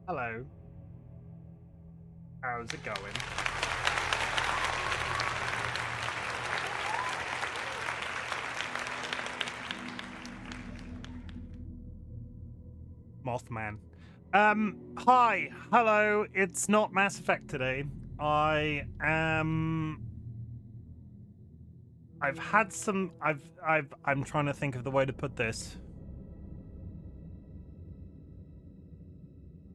Hello. How's it going? Mothman. Hi, hello. It's not Mass Effect today. I am. I've had some. I'm trying to think of the way to put this.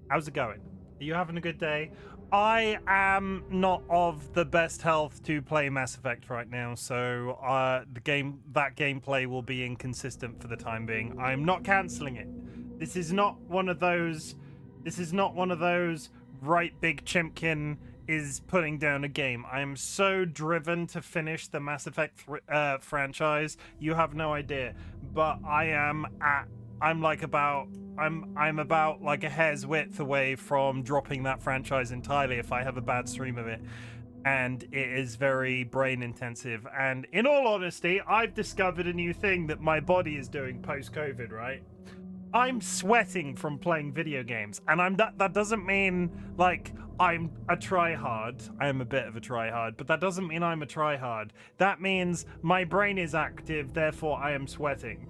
How's it going? Are you having a good day? I am not of the best health to play Mass Effect right now, so that gameplay will be inconsistent for the time being. I'm not canceling it. This is not one of those. This is not one of those. RightBigChimken is putting down a game. I am so driven to finish the Mass Effect franchise. You have no idea, but I'm about like a hair's width away from dropping that franchise entirely if I have a bad stream of it. And it is very brain intensive. And in all honesty, I've discovered a new thing that my body is doing post-COVID, right? I'm sweating from playing video games, and that doesn't mean like I'm a tryhard. I am a bit of a tryhard, but that doesn't mean I'm a tryhard. That means my brain is active, therefore I am sweating.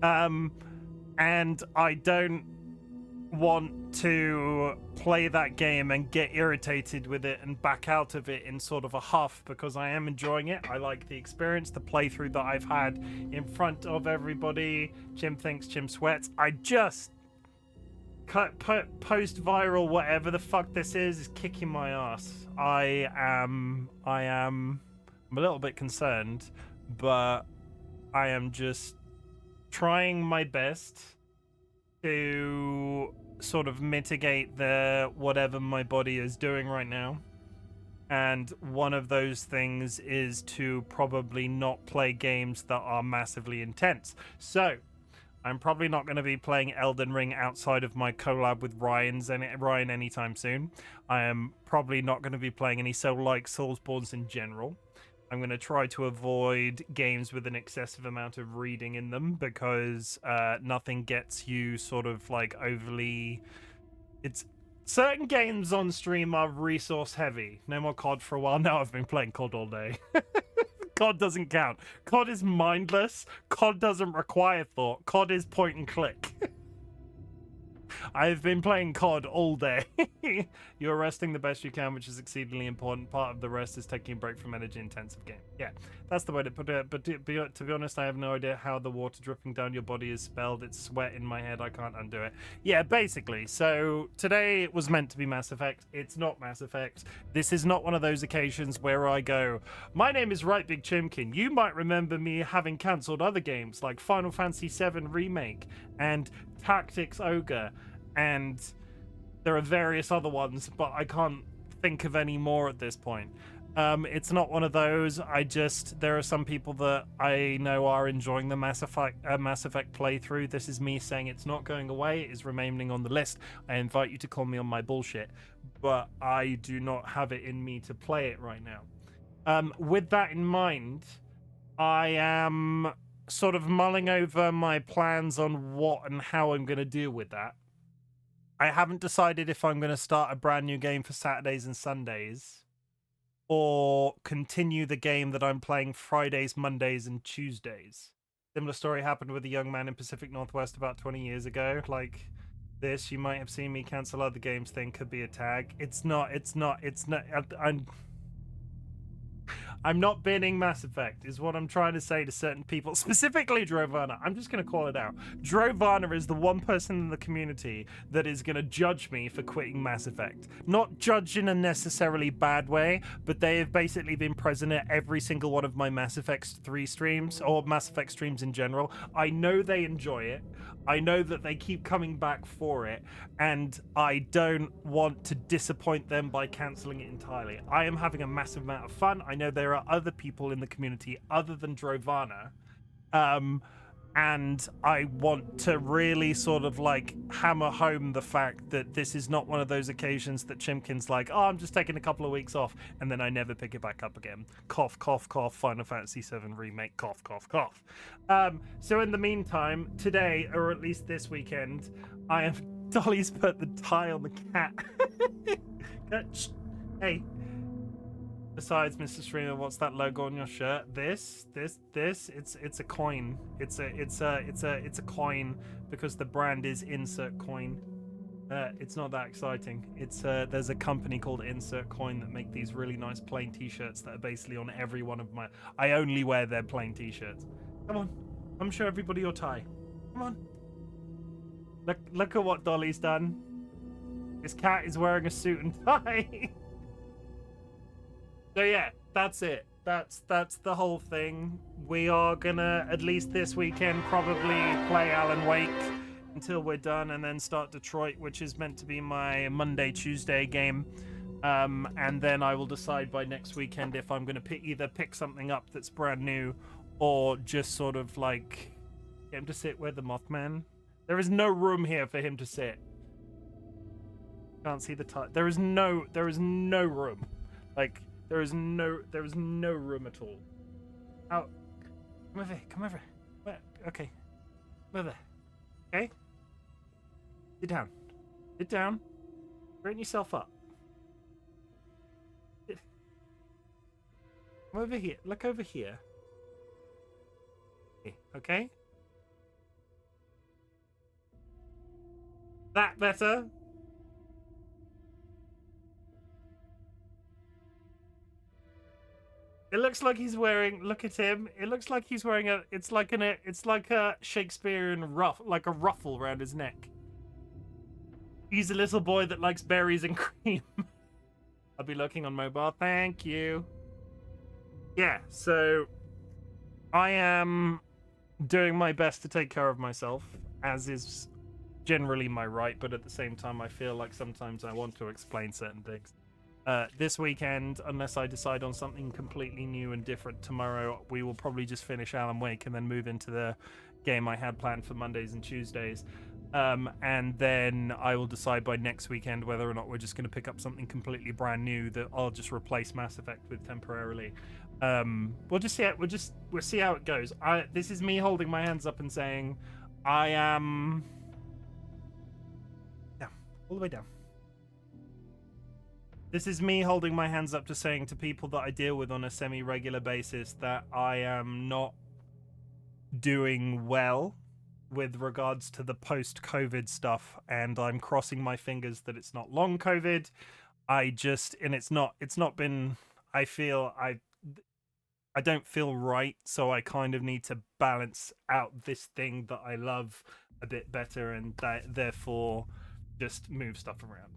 And I don't want to play that game and get irritated with it and back out of it in sort of a huff, because I am enjoying it. I like the experience, the playthrough that I've had in front of everybody. Chim thinks Chim sweats. I just post-viral whatever the fuck this is kicking my ass. I'm a little bit concerned, but I am just trying my best to sort of mitigate the whatever my body is doing right now. And one of those things is to probably not play games that are massively intense. So I'm probably not going to be playing Elden Ring outside of my collab with Ryan anytime soon. I am probably not going to be playing any Soulsborns in general. I'm going to try to avoid games with an excessive amount of reading in them, because nothing gets you sort of like overly... Certain games on stream are resource heavy. No more COD for a while. Now I've been playing COD all day. COD doesn't count. COD is mindless. COD doesn't require thought. COD is point and click. I've been playing COD all day. You're resting the best you can, which is exceedingly important. Part of the rest is taking a break from energy-intensive game. Yeah, that's the way to put it. But to be honest, I have no idea how the water dripping down your body is spelled. It's sweat in my head. I can't undo it. Yeah, basically. So today it was meant to be Mass Effect. It's not Mass Effect. This is not one of those occasions where I go, my name is RightBigChimken. You might remember me having cancelled other games like Final Fantasy VII Remake and Tactics Ogre, and there are various other ones, but I can't think of any more at this point. It's not one of those. There are some people that I know are enjoying the Mass Effect playthrough. This is me saying it's not going away. It is remaining on the list. I invite you to call me on my bullshit, but I do not have it in me to play it right now. With that in mind, I am sort of mulling over my plans on what and how I'm going to deal with that. I haven't decided if I'm going to start a brand new game for Saturdays and Sundays, or continue the game that I'm playing Fridays, Mondays, and Tuesdays. Similar story happened with a young man in Pacific Northwest about 20 years ago. Like this, you might have seen me cancel other games thing could be a tag. It's not. I'm not binning Mass Effect, is what I'm trying to say to certain people, specifically Drovana. I'm just going to call it out. Drovana is the one person in the community that is going to judge me for quitting Mass Effect. Not judge in a necessarily bad way, but they have basically been present at every single one of my Mass Effect 3 streams, or Mass Effect streams in general. I know they enjoy it. I know that they keep coming back for it, and I don't want to disappoint them by cancelling it entirely. I am having a massive amount of fun. I know there are other people in the community other than Drovana, and I want to really sort of like hammer home the fact that this is not one of those occasions that Chimken's like, oh, I'm just taking a couple of weeks off, and then I never pick it back up again. Cough, cough, cough, Final Fantasy VII Remake, cough, cough, cough. So in the meantime, today, or at least this weekend, I am Dolly's put the tie on the cat. Hey. Besides, Mr. Streamer, what's that logo on your shirt? This. It's a coin. It's a coin because the brand is Insert Coin. It's not that exciting. It's there's a company called Insert Coin that make these really nice plain t-shirts that are basically on every one of my. I only wear their plain t-shirts. Come on, come show everybody your tie. Come on. Look at what Dolly's done. His cat is wearing a suit and tie. So yeah, that's it. That's the whole thing. We are gonna, at least this weekend, probably play Alan Wake until we're done, and then start Detroit, which is meant to be my Monday-Tuesday game. And then I will decide by next weekend if I'm gonna either pick something up that's brand new, or just sort of like get him to sit with the Mothman. There is no room here for him to sit. Can't see the time. There is no room. Like, there is no room at all. Out. Come over. Where? Okay. Come over. Okay? Sit down. Straighten yourself up. Come over here. Look over here. Okay? That better? It looks like he's wearing. Look at him. It looks like he's wearing a. It's like a Shakespearean like a ruffle around his neck. He's a little boy that likes berries and cream. I'll be looking on mobile. Thank you. Yeah. So, I am doing my best to take care of myself, as is generally my right. But at the same time, I feel like sometimes I want to explain certain things. This weekend, unless I decide on something completely new and different tomorrow, we will probably just finish Alan Wake and then move into the game I had planned for Mondays and Tuesdays. And then I will decide by next weekend whether or not we're just going to pick up something completely brand new that I'll just replace Mass Effect with temporarily. We'll just see it. We'll see how it goes. This is me holding my hands up and saying, I am down, all the way down. This is me holding my hands up to saying to people that I deal with on a semi-regular basis that I am not doing well with regards to the post-COVID stuff, and I'm crossing my fingers that it's not long COVID. It's not been, I feel, I don't feel right, so I kind of need to balance out this thing that I love a bit better, and therefore just move stuff around.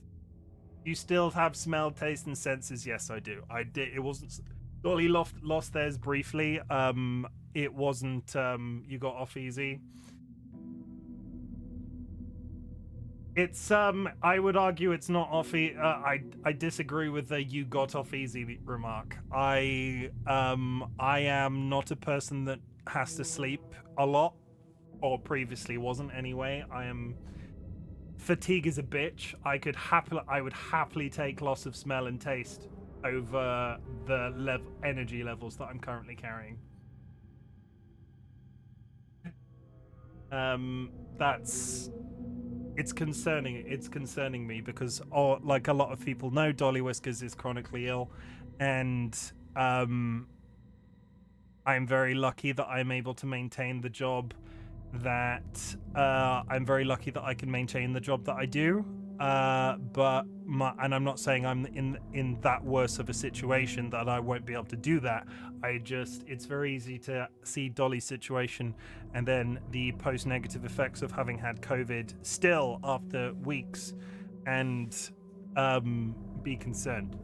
You still have smell, taste, and senses? Yes, I do. I did. It wasn't. Dolly lost theirs briefly. It wasn't. You got off easy. It's. I would argue it's not off. I disagree with the "you got off easy" remark. I am not a person that has to sleep a lot, or previously wasn't anyway. I am. Fatigue is a bitch. I would happily take loss of smell and taste over the energy levels that I'm currently carrying. It's concerning me because, like a lot of people know, DollyWhiskers is chronically ill, and I'm very lucky that I'm able to maintain the job that I'm very lucky that I can maintain the job that I do, but and I'm not saying I'm in that worse of a situation that I won't be able to do that. It's very easy to see Dolly's situation and then the post-negative effects of having had COVID still after weeks, and be concerned.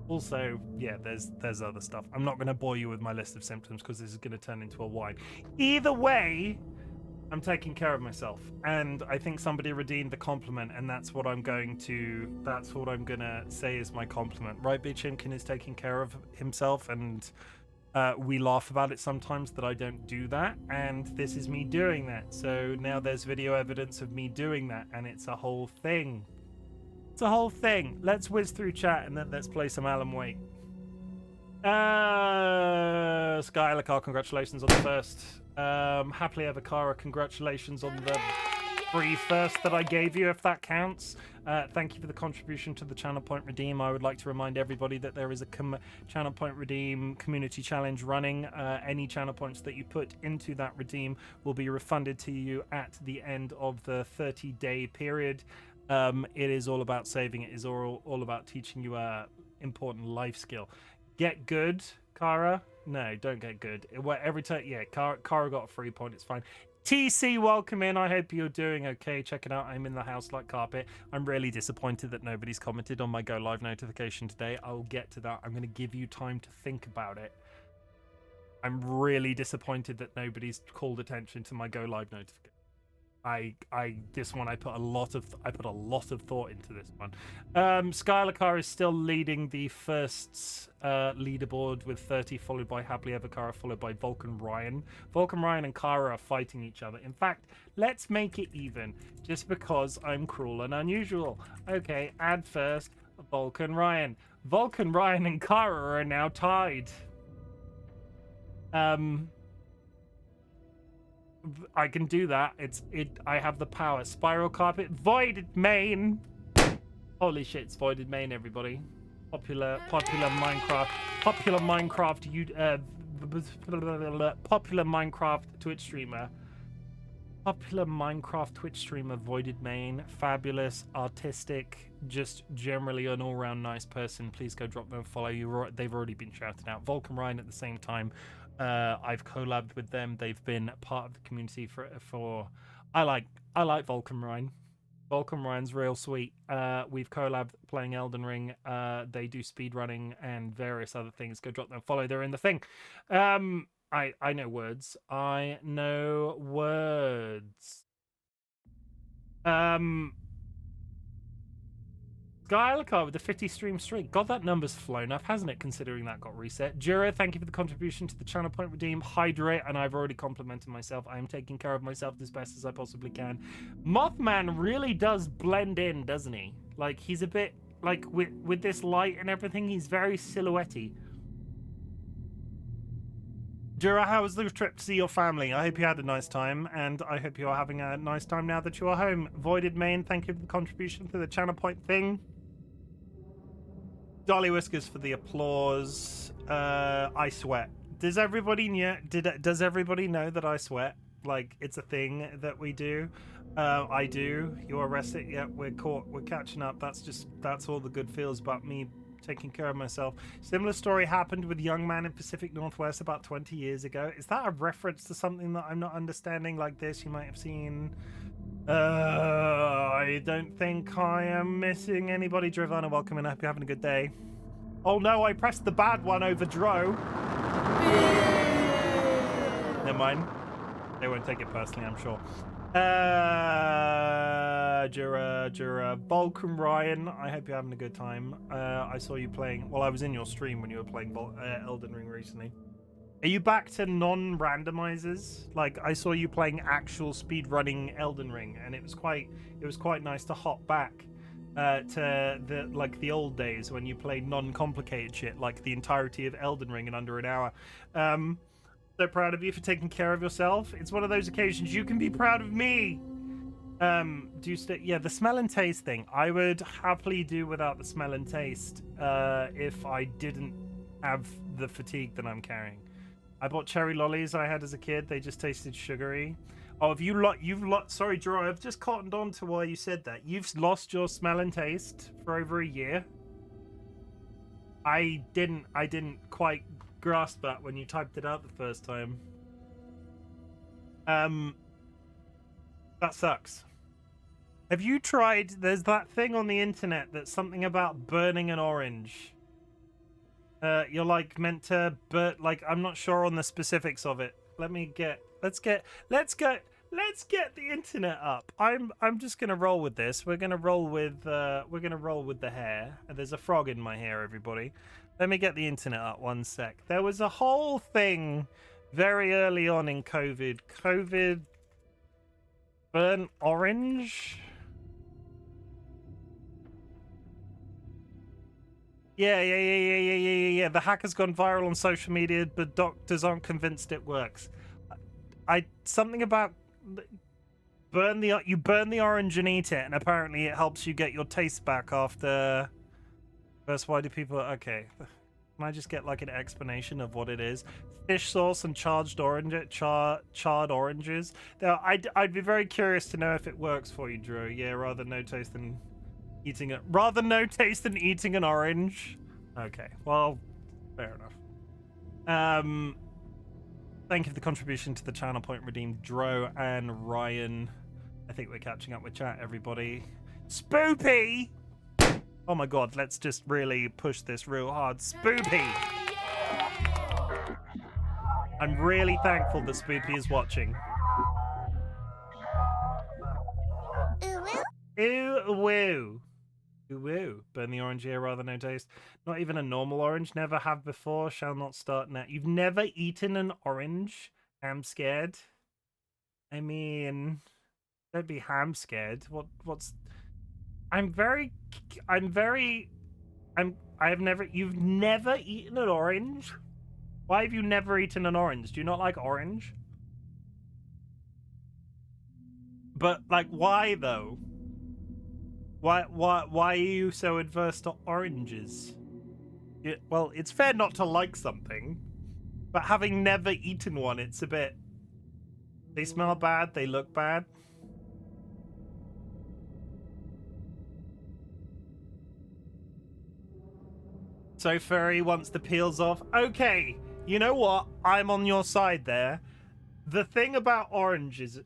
Also, yeah, there's other stuff. I'm not going to bore you with my list of symptoms because this is going to turn into a whine. Either way, I'm taking care of myself, and I think somebody redeemed the compliment, and that's what I'm gonna say is my compliment. RightBigChimken is taking care of himself, and we laugh about it sometimes that I don't do that, and this is me doing that. So now there's video evidence of me doing that, and it's a whole thing. It's a whole thing. Let's whiz through chat, and then let's play some Alan Wake. Skylar, congratulations on the first. Happily Ever Cara, congratulations on the free first that I gave you, if that counts. Thank you for the contribution to the Channel Point Redeem. I would like to remind everybody that there is a Channel Point Redeem community challenge running. Any channel points that you put into that redeem will be refunded to you at the end of the 30-day period. It is all about saving. It is all about teaching you a important life skill. Get good, Kara. No, don't get good. Every time, yeah, Kara got a free point. It's fine. TC, welcome in. I hope you're doing okay. Check it out. I'm in the house like carpet. I'm really disappointed that nobody's commented on my Go Live notification today. I'll get to that. I'm going to give you time to think about it. I'm really disappointed that nobody's called attention to my Go Live notification. This one I put a lot of thought into this one. Skylar Carr is still leading the first leaderboard with 30, followed by Happily Ever Kara, followed by Vulcan Ryan. Vulcan Ryan and Kara are fighting each other. In fact, let's make it even, just because I'm cruel and unusual. Okay, add first Vulcan Ryan. Vulcan Ryan and Kara are now tied. I can do that. I have the power. Spiral carpet, voided main. Holy shit, it's voided main, everybody. Popular Minecraft Twitch streamer. Popular Minecraft Twitch streamer, voided main. Fabulous, artistic, just generally an all-round nice person. Please go drop them a follow. They've already been shouted out. Vulcan Ryan at the same time. I've collabed with them. They've been part of the community for I like Vulcan Ryan. Vulcan Ryan's real sweet. We've collabed playing Elden Ring. They do speedrunning and various other things. Go drop them a follow. They're in the thing. I know words. I know words. Skylar with the 50 stream streak. God, that number's flown up, hasn't it, considering that got reset. Jura, thank you for the contribution to the Channel Point Redeem. Hydrate, and I've already complimented myself. I am taking care of myself as best as I possibly can. Mothman really does blend in, doesn't he? Like, he's a bit, like, with this light and everything, he's very silhouette-y. Jura, how was the trip to see your family? I hope you had a nice time, and I hope you are having a nice time now that you are home. Voided Main, thank you for the contribution to the Channel Point thing. DollyWhiskers for the applause. I sweat. Does everybody know that I sweat? Like, it's a thing that we do. I do. You arrest it. Yeah, we're caught. We're catching up. That's all the good feels about me taking care of myself. Similar story happened with young man in Pacific Northwest about 20 years ago. Is that a reference to something that I'm not understanding like this? You might have seen. I don't think I am missing anybody. Giovanna, welcome and I hope you're having a good day. Oh no, I pressed the bad one over Dro. Never mind. They won't take it personally, I'm sure. Jura, Vulcan Ryan, I hope you're having a good time. I saw you playing, well, I was in your stream when you were playing Elden Ring recently. Are you back to non-randomizers? Like, I saw you playing actual speedrunning Elden Ring, and it was quite nice to hop back to the old days when you played non-complicated shit, like the entirety of Elden Ring in under an hour. So proud of you for taking care of yourself. It's one of those occasions you can be proud of me. Yeah, the smell and taste thing. I would happily do without the smell and taste if I didn't have the fatigue that I'm carrying. I bought cherry lollies I had as a kid. They just tasted sugary. Oh, sorry, Drew, I've just cottoned on to why you said that. You've lost your smell and taste for over a year. I didn't quite grasp that when you typed it out the first time. That sucks. Have you tried, there's that thing on the internet that's something about burning an orange. You're like meant to, but like I'm not sure on the specifics of it. Let's get the internet up. I'm just gonna roll with this. We're gonna roll with the hair. There's a frog in my hair, everybody. Let me get the internet up 1 sec. There was a whole thing very early on in COVID. COVID burn orange. Yeah. The hacker's gone viral on social media, but doctors aren't convinced it works. Something about You burn the orange and eat it, and apparently it helps you get your taste back after. First, why do people? Okay, can I just get like an explanation of what it is? Fish sauce and charred oranges. Now, I'd be very curious to know if it works for you, Drew. Yeah, rather no taste than eating it. Rather no taste than eating an orange. Okay, well, fair enough. Thank you for the contribution to the channel. Point redeemed, Dro and Ryan. I think we're catching up with chat, everybody. Spoopy! Oh my god, let's just really push this real hard. Spoopy! I'm really thankful that Spoopy is watching. Ooh woo. Ooh woo. Burn the orange here rather no taste. Not even a normal orange. Never have before. Shall not start now. You've never eaten an orange? I'm scared. I mean, don't be ham scared. What's You've never eaten an orange? Why have you never eaten an orange? Do you not like orange? But like, why though? Why are you so adverse to oranges? Well, it's fair not to like something, but having never eaten one, it's a bit. They smell bad. They look bad. So furry wants the peels off. Okay, you know what? I'm on your side there. The thing about oranges,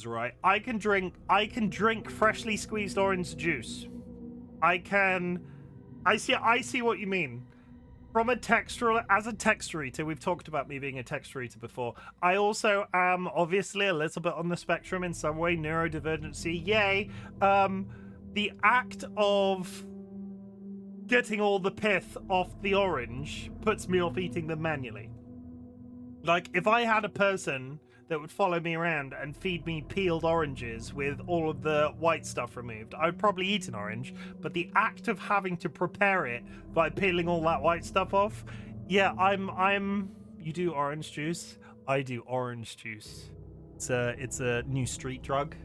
right? I can drink freshly squeezed orange juice. I see what you mean. From a textural, as a texture eater, we've talked about me being a texture eater before. I also am obviously a little bit on the spectrum in some way, neurodivergency. Yay. The act of getting all the pith off the orange puts me off eating them manually. Like, if I had a person that would follow me around and feed me peeled oranges with all of the white stuff removed, I'd probably eat an orange. But the act of having to prepare it by peeling all that white stuff off, yeah, you do orange juice. I do orange juice. It's a new street drug.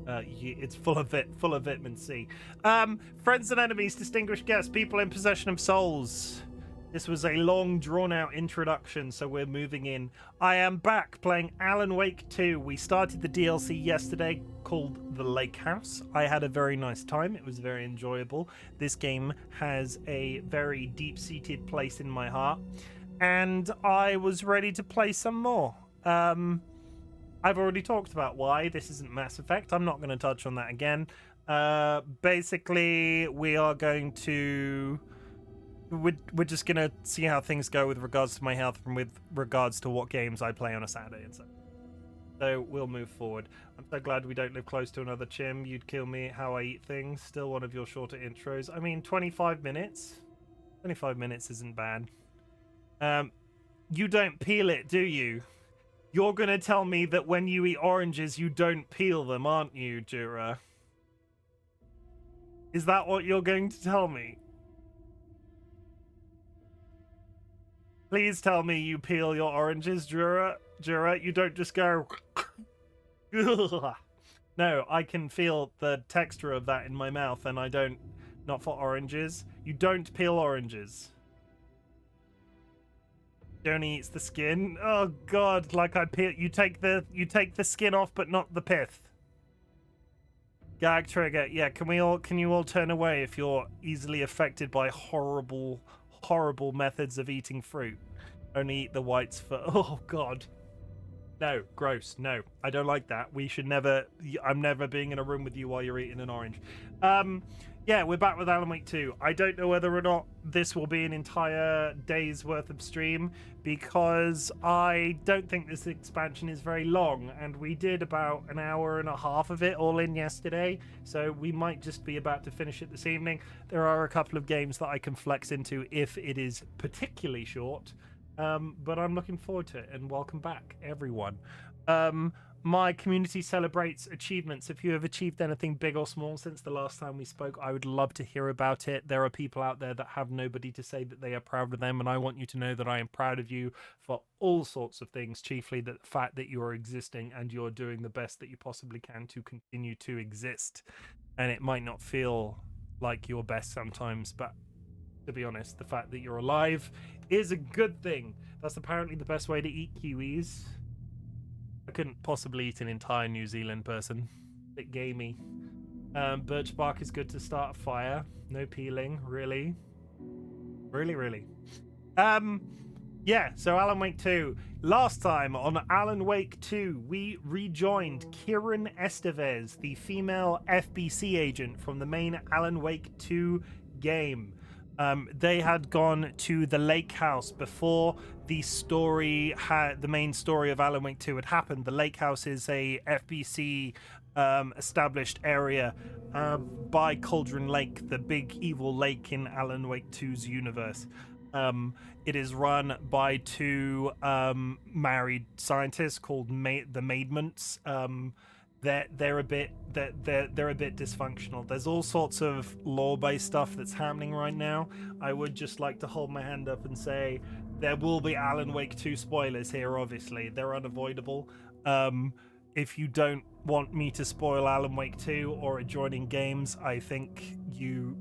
It's full of vitamin C. Friends and enemies, distinguished guests, people in possession of souls. This was a long, drawn-out introduction, so we're moving in. I am back playing Alan Wake 2. We started the DLC yesterday called The Lake House. I had a very nice time. It was very enjoyable. This game has a very deep-seated place in my heart, and I was ready to play some more. I've already talked about why this isn't Mass Effect. I'm not going to touch on that again. Basically, we are going to... We're just going to see how things go with regards to my health and with regards to what games I play on a Saturday and Sunday. So we'll move forward. I'm so glad we don't live close to another Chim. You'd kill me how I eat things. Still one of your shorter intros. I mean, 25 minutes. 25 minutes isn't bad. You don't peel it, do you? You're going to tell me that when you eat oranges, you don't peel them, aren't you, Jura? Is that what you're going to tell me? Please tell me you peel your oranges, Jura. Jura, you don't just go... No, I can feel the texture of that in my mouth, and I don't... Not for oranges. You don't peel oranges. Only eats the skin. Oh god, like I peel. You take the skin off, but not the pith. Gag trigger. Yeah, can you all turn away if you're easily affected by horrible methods of eating fruit? Only eat the whites for. Oh god. No, gross. No, I don't like that. We should never. I'm never being in a room with you while you're eating an orange. Yeah, we're back with Alan Wake 2. I don't know whether or not this will be an entire day's worth of stream, because I don't think this expansion is very long, and we did about an hour and a half of it all in yesterday, so we might just be about to finish it this evening. There are a couple of games that I can flex into if it is particularly short, but I'm looking forward to it, and welcome back, everyone. my community celebrates achievements. If you have achieved anything big or small since the last time we spoke, I would love to hear about it. There are people out there that have nobody to say that they are proud of them, and I want you to know that I am proud of you for all sorts of things, chiefly the fact that you are existing and you're doing the best that you possibly can to continue to exist. And it might not feel like your best sometimes, but to be honest, the fact that you're alive is a good thing. That's apparently the best way to eat kiwis. I couldn't possibly eat an entire New Zealand person. Bit gamey. Birch bark is good to start a fire. No peeling, really. Really. Yeah, so Alan Wake 2. Last time on Alan Wake 2, we rejoined Kiran Estevez, the female FBC agent from the main Alan Wake 2 game. They had gone to the lake house before the main story of Alan Wake 2 had happened. The lake house is a FBC established area by Cauldron Lake, the big evil lake in Alan Wake 2's universe. It is run by two married scientists called the Maidments. They're a bit dysfunctional. There's all sorts of law-based stuff that's happening right now. I would just like to hold my hand up and say there will be Alan Wake 2 spoilers here. Obviously, they're unavoidable. If you don't want me to spoil Alan Wake 2 or adjoining games, I think you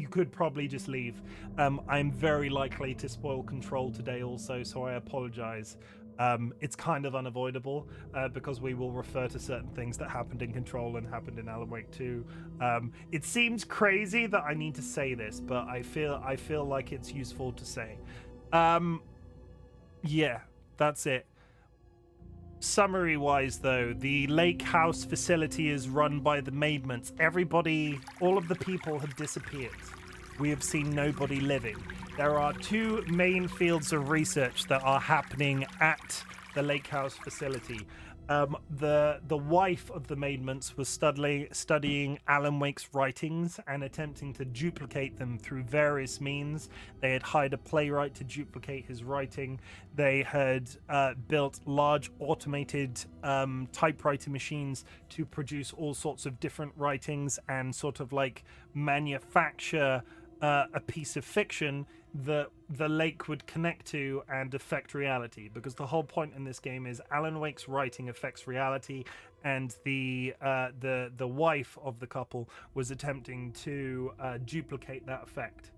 could probably just leave. I'm very likely to spoil Control today also, so I apologize. It's kind of unavoidable because we will refer to certain things that happened in Control and happened in Alan Wake 2. It seems crazy that I need to say this, but I feel like it's useful to say. Yeah, that's it. Summary-wise, though, the lake house facility is run by the Maidments. All of the people have disappeared. We have seen nobody living. There are two main fields of research that are happening at the lake house facility. The wife of the Maidments was studying Alan Wake's writings and attempting to duplicate them through various means. They had hired a playwright to duplicate his writing. They had built large automated typewriter machines to produce all sorts of different writings and sort of like manufacture a piece of fiction that the lake would connect to and affect reality, because the whole point in this game is Alan Wake's writing affects reality, and the wife of the couple was attempting to duplicate that effect.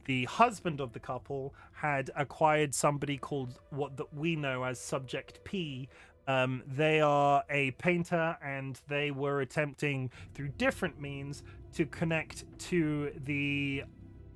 The husband of the couple had acquired somebody called what that we know as Subject P. They are a painter, and they were attempting through different means to connect to the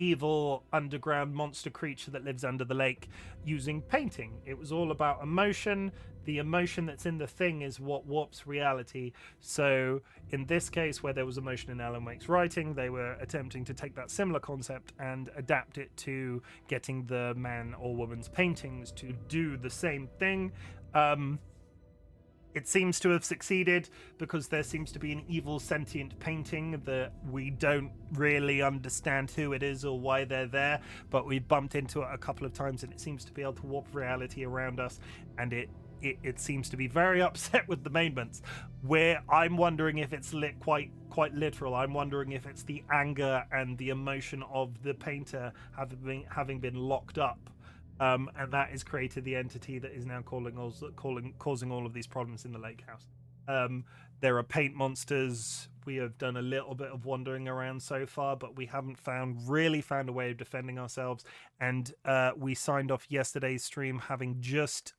evil underground monster creature that lives under the lake using painting. It was all about emotion. The emotion that's in the thing is what warps reality. So in this case, where there was emotion in Alan Wake's writing, they were attempting to take that similar concept and adapt it to getting the man or woman's paintings to do the same thing. It seems to have succeeded because there seems to be an evil sentient painting that we don't really understand who it is or why they're there, but we've bumped into it a couple of times and it seems to be able to warp reality around us, and it seems to be very upset with the Maidments, where I'm wondering if it's quite literal. I'm wondering if it's the anger and the emotion of the painter having been locked up. And that has created the entity that is now causing all of these problems in the lake house. There are paint monsters. We have done a little bit of wandering around so far, but we haven't really found a way of defending ourselves. And we signed off yesterday's stream having just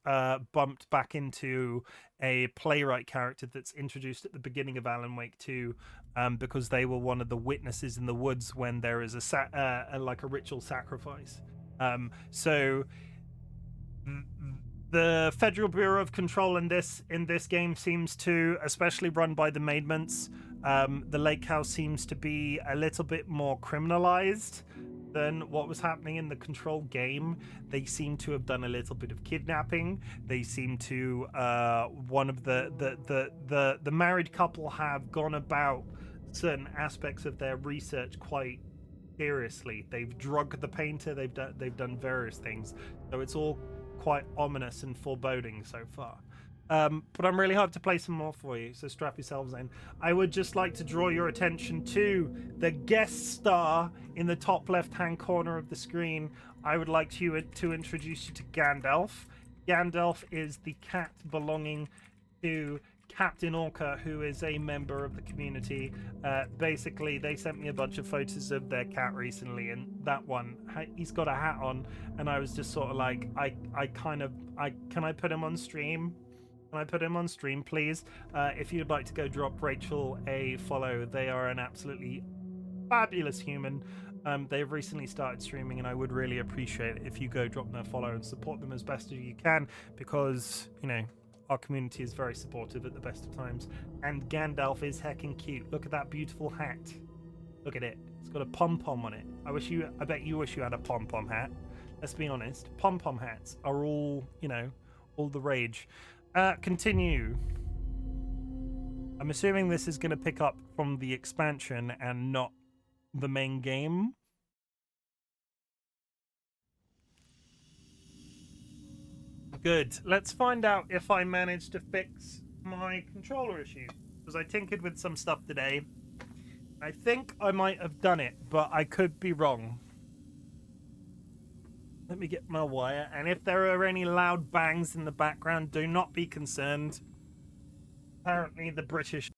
bumped back into a playwright character that's introduced at the beginning of Alan Wake 2, because they were one of the witnesses in the woods when there is a ritual sacrifice. So the Federal Bureau of Control in this game seems to, especially run by the Maidments, the lake house seems to be a little bit more criminalized than what was happening in the Control game. They seem to have done a little bit of kidnapping. They seem to one of the married couple have gone about certain aspects of their research quite seriously. They've drugged the painter. They've done various things. So it's all quite ominous and foreboding so far. But I'm really hyped to play some more for you, so strap yourselves in. I would just like to draw your attention to the guest star in the top left-hand corner of the screen. I would like to introduce you to Gandalf. Gandalf is the cat belonging to Captain Orca, who is a member of the community. Basically, they sent me a bunch of photos of their cat recently, and that one, he's got a hat on, and I was just sort of like, can I put him on stream? Can I put him on stream, please? If you'd like to go drop Rachel a follow, they are an absolutely fabulous human. They've recently started streaming, and I would really appreciate it if you go drop them a follow and support them as best as you can, because, you know, our community is very supportive at the best of times. And Gandalf is heckin' cute. Look at that beautiful hat. Look at it. It's got a pom-pom on it. I bet you wish you had a pom-pom hat. Let's be honest. Pom-pom hats are all, you know, all the rage. Continue. I'm assuming this is going to pick up from the expansion and not the main game. Good. Let's find out if I managed to fix my controller issue, because I tinkered with some stuff today. I think I might have done it, but I could be wrong. Let me get my wire, and if there are any loud bangs in the background, do not be concerned. Apparently the British...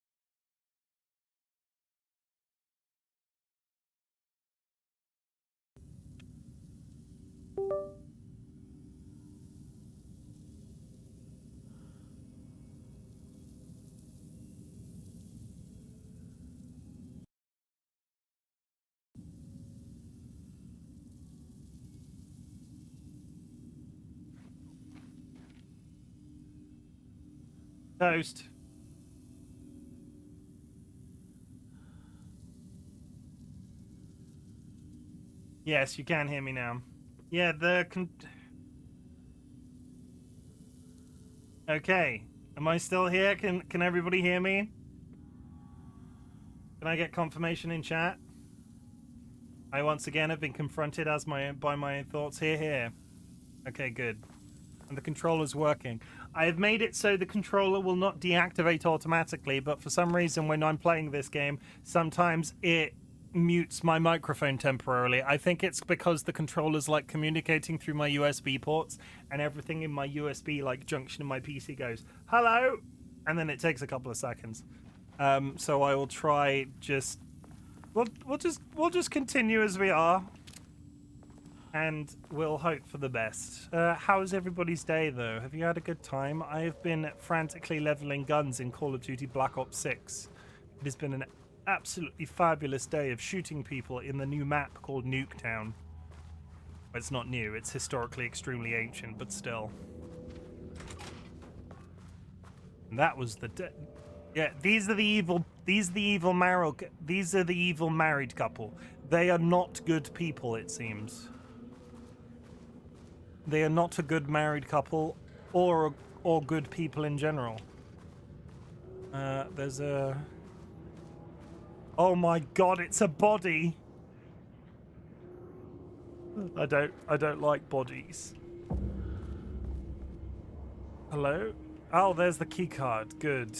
Toast. Yes, you can hear me now. Yeah, Okay. Am I still here? Can everybody hear me? Can I get confirmation in chat? I once again have been confronted by my own thoughts. Here. Okay, good. And the controller's working. I have made it so the controller will not deactivate automatically, but for some reason when I'm playing this game, sometimes it mutes my microphone temporarily. I think it's because the controller's like communicating through my USB ports, and everything in my USB like junction in my PC goes, hello, and then it takes a couple of seconds. So I will try just we'll just continue as we are, and we'll hope for the best. How's everybody's day, though? Have you had a good time? I have been frantically leveling guns in Call of Duty Black Ops 6. It has been an absolutely fabulous day of shooting people in the new map called Nuketown. It's not new, it's historically extremely ancient, but still. And that was the yeah, these are the evil married couple. They are not good people, it seems. They are not a good married couple, or good people in general. There's a... Oh my god, it's a body! I don't like bodies. Hello? Oh, there's the key card. Good.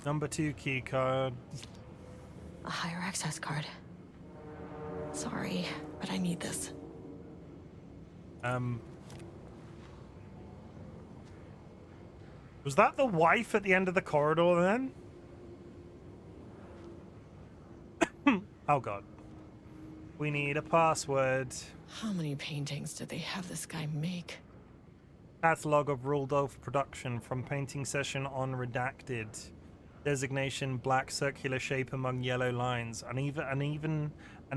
Number 2 key card. A higher access card. Sorry, but I need this. Was that the wife at the end of the corridor then? Oh god. We need a password. How many paintings did they have this guy make? Catalog of Rudolph production from painting session on redacted. Designation black circular shape among yellow lines. An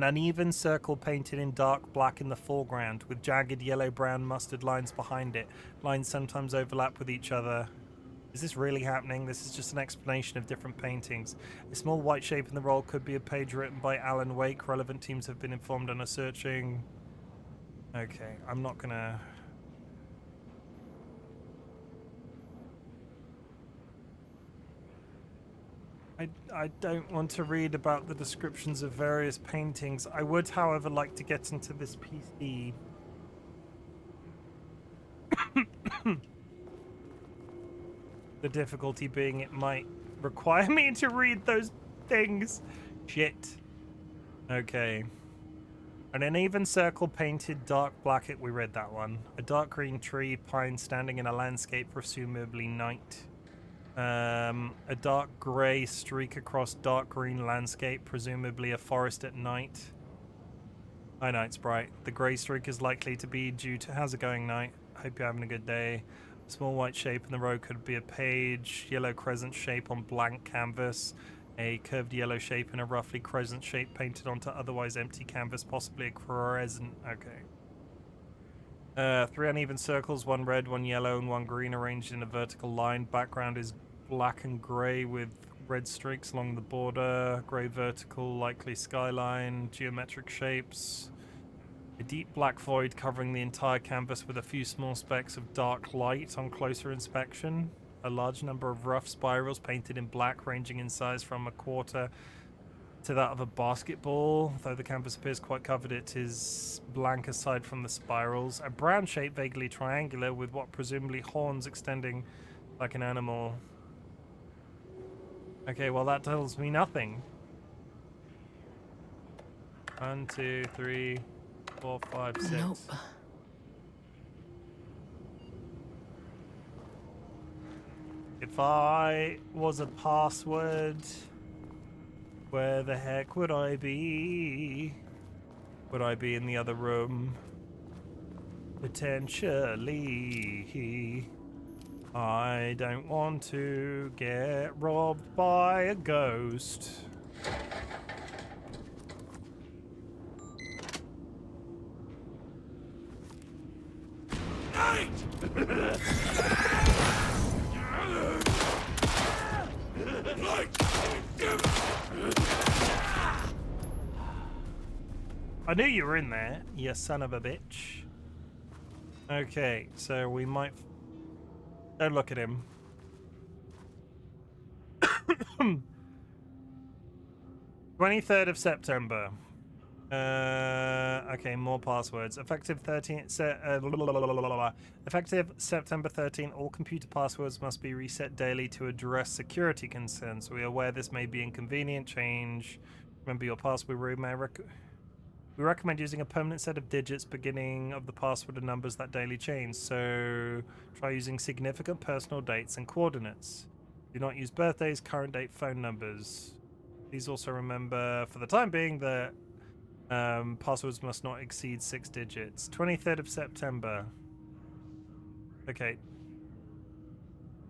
uneven circle painted in dark black in the foreground with jagged yellow-brown mustard lines behind it. Lines sometimes overlap with each other. Is this really happening? This is just an explanation of different paintings. A small white shape in the roll could be a page written by Alan Wake. Relevant teams have been informed and are searching. Okay, I'm not gonna... I don't want to read about the descriptions of various paintings. I would, however, like to get into this PC. The difficulty being it might require me to read those things. Shit. Okay. An uneven circle painted dark black. We read that one. A dark green tree, pine standing in a landscape, presumably night. A dark grey streak across dark green landscape, presumably a forest at night. Hi, Night Sprite. The grey streak is likely to be due to... How's it going, Night? Hope you're having a good day. A small white shape in the road could be a page. Yellow crescent shape on blank canvas. A curved yellow shape in a roughly crescent shape painted onto otherwise empty canvas, possibly a crescent. Okay. 3 uneven circles, 1 red, 1 yellow, and 1 green arranged in a vertical line. Background is black and grey with red streaks along the border. Grey vertical, likely skyline. Geometric shapes. A deep black void covering the entire canvas with a few small specks of dark light on closer inspection. A large number of rough spirals painted in black, ranging in size from a quarter to that of a basketball. Though the canvas appears quite covered, it is blank aside from the spirals. A brown shape, vaguely triangular, with what presumably horns extending like an animal. Okay, well that tells me nothing. 1, 2, 3, 4, 5, 6. Nope. If I was a password, where the heck would I be? Would I be in the other room? Potentially. I don't want to get robbed by a ghost. I knew you were in there, you son of a bitch. Okay, so we might... Don't look at him. 23rd of September. Okay, more passwords. Effective 13th. Effective September 13th. All computer passwords must be reset daily to address security concerns. We are aware this may be inconvenient. Change. Remember your password. We recommend using a permanent set of digits beginning of the password and numbers that daily change. So try using significant personal dates and coordinates. Do not use birthdays, current date, phone numbers. Please also remember, for the time being, that passwords must not exceed 6 digits. 23rd of September. Okay.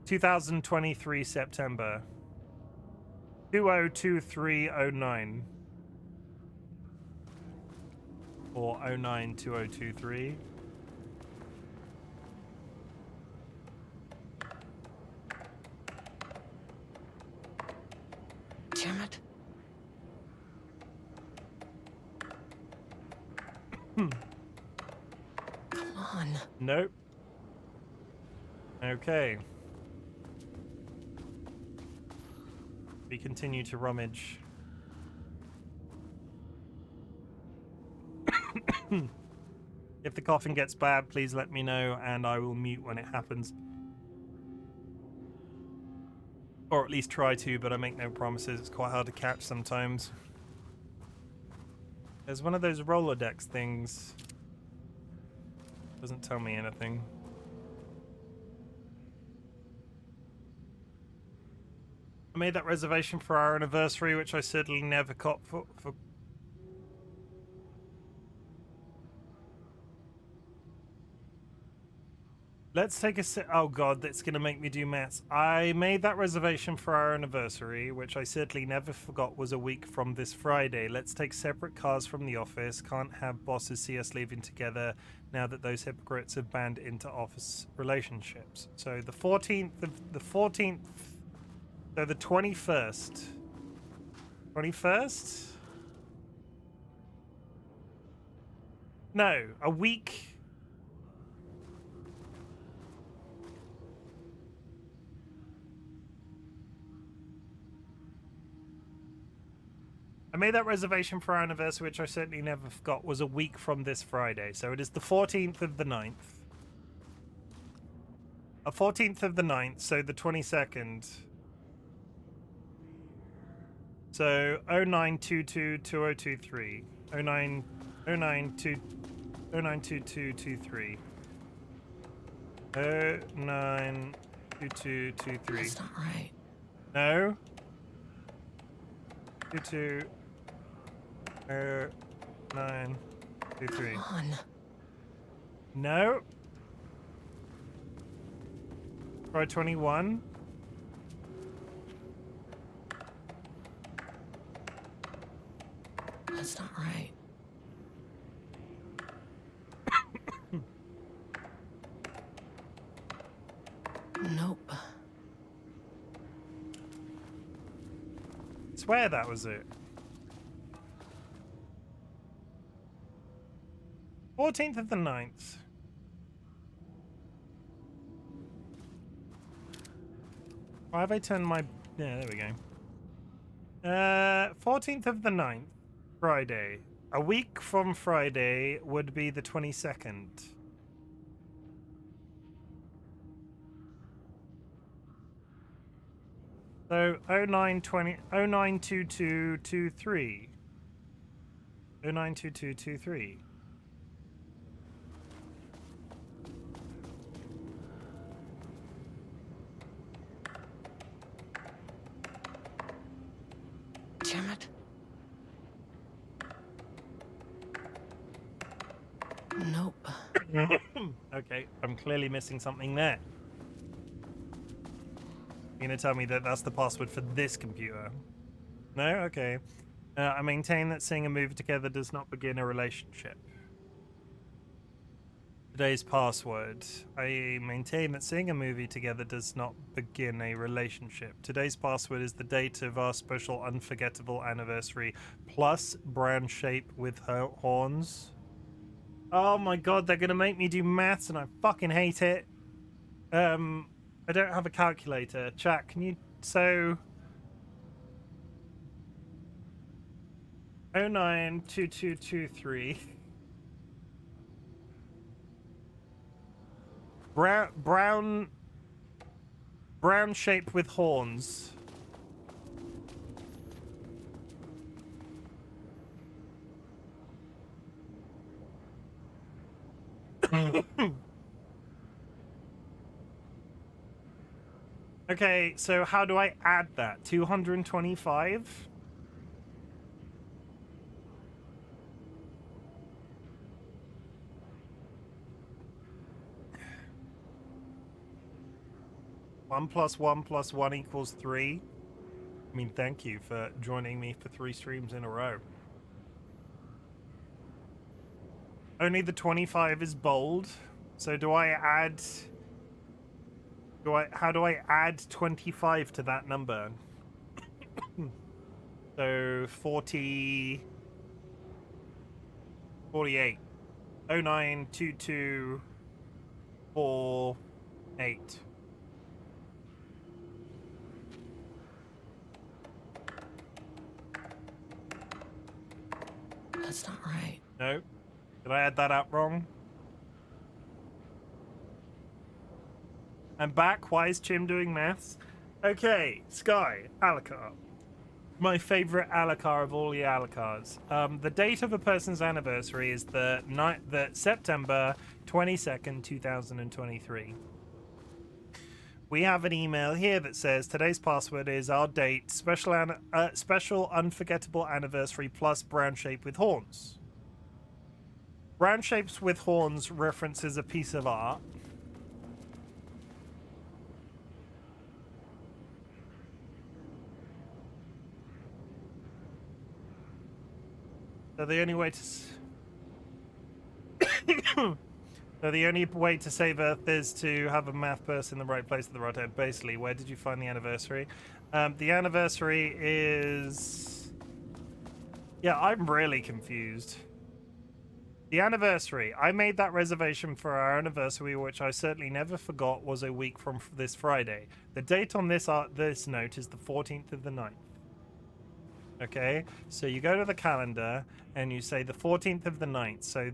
2023 September. 202309. Or 092023. Damn it. Come on. Nope. Okay. We continue to rummage. If the coughing gets bad, please let me know and I will mute when it happens. Or at least try to, but I make no promises. It's quite hard to catch sometimes. There's one of those Rolodex things. Doesn't tell me anything. I made that reservation for our anniversary, which I certainly never got for Let's take a oh god, that's gonna make me do maths. I made that reservation for our anniversary, which I certainly never forgot was a week from this Friday. Let's take separate cars from the office. Can't have bosses see us leaving together now that those hypocrites have banned inter-office relationships. So the 14th, so the 21st. 21st? No, a week. I made that reservation for our anniversary, which I certainly never forgot, was a week from this Friday. So it is the 14th of the 9th. A 14th of the 9th, so the 22nd. So 09222023. 092223. 092223. That's not right. No. 22 923. Come on. No. Try 21. That's not right. Nope. Swear that was it. 14th of the 9th. Why have I turned my... Yeah, there we go. 14th of the 9th. Friday. A week from Friday would be the 22nd. So 092223. 092223. Damn it. Nope. Okay, I'm clearly missing something there. You're gonna tell me that that's the password for this computer? No? Okay. I maintain that seeing a movie together does not begin a relationship. Today's password. I maintain that seeing a movie together does not begin a relationship. Today's password is the date of our special unforgettable anniversary plus brown shape with horns. Oh my god, they're gonna make me do maths and I fucking hate it. I don't have a calculator. Chat, can you... So... 092223. Brown shape with horns. Okay, so how do I add that? 225? One plus one plus one equals 3. I mean, thank you for joining me for 3 streams in a row. Only the 25 is bold. So do I add... How do I add 25 to that number? So 40... 48. 092248. That's not right. No? Did I add that up wrong? I'm back. Why is Chim doing maths? Okay, Sky, Alucard. My favorite Alucard of all the Alucards. The date of a person's anniversary is the September 22nd, 2023. We have an email here that says today's password is our date, special unforgettable anniversary plus brown shape with horns. Brown shapes with horns references a piece of art. So the only way to so the only way to save Earth is to have a math person in the right place at the right time. Basically, where did you find the anniversary? The anniversary is... Yeah, I'm really confused. The anniversary. I made that reservation for our anniversary, which I certainly never forgot was a week from this Friday. The date on this note is the 14th of the 9th. Okay, so you go to the calendar and you say the 14th of the 9th. So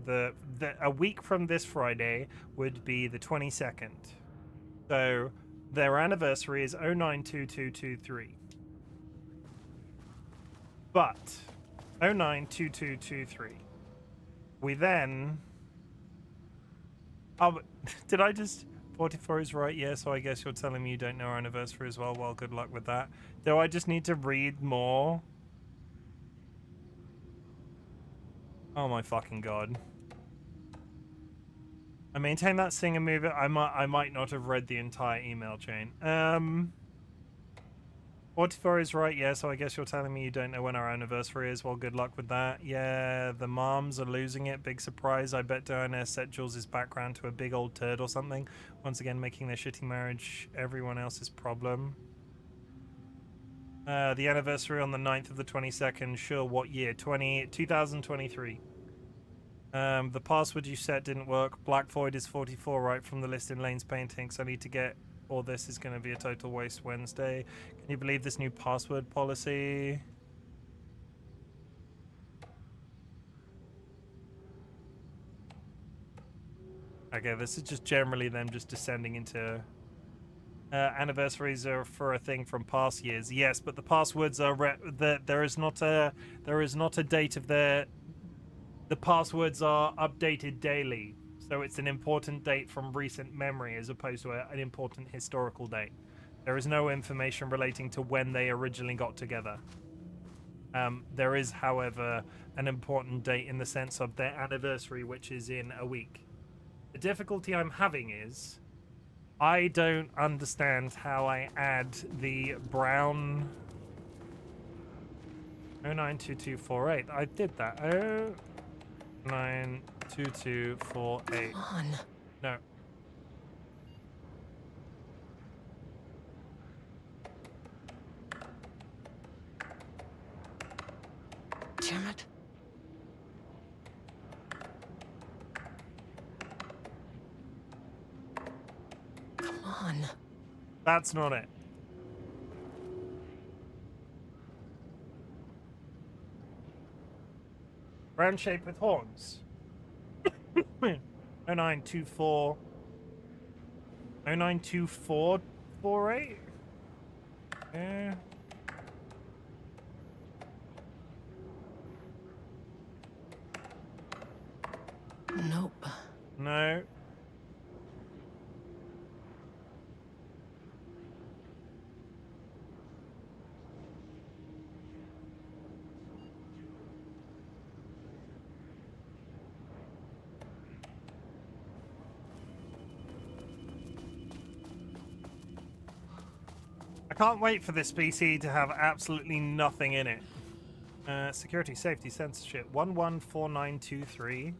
a week from this Friday would be the 22nd. So their anniversary is 092223. But 092223. We then. Oh, did I just. 44 is right, yeah, so I guess you're telling me you don't know our anniversary as well. Well, good luck with that. Do I just need to read more? Oh my fucking god. I maintain that singer move. I might not have read the entire email chain. 44 is right, yeah, so I guess you're telling me you don't know when our anniversary is. Well, good luck with that. Yeah, the moms are losing it. Big surprise. I bet Diana set Jules' background to a big old turd or something. Once again, making their shitty marriage everyone else's problem. The anniversary on the 9th of the 22nd. Sure, what year? 2023. The password you set didn't work. Black Void is 44 right from the list in Lane's paintings. I need to get, or this is going to be a total waste Wednesday. Can you believe this new password policy? Okay, this is just generally them just descending into anniversaries are for a thing from past years. Yes, but the passwords are there is not a date of the passwords are updated daily. So it's an important date from recent memory as opposed to an important historical date. There is no information relating to when they originally got together. There is, however, an important date in the sense of their anniversary, which is in a week. The difficulty I'm having is I don't understand how I add the brown 092248. I did that. 092248. Come on. No. Damn it. Come on. That's not it. Round shape with horns. 0924. 092448? Yeah. Nope. No. I can't wait for this PC to have absolutely nothing in it. Security, safety, censorship. 114923.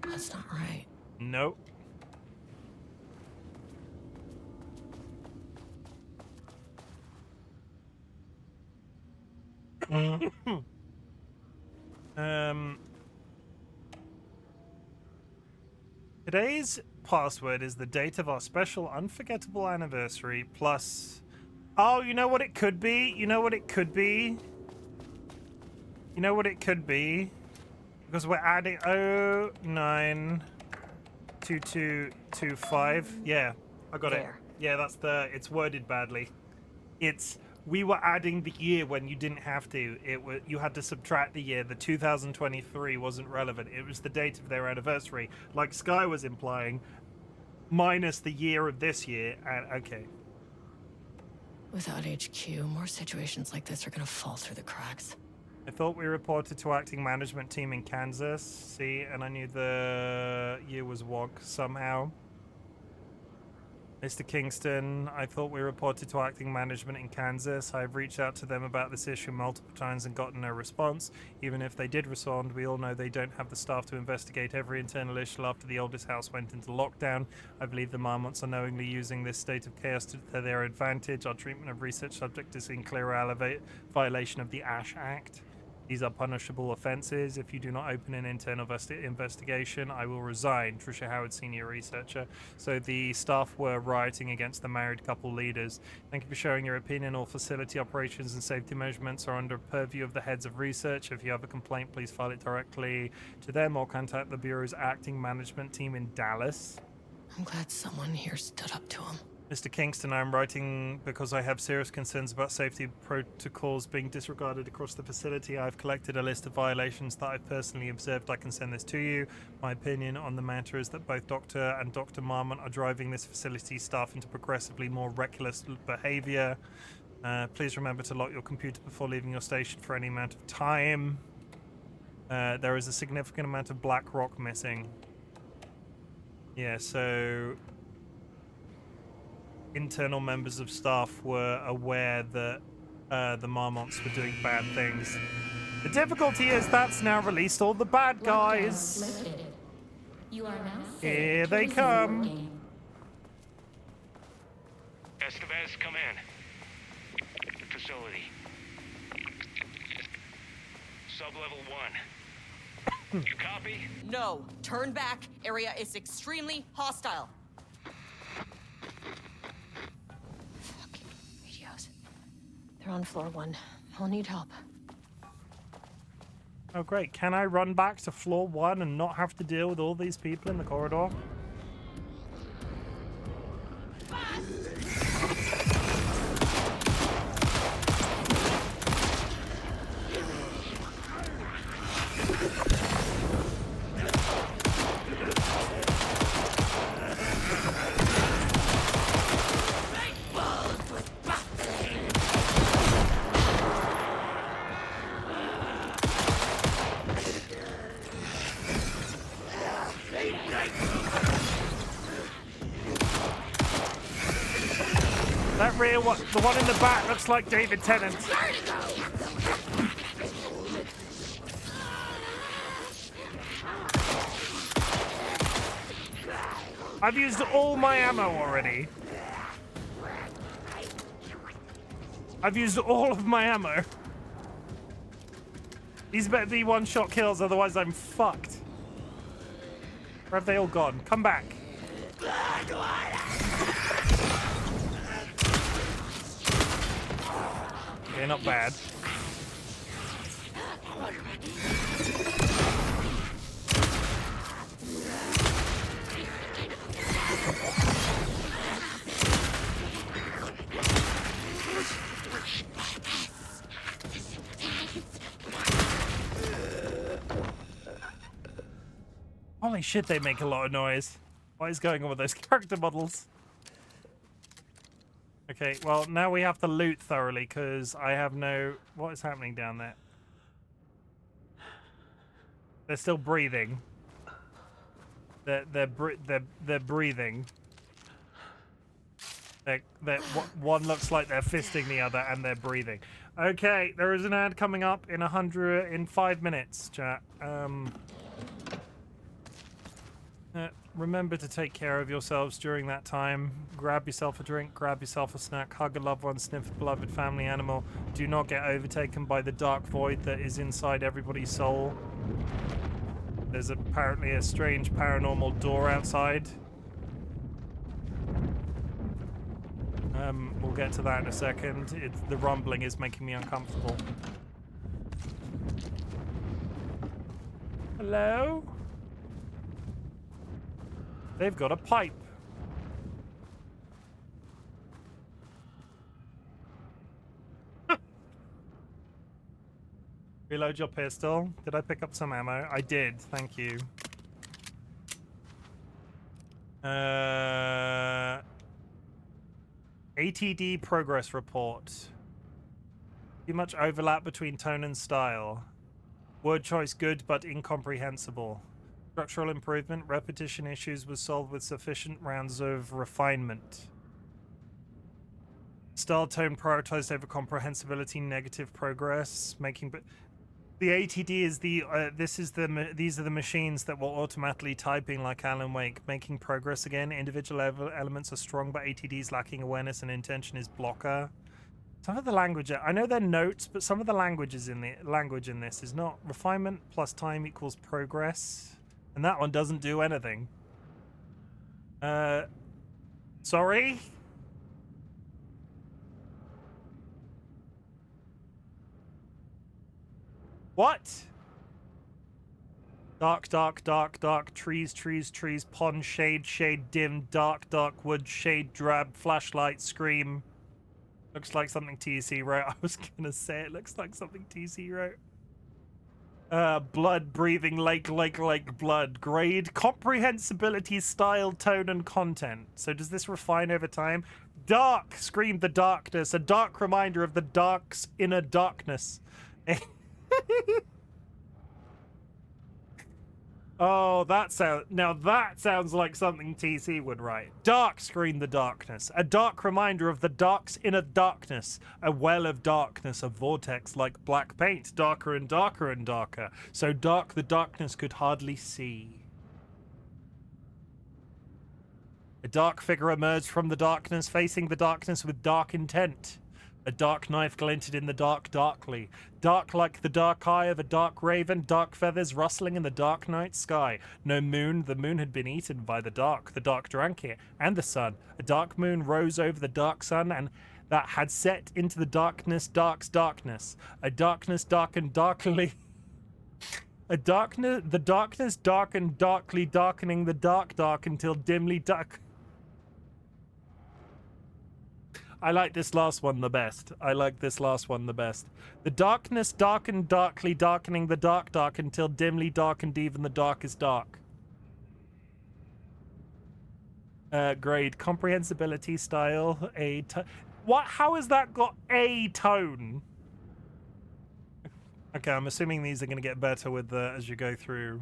That's not right. Nope. Today's password is the date of our special unforgettable anniversary plus. Oh, you know what it could be? You know what it could be? You know what it could be? Because we're adding 092225. Yeah, I got it. Yeah, that's the. It's worded badly. It's we were adding the year when you didn't have to. You had to subtract the year. The 2023 wasn't relevant. It was the date of their anniversary, like Sky was implying, minus the year of this year. And okay. Without HQ, more situations like this are gonna fall through the cracks. I thought we reported to acting management team in Kansas. See, and I knew the year was WOG somehow. Mr. Kingston, I thought we reported to acting management in Kansas. I've reached out to them about this issue multiple times and gotten no response. Even if they did respond, we all know they don't have the staff to investigate every internal issue after the oldest house went into lockdown. I believe the Marmots are knowingly using this state of chaos to their advantage. Our treatment of research subject is in clear violation of the Ash Act. These are punishable offenses. If you do not open an internal investigation, I will resign. Trisha Howard, senior researcher. So the staff were rioting against the married couple leaders. Thank you for sharing your opinion. All facility operations and safety measurements are under purview of the heads of research. If you have a complaint, please file it directly to them or contact the Bureau's acting management team in Dallas. I'm glad someone here stood up to him. Mr. Kingston, I'm writing because I have serious concerns about safety protocols being disregarded across the facility. I've collected a list of violations that I've personally observed. I can send this to you. My opinion on the matter is that both Dr. and Dr. Marmont are driving this facility staff into progressively more reckless behavior. Please remember to lock your computer before leaving your station for any amount of time. There is a significant amount of black rock missing. Yeah, so internal members of staff were aware that the Marmonts were doing bad things. The difficulty is that's now released all the bad guys. You are now Here they come. Estevez, come in. Facility. Sub-level 1. You copy? No. Turn back. Area is extremely hostile. Fucking radios. They're on floor 1. I'll need help. Oh, great. Can I run back to floor 1 and not have to deal with all these people in the corridor? That rear one, the one in the back, looks like David Tennant. I've used all my ammo already. I've used all of my ammo. These better be one-shot kills, otherwise I'm fucked. Where have they all gone? Come back. Yeah, not bad. Holy shit, they make a lot of noise. What is going on with those character models? Okay, well, now we have to loot thoroughly, because I have no... What is happening down there? They're still breathing. They're breathing. One looks like they're fisting the other, and they're breathing. Okay, there is an ad coming up in 5 minutes, chat. Remember to take care of yourselves during that time. Grab yourself a drink, grab yourself a snack, hug a loved one, sniff a beloved family animal. Do not get overtaken by the dark void that is inside everybody's soul. There's apparently a strange paranormal door outside. We'll get to that in a second. The rumbling is making me uncomfortable. Hello? They've got a pipe. Reload your pistol. Did I pick up some ammo? I did, thank you. ATD progress report. Too much overlap between tone and style. Word choice good but incomprehensible. Structural improvement, repetition issues was solved with sufficient rounds of refinement. Style tone prioritized over comprehensibility, negative progress, making the ATD is these are the machines that will automatically typing like Alan Wake, making progress again. Individual elements are strong, but ATD's lacking awareness and intention is blocker. Some of the language, I know they're notes, but some of the languages in the language in this is not refinement plus time equals progress, and that one doesn't do anything. Sorry. What? Dark, dark, dark, dark, trees, trees, trees, pond, shade, shade, dim, dark, dark, wood, shade, drab, flashlight, scream. Looks like something TC wrote. I was gonna say it looks like something TC wrote. Blood, breathing, lake, blood. Grade, comprehensibility, style, tone, and content. So does this refine over time? Dark, scream the darkness. A dark reminder of the dark's inner darkness. Oh, that sounds like something TC would write. Dark, scream the darkness. A dark reminder of the dark's inner darkness. A well of darkness, a vortex like black paint, darker and darker and darker. So dark the darkness could hardly see. A dark figure emerged from the darkness, facing the darkness with dark intent. A dark knife glinted in the dark darkly. Dark like the dark eye of a dark raven, dark feathers rustling in the dark night sky. No moon, the moon had been eaten by the dark drank it, and the sun. A dark moon rose over the dark sun, and that had set into the darkness, dark's darkness. A darkness darkened darkly. The darkness darkened darkly, darkening the dark until dimly dark. I like this last one the best. The darkness darkened darkly, darkening the dark until dimly darkened even the darkest dark. Grade, comprehensibility, style, what? How has that got a tone? Okay, I'm assuming these are going to get better with as you go through.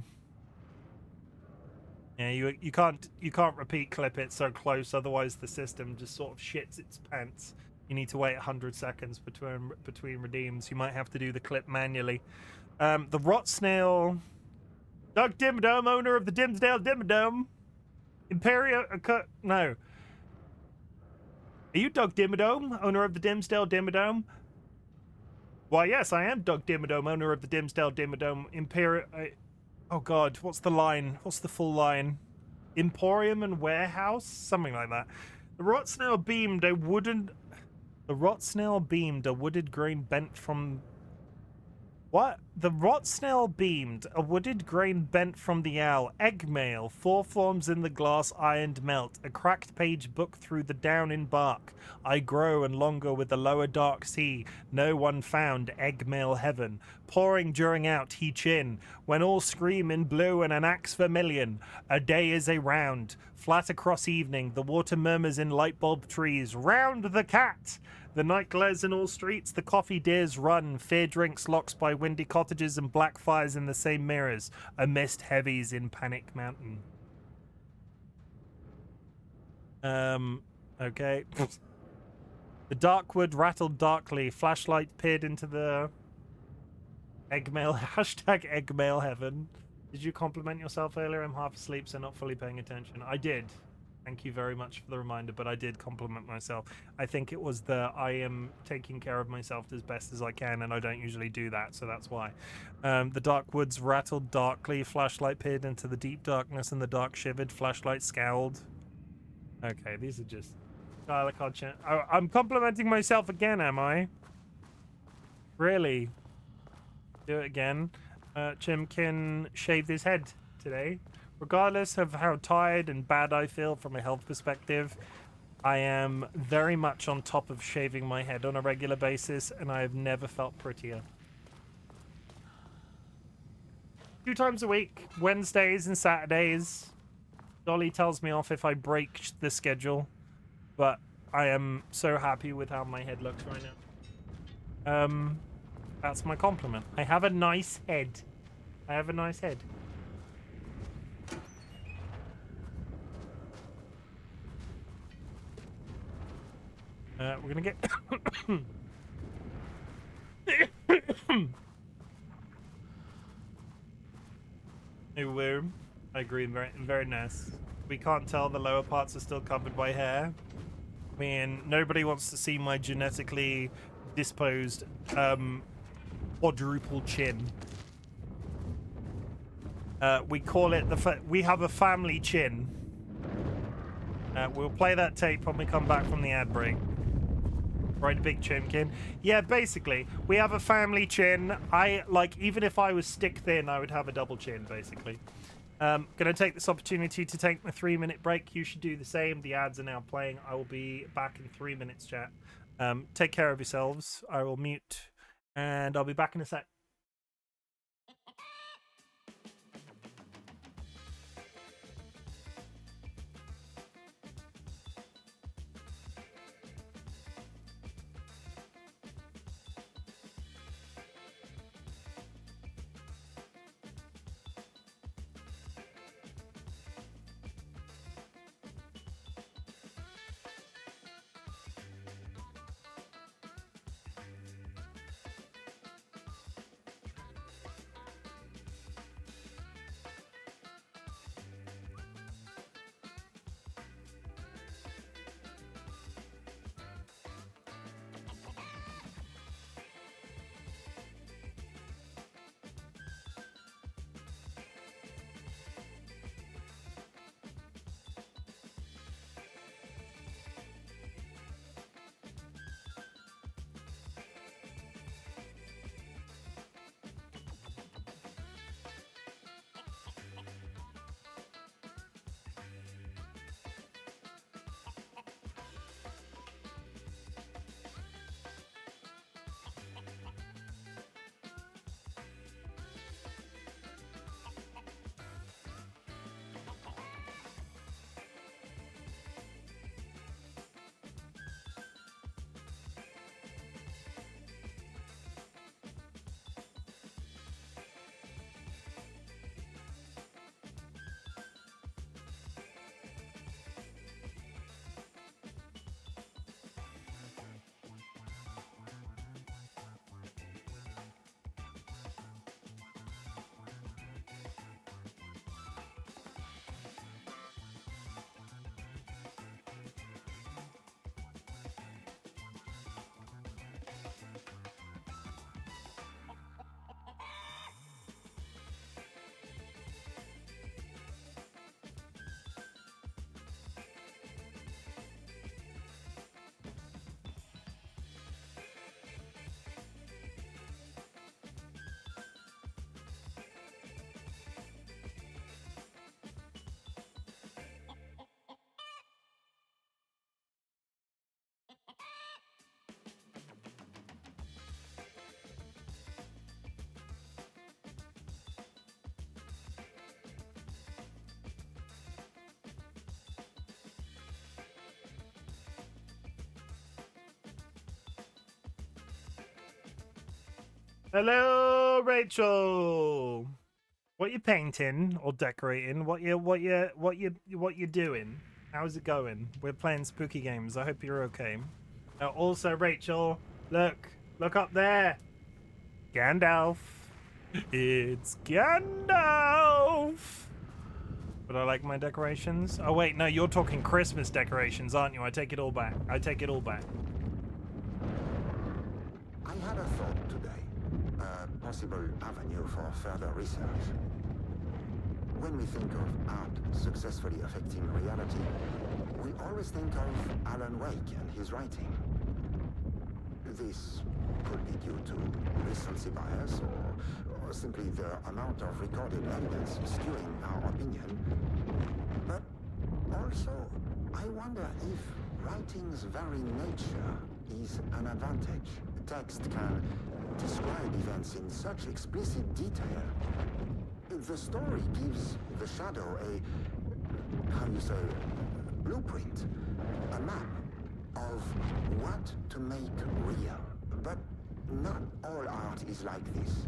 Yeah, you can't repeat clip it so close, otherwise the system just sort of shits its pants. You need to wait 100 seconds between redeems. You might have to do the clip manually. The rot snail, Doug Dimmadome, owner of the Dimsdale Dimmadome, no. Are you Doug Dimmadome, owner of the Dimsdale Dimmadome? Why, yes, I am Doug Dimmadome, owner of the Dimsdale Dimmadome. Oh god, what's the line? What's the full line? Emporium and warehouse? Something like that. The rot snail beamed a wooded grain bent from... What? The rot snail beamed a wooded grain bent from the owl. Egg mail. 4 forms in the glass ironed melt. A cracked page book through the down in bark. I grow and longer with the lower dark sea. No one found egg mail heaven. Pouring during out he chin. When all scream in blue and an axe vermilion. A day is a round. Flat across evening. The water murmurs in light bulb trees. Round the cat! The night glares in all streets, the coffee deers run, fear drinks locks by windy cottages and black fires in the same mirrors, a mist heavies in Panic Mountain. Okay. The dark wood rattled darkly, flashlight peered into the eggmail, hashtag eggmail heaven. Did you compliment yourself earlier? I'm half asleep, so not fully paying attention. I did. Thank you very much for the reminder, but I did compliment myself. I think it was I am taking care of myself as best as I can, and I don't usually do that, so that's why. The dark woods rattled darkly, flashlight peered into the deep darkness, and the dark shivered, flashlight scowled. Okay, these are just... I'm complimenting myself again, am I? Really? Do it again. Chim can shave his head today. Regardless of how tired and bad I feel from a health perspective, I am very much on top of shaving my head on a regular basis, and I have never felt prettier. 2 times a week, Wednesdays and Saturdays. Dolly tells me off if I break the schedule, but I am so happy with how my head looks right now. That's my compliment. I have a nice head. I have a nice head. We're gonna get... New room. I agree, very nice. We can't tell the lower parts are still covered by hair. I mean, nobody wants to see my genetically disposed quadruple chin. We call it we have a family chin. We'll play that tape when we come back from the ad break. RightBigChimken. Yeah, basically, we have a family chin. Even if I was stick thin, I would have a double chin, basically. Gonna take this opportunity to take my 3-minute break. You should do the same. The ads are now playing. I will be back in 3 minutes, chat. Take care of yourselves. I will mute, and I'll be back in a sec. Hello, Rachel. What you painting or decorating? What you doing? How's it going? We're playing spooky games. I hope you're okay. Also, Rachel, look up there. Gandalf. It's Gandalf. But I like my decorations. Oh wait, no, you're talking Christmas decorations, aren't you? I take it all back. I take it all back. I had a thought today. A possible avenue for further research. When we think of art successfully affecting reality, we always think of Alan Wake and his writing. This could be due to recency bias or simply the amount of recorded evidence skewing our opinion. But also, I wonder if writing's very nature is an advantage. Text can describe events in such explicit detail. The story gives the shadow a blueprint, a map of what to make real. But not all art is like this.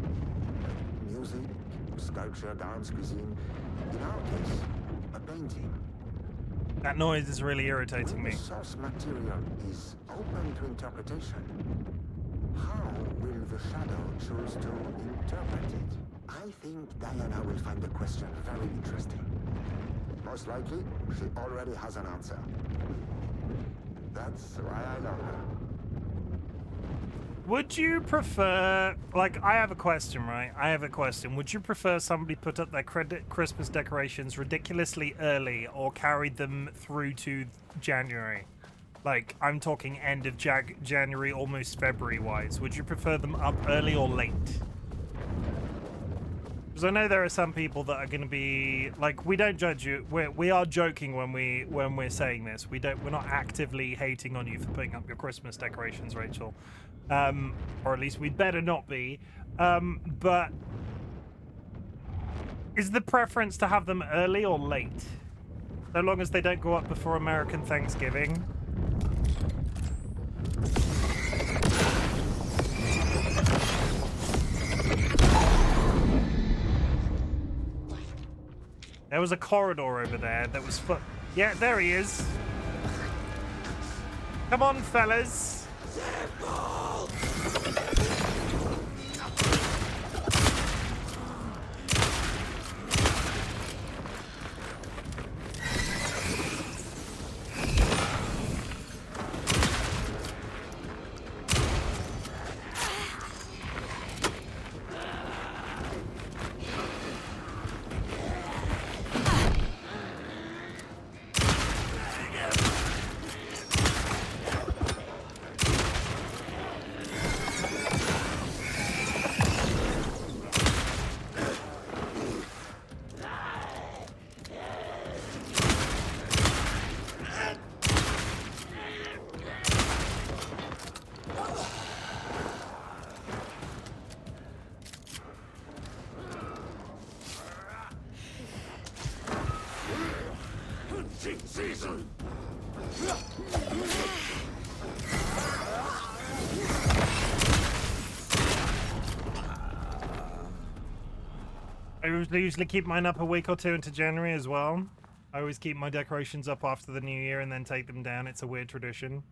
Music, sculpture, dance, cuisine. In our case, a painting. That noise is really irritating me. The source material is open to interpretation. How will the shadow choose to interpret it? I think Diana will find the question very interesting. Most likely, she already has an answer. That's why I love her. Would you prefer, like, I have a question, right? I have a question. Would you prefer somebody put up their Christmas decorations ridiculously early or carried them through to January? Like, I'm talking end of January, almost February-wise. Would you prefer them up early or late? Because I know there are some people that are going to be like, we don't judge you. We are joking when we're saying this. We're not actively hating on you for putting up your Christmas decorations, Rachel. Or at least we'd better not be. But is the preference to have them early or late? So long as they don't go up before American Thanksgiving. There was a corridor over there that was yeah, there he is. Come on, fellas. Season. I usually keep mine up a week or two into January as well. I always keep my decorations up after the new year and then take them down. It's a weird tradition.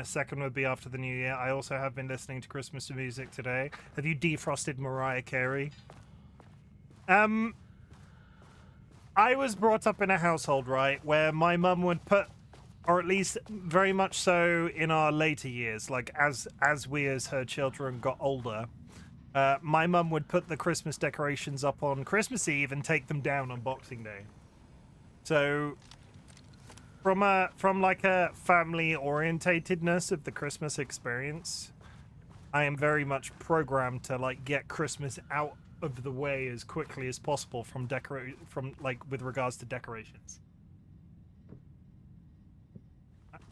Second would be after the new year. I also have been listening to Christmas music today. Have you defrosted Mariah Carey? I was brought up in a household, right, where my mum would put, or at least very much so in our later years, like as we as her children got older, my mum would put the Christmas decorations up on Christmas Eve and take them down on Boxing Day. So from like a family orientatedness of the Christmas experience, I am very much programmed to like get Christmas out of the way as quickly as possible from with regards to decorations.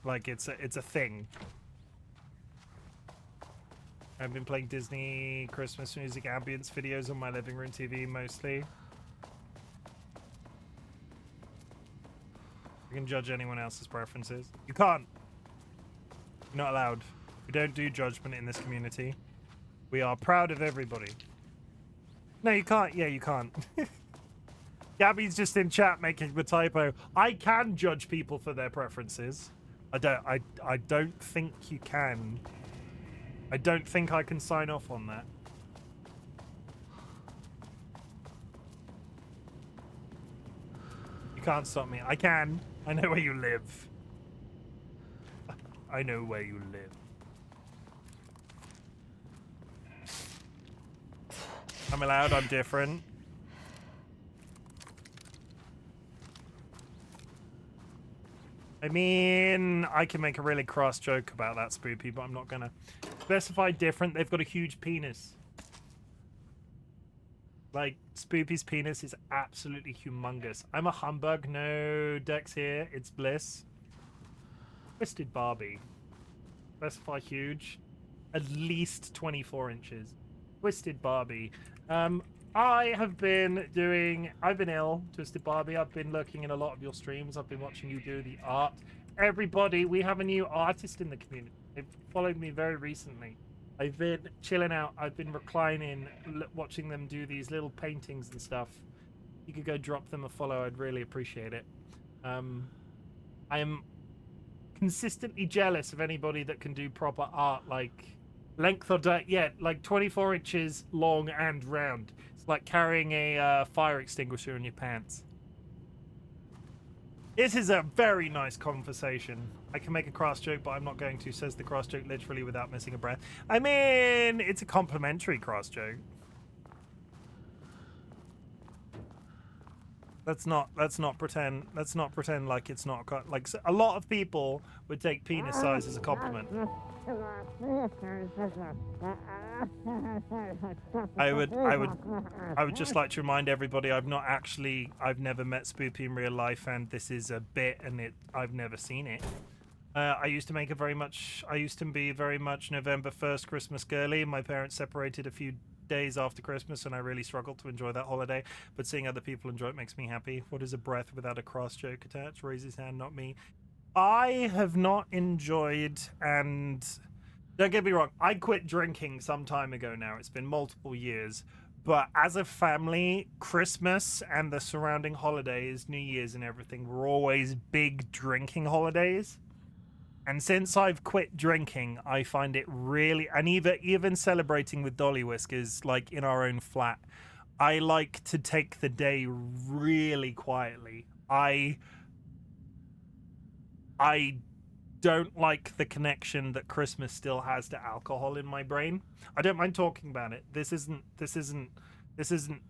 Like it's a thing. I've been playing Disney Christmas music ambience videos on my living room TV mostly. You can judge anyone else's preferences. You can't. You're not allowed. We don't do judgment in this community. We are proud of everybody. No, you can't. Yeah, you can't. Gabby's just in chat making the typo. I can judge people for their preferences. I don't think you can. I don't think I can sign off on that. You can't stop me. I can. I know where you live. I know where you live. I'm allowed, I'm different. I mean, I can make a really cross joke about that, Spoopy, but I'm not gonna. Specify different, they've got a huge penis. Like, Spoopy's penis is absolutely humongous. I'm a humbug, no Dex here, it's Bliss. Twisted Barbie. Specify huge. At least 24 inches. Twisted Barbie. I've been ill, Twisted Barbie. I've been looking in a lot of your streams. I've been watching you do the art. Everybody, we have a new artist in the community. They've followed me very recently. I've been chilling out. I've been reclining, watching them do these little paintings and stuff. You could go drop them a follow. I'd really appreciate it. I am consistently jealous of anybody that can do proper art, like length or like 24 inches long and round. It's like carrying a fire extinguisher in your pants. This is a very nice conversation. I can make a crass joke, but I'm not going to, says the crass joke literally without missing a breath. I mean, it's a complimentary crass joke. Let's not pretend like it's not like a lot of people would take penis size as a compliment. I would just like to remind everybody I've never met Spoopy in real life, and this is a bit, and I've never seen it. I used to be very much November 1st Christmas girly. My parents separated a few days after Christmas, and I really struggled to enjoy that holiday, but seeing other people enjoy it makes me happy. What is a breath without a cross joke attached? Raise his hand, not me. I have not enjoyed, and don't get me wrong, I quit drinking some time ago now. It's been multiple years, but as a family, Christmas and the surrounding holidays, New Year's and everything, were always big drinking holidays. And since I've quit drinking, I find it really, and even celebrating with DollyWhiskers, like in our own flat, I like to take the day really quietly. I don't like the connection that Christmas still has to alcohol in my brain. I don't mind talking about it. This isn't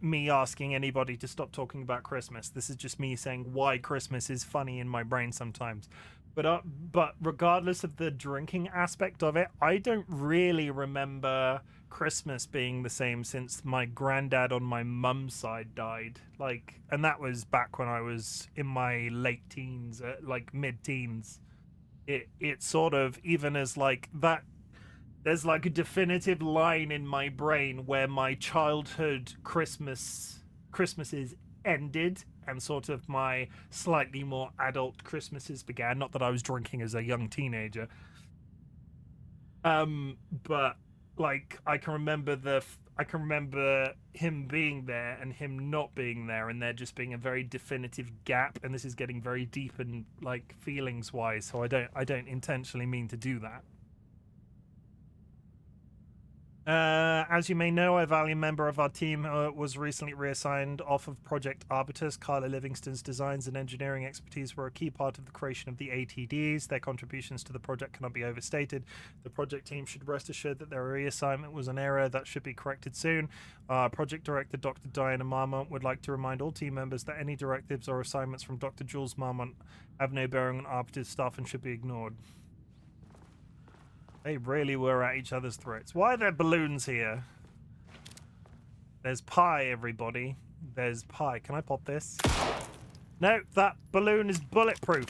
me asking anybody to stop talking about Christmas. This is just me saying why Christmas is funny in my brain sometimes. But regardless of the drinking aspect of it, I don't really remember Christmas being the same since my granddad on my mum's side died. Like, and that was back when I was in my late teens, like mid-teens. It sort of, even as like that, there's like a definitive line in my brain where my childhood Christmases ended and sort of my slightly more adult Christmases began. Not that I was drinking as a young teenager, but like I can remember him being there and him not being there, and there just being a very definitive gap. And this is getting very deep and like feelings wise, so I don't intentionally mean to do that. As you may know, a valiant member of our team was recently reassigned off of Project Arbitus. Carla Livingston's designs and engineering expertise were a key part of the creation of the ATDs. Their contributions to the project cannot be overstated. The project team should rest assured that their reassignment was an error that should be corrected soon. Project Director Dr. Diana Marmont would like to remind all team members that any directives or assignments from Dr. Jules Marmont have no bearing on Arbitus staff and should be ignored. They really were at each other's throats. Why are there balloons here? There's pie, everybody. There's pie. Can I pop this? No, that balloon is bulletproof.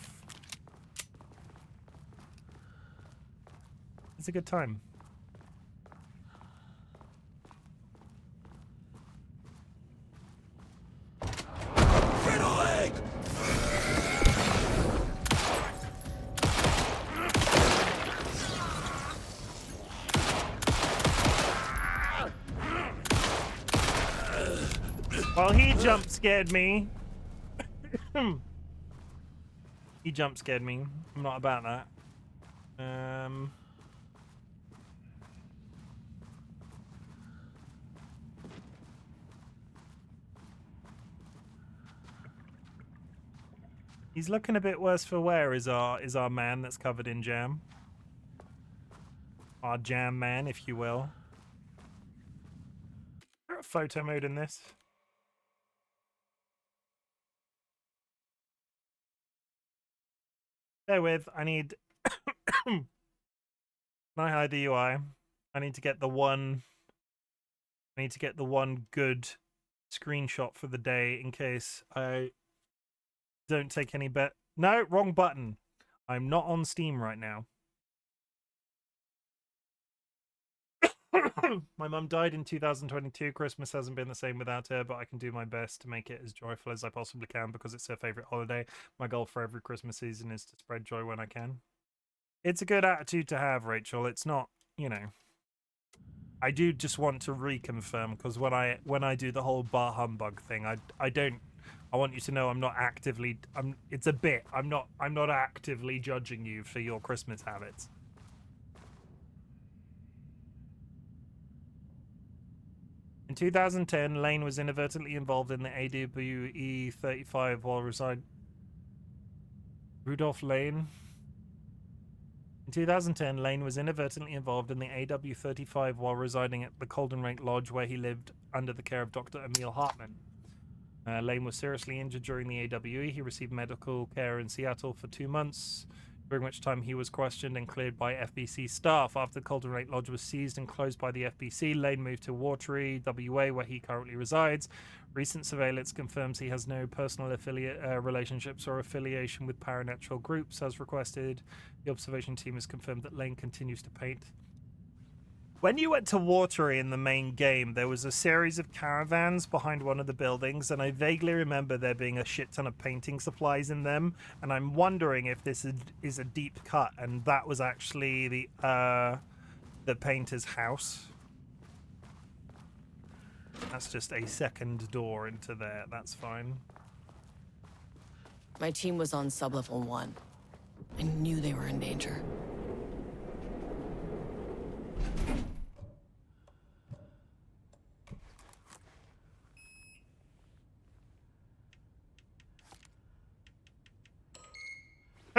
It's a good time. Well, he jump scared me. He jump scared me. I'm not about that. He's looking a bit worse for wear, is our man that's covered in jam. Our jam man, if you will. Is there a photo mode in this? Bear with, I need can I hide the UI? I need to get the one good screenshot for the day in case I don't take any bet. No, wrong button. I'm not on Steam right now. My mum died in 2022. Christmas hasn't been the same without her, but I can do my best to make it as joyful as I possibly can because it's her favorite holiday. My goal for every Christmas season is to spread joy when I can. It's a good attitude to have, Rachel. It's not, you know. I do just want to reconfirm because when I do the whole bar humbug thing, I want you to know I'm not actively. It's a bit. I'm not actively judging you for your Christmas habits. In 2010, Lane was inadvertently involved in the AWE 35 while residing. Rudolph Lane. In 2010, Lane was inadvertently involved in the AW-35 while residing at the Colden Lake Lodge, where he lived under the care of Dr. Emil Hartman. Lane was seriously injured during the AWE. He received medical care in Seattle for 2 months, during which time he was questioned and cleared by FBC staff. After the Colden Lake Lodge was seized and closed by the FBC, Lane moved to Watery, WA, where he currently resides. Recent surveillance confirms he has no personal relationships or affiliation with paranatural groups, as requested. The observation team has confirmed that Lane continues to paint. When you went to Watery in the main game, there was a series of caravans behind one of the buildings, and I vaguely remember there being a shit ton of painting supplies in them, and I'm wondering if this is a deep cut, and that was actually the painter's house. That's just a second door into there. That's fine. My team was on sublevel 1. I knew they were in danger.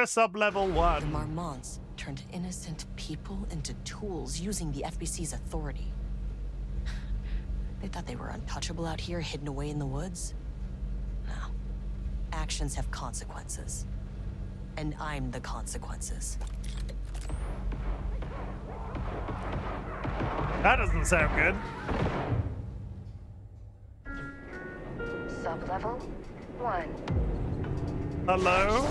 Sub-level 1. The Marmonts turned innocent people into tools using the FBC's authority. They thought they were untouchable out here, hidden away in the woods. No. Actions have consequences. And I'm the consequences. That doesn't sound good. Sub-level 1. Hello?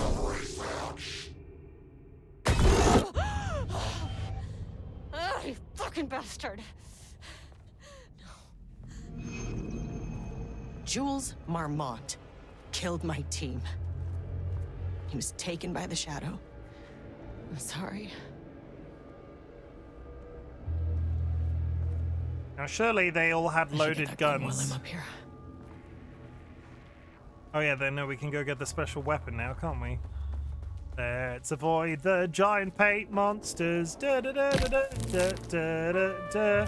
Oh, you fucking bastard! No. Jules Marmont killed my team. He was taken by the Shadow. I'm sorry. Now, surely they all had loaded guns. While I'm up here. Oh yeah, then no, we can go get the special weapon now, can't we? Let's avoid the giant paint monsters. Da da da da da da da da.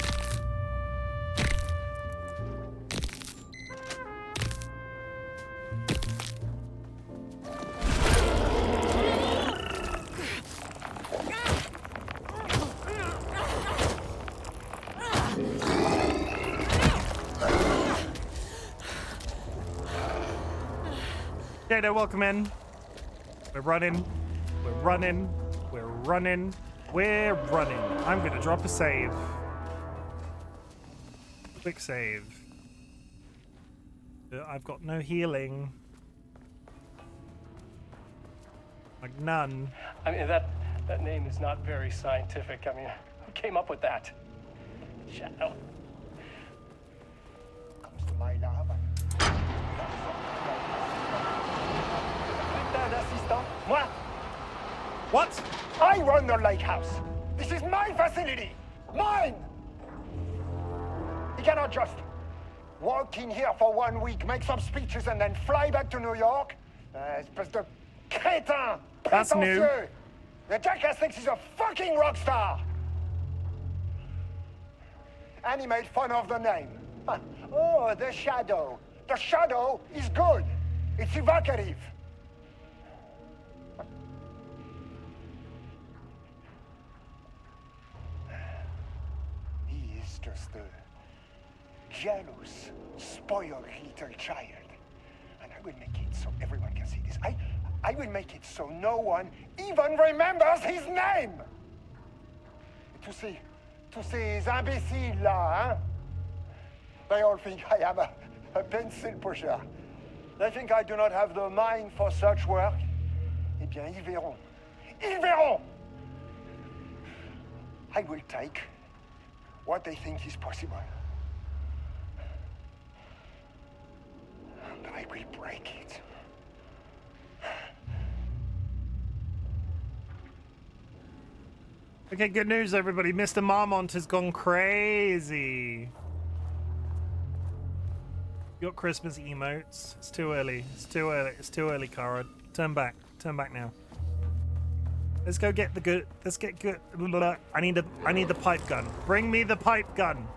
Jada, welcome in. We're running. We're running. We're running. We're running. I'm gonna drop a save. Quick save. I've got no healing. Like none. I mean, that name is not very scientific. I mean, who came up with that? Shadow. Comes to my lab. Moi? What? I run the lake house. This is my facility. Mine! You cannot just walk in here for 1 week, make some speeches, and then fly back to New York. Espèce de crétin! That's new. Prétentieux. The jackass thinks he's a fucking rock star. And he made fun of the name. Oh, the Shadow. The Shadow is good. It's evocative. He is just a jealous, spoiled little child. And I will make it so everyone can see this. I will make it so no one even remembers his name. To see ces imbéciles là, hein? They all think I am a pencil pusher. They think I do not have the mind for such work. Eh bien, ils verront. Ils verront! I will take what they think is possible. And I will break it. Okay, good news, everybody. Mr. Marmont has gone crazy. Got Christmas emotes. It's too early. It's too early. It's too early, Cara. Turn back. Turn back now. Let's go get the good. Let's get good. I need the pipe gun. Bring me the pipe gun.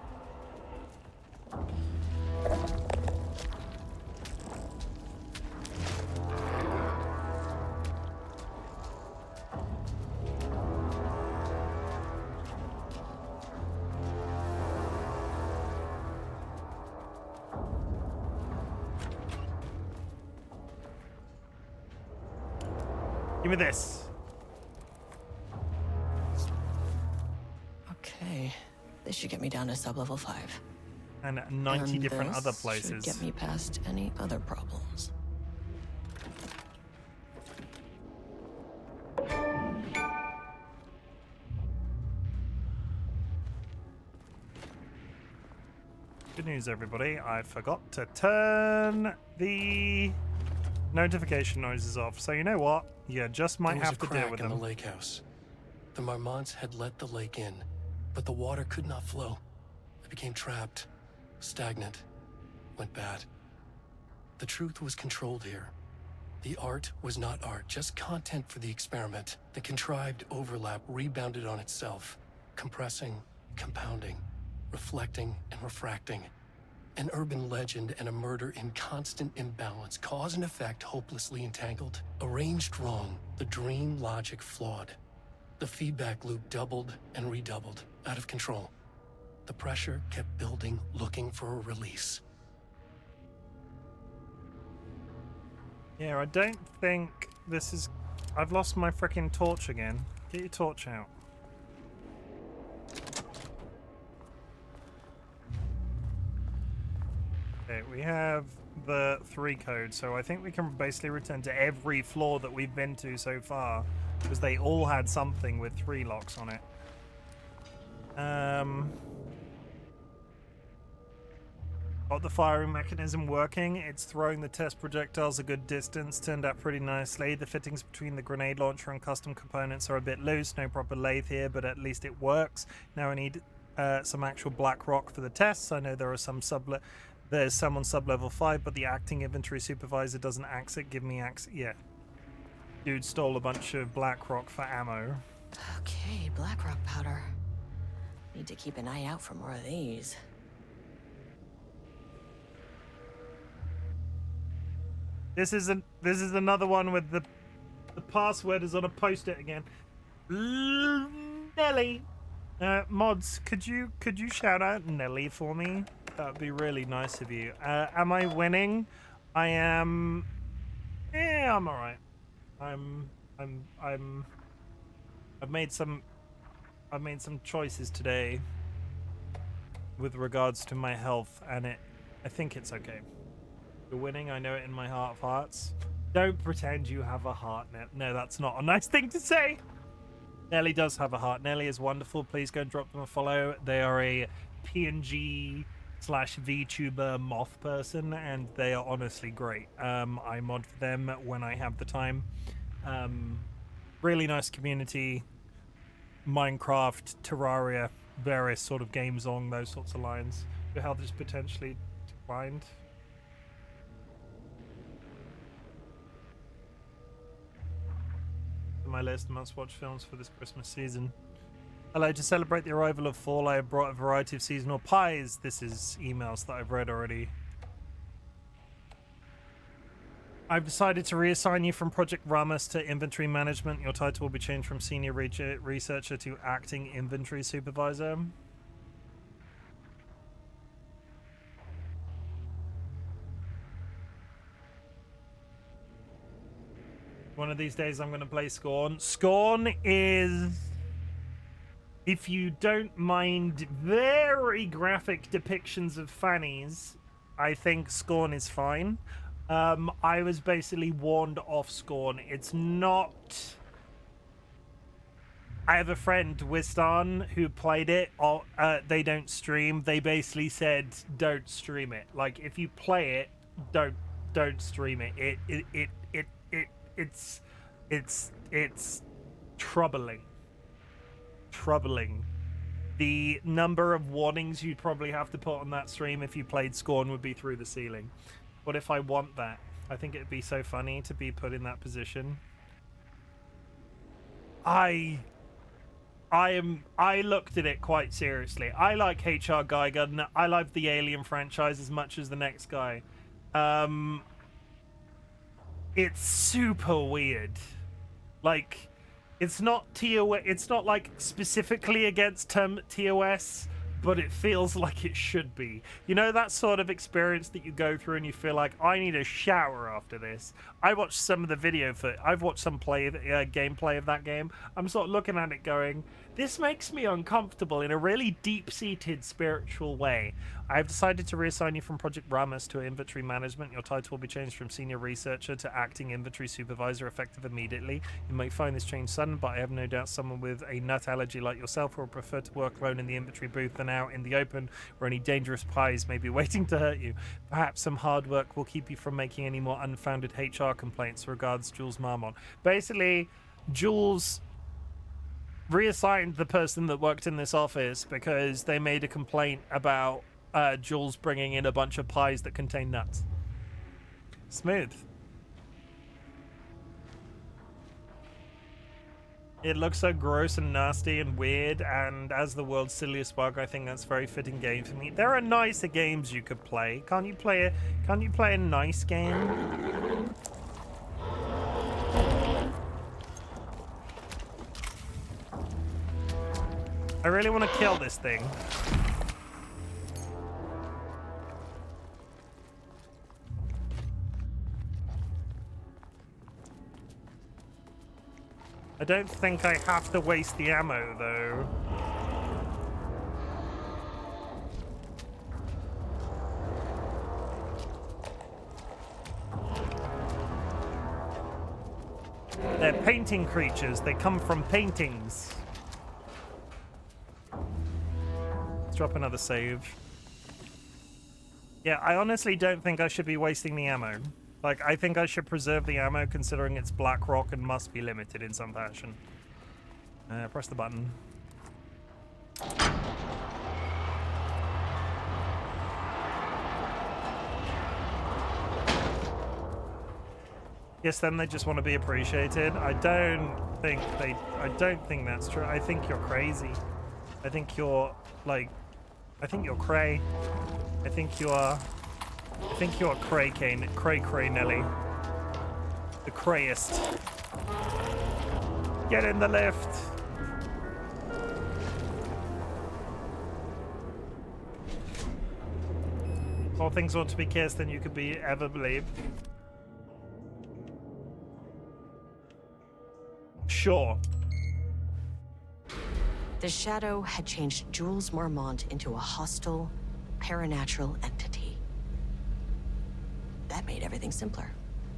Give me this. Okay, this should get me down to sub-level 5. And 90 And different other this places. should get me past any other problems. Good news, everybody. I forgot to turn the notification noises off. So you know what? You just might have to deal with in them. the lake house. The marmots had let the lake in, but the water could not flow. It became trapped, stagnant, went bad. The truth was controlled here. The art was not art, just content for the experiment. The contrived overlap rebounded on itself, compressing, compounding, reflecting and refracting. An urban legend and a murder in constant imbalance, cause and effect hopelessly entangled. Arranged wrong, the dream logic flawed. The feedback loop doubled and redoubled, out of control. The pressure kept building, looking for a release. Yeah, I don't think this is... I've lost my freaking torch again. Get your torch out. Okay, we have the 3 code, so I think we can basically return to every floor that we've been to so far, because they all had something with 3 locks on it. Got the firing mechanism working. It's throwing the test projectiles a good distance. Turned out pretty nicely. The fittings between the grenade launcher and custom components are a bit loose. No proper lathe here, but at least it works. Now I need some actual black rock for the tests. I know there are some there's some on sub-level 5, but the acting inventory supervisor doesn't axe it. Give me axe. Yeah. Dude stole a bunch of black rock for ammo. Okay, blackrock powder. Need to keep an eye out for more of these. This is another one with the password is on a post-it again. Nelly. Mods, could you shout out Nelly for me? That'd be really nice of you. Am I winning? I am. Yeah, I'm all right. I've made some choices today with regards to my health, and I think it's okay. You're winning, I know it in my heart of hearts. Don't pretend you have a heart, no, that's not a nice thing to say. Nelly does have a heart. Nelly is wonderful. Please go and drop them a follow. They are a PNG/VTuber moth person, and they are honestly great. I mod for them when I have the time. Really nice community. Minecraft, Terraria, various sort of games on those sorts of lines. Your health is potentially declined. My list must-watch films for this Christmas season. Hello, to celebrate the arrival of fall, I have brought a variety of seasonal pies. This is emails that I've read already. I've decided to reassign you from Project Ramus to Inventory Management. Your title will be changed from Senior Researcher to Acting Inventory Supervisor. One of these days I'm going to play Scorn. Scorn is, if you don't mind very graphic depictions of fannies, I think Scorn is fine. I was basically warned off Scorn. It's not... I have a friend, Wistan, who played it. They don't stream. They basically said, don't stream it. Like, if you play it, don't stream it. It's troubling. The number of warnings you'd probably have to put on that stream if you played Scorn would be through the ceiling. What if I want that? I think it'd be so funny to be put in that position. I looked at it quite seriously. I like HR Geiger. I love the Alien franchise as much as the next guy. It's super weird. Like, it's not TOS. It's not like specifically against TOS, but it feels like it should be. You know that sort of experience that you go through and you feel like, I need a shower after this. I watched some of the video for I've watched some gameplay of that game. I'm sort of looking at it going, this makes me uncomfortable in a really deep-seated spiritual way. I have decided to reassign you from Project Brahmas to inventory management. Your title will be changed from senior researcher to acting inventory supervisor, effective immediately. You may find this change sudden, but I have no doubt someone with a nut allergy like yourself will prefer to work alone in the inventory booth than out in the open, where any dangerous pies may be waiting to hurt you. Perhaps some hard work will keep you from making any more unfounded HR complaints. Regards, Jules Marmont. Basically, Jules reassigned the person that worked in this office because they made a complaint about Jules bringing in a bunch of pies that contain nuts. Smooth. It looks so gross and nasty and weird, and as the world's silliest bug, I think that's a very fitting game for me. There are nicer games you could play. Can't you play a nice game? I really want to kill this thing. I don't think I have to waste the ammo, though. They're painting creatures. They come from paintings. Let's drop another save. Yeah, I honestly don't think I should be wasting the ammo. Like, I think I should preserve the ammo considering it's black rock and must be limited in some fashion. Press the button. Yes, then they just want to be appreciated. I don't think that's true. I think you're crazy. I think you're cray. I think you're cray Nelly. The crayest. Get in the lift. All things ought to be kissed than you could be ever believe. Sure. The Shadow had changed Jules Marmont into a hostile, paranatural entity. That made everything simpler.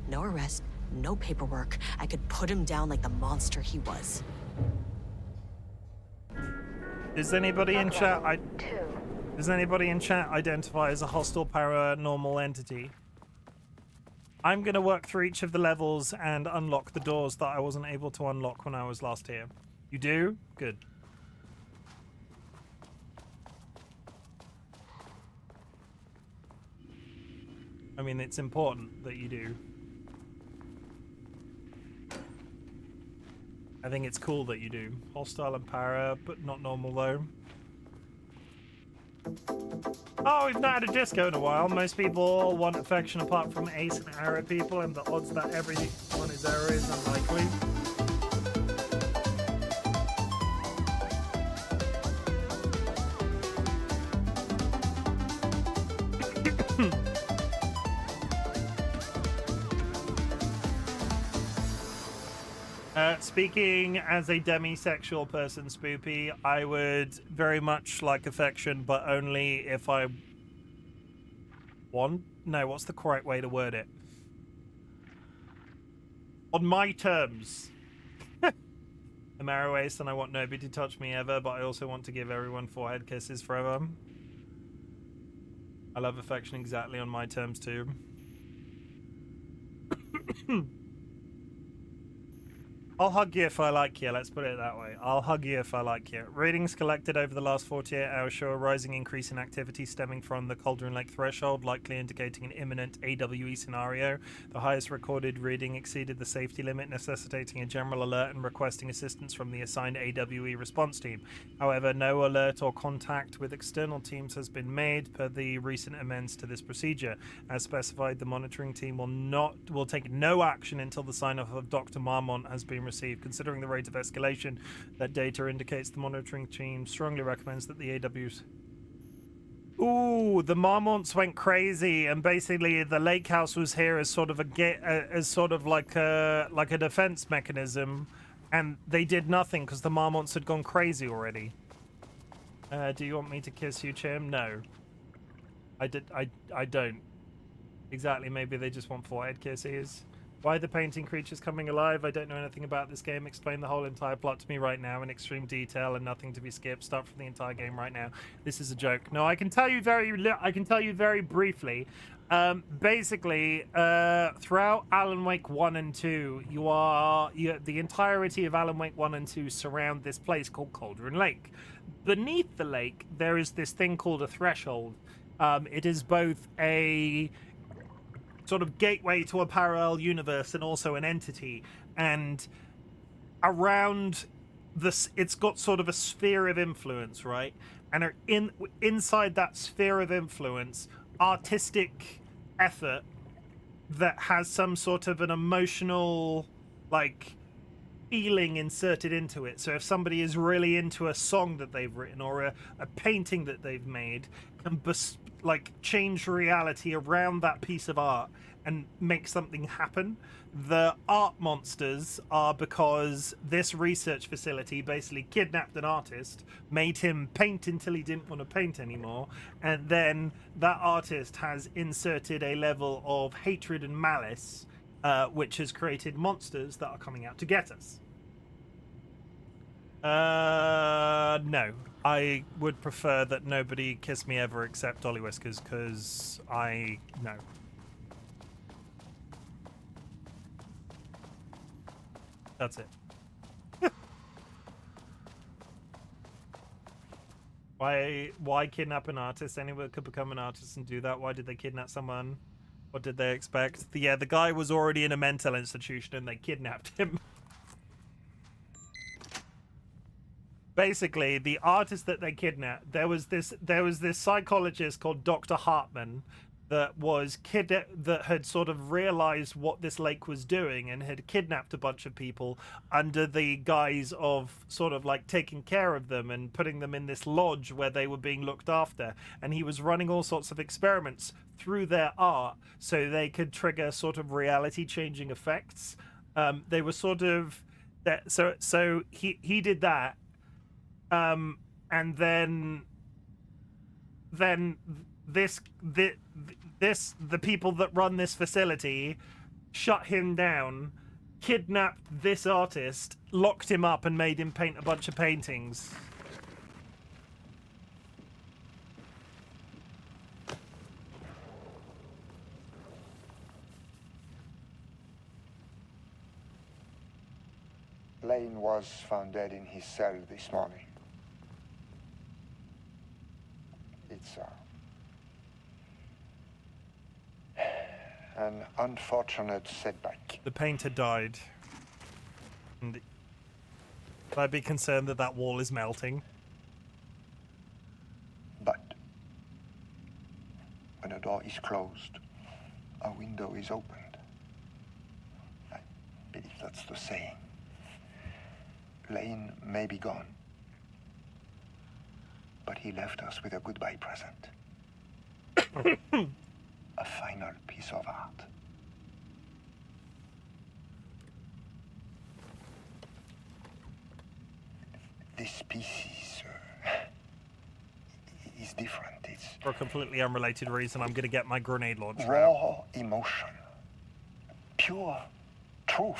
No arrest, no paperwork. I could put him down like the monster he was. Does anybody in chat identify as a hostile paranormal entity? I'm gonna work through each of the levels and unlock the doors that I wasn't able to unlock when I was last here. You do? Good. I mean, it's important that you do. I think it's cool that you do. Hostile and para, but not normal though. Oh, we've not had a disco in a while. Most people want affection apart from Ace and Arrow people, and the odds that everyone is Arrow is unlikely. Speaking as a demisexual person, Spoopy, I would very much like affection, but only if I want. No, what's the correct way to word it? On my terms. I'm Arrow Ace and I want nobody to touch me ever, but I also want to give everyone forehead kisses forever. I love affection exactly on my terms too. I'll hug you if I like you, let's put it that way. I'll hug you if I like you. Readings collected over the last 48 hours show a rising increase in activity stemming from the Cauldron Lake threshold, likely indicating an imminent AWE scenario. The highest recorded reading exceeded the safety limit, necessitating a general alert and requesting assistance from the assigned AWE response team. However, no alert or contact with external teams has been made per the recent amends to this procedure. As specified, the monitoring team will take no action until the sign-off of Dr. Marmont has been received. Considering the rate of escalation, that data indicates the monitoring team strongly recommends that the Ooh, the Marmonts went crazy, and basically the lake house was here as sort of as sort of like a defense mechanism, and they did nothing because the Marmonts had gone crazy already. Do you want me to kiss you, Chim? No. I don't. Exactly, maybe they just want forehead kisses. Why the painting creatures coming alive? I don't know anything about this game. Explain the whole entire plot to me right now in extreme detail and nothing to be skipped. Start from the entire game right now. This is a joke. No, I can tell you very briefly. Basically, throughout Alan Wake 1 and 2, the entirety of Alan Wake 1 and 2 surround this place called Cauldron Lake. Beneath the lake, there is this thing called a threshold. It is both a sort of gateway to a parallel universe and also an entity, and around this it's got sort of a sphere of influence, right? And inside that sphere of influence, artistic effort that has some sort of an emotional like feeling inserted into it. So if somebody is really into a song that they've written or a painting that they've made, can change reality around that piece of art and make something happen. The art monsters are because this research facility basically kidnapped an artist, made him paint until he didn't want to paint anymore, and then that artist has inserted a level of hatred and malice, which has created monsters that are coming out to get us. No. I would prefer that nobody kiss me ever except DollyWhiskers, because no. That's it. Why kidnap an artist? Anyone could become an artist and do that. Why did they kidnap someone? What did they expect? The guy was already in a mental institution and they kidnapped him. Basically, the artist that they kidnapped, there was this psychologist called Dr. Hartman that had sort of realized what this lake was doing and had kidnapped a bunch of people under the guise of sort of like taking care of them and putting them in this lodge where they were being looked after. And he was running all sorts of experiments through their art so they could trigger sort of reality changing effects. They were sort of that. So he did that. And then the people that run this facility shut him down, kidnapped this artist, locked him up, and made him paint a bunch of paintings. Lane was found dead in his cell this morning. It's an unfortunate setback. The painter died. And should I be concerned that wall is melting? But when a door is closed, a window is opened. I believe that's the saying. Lane may be gone, but he left us with a goodbye present. A final piece of art. This piece is different. It's for a completely unrelated reason. I'm going to get my grenade launcher raw out. Emotion, pure truth.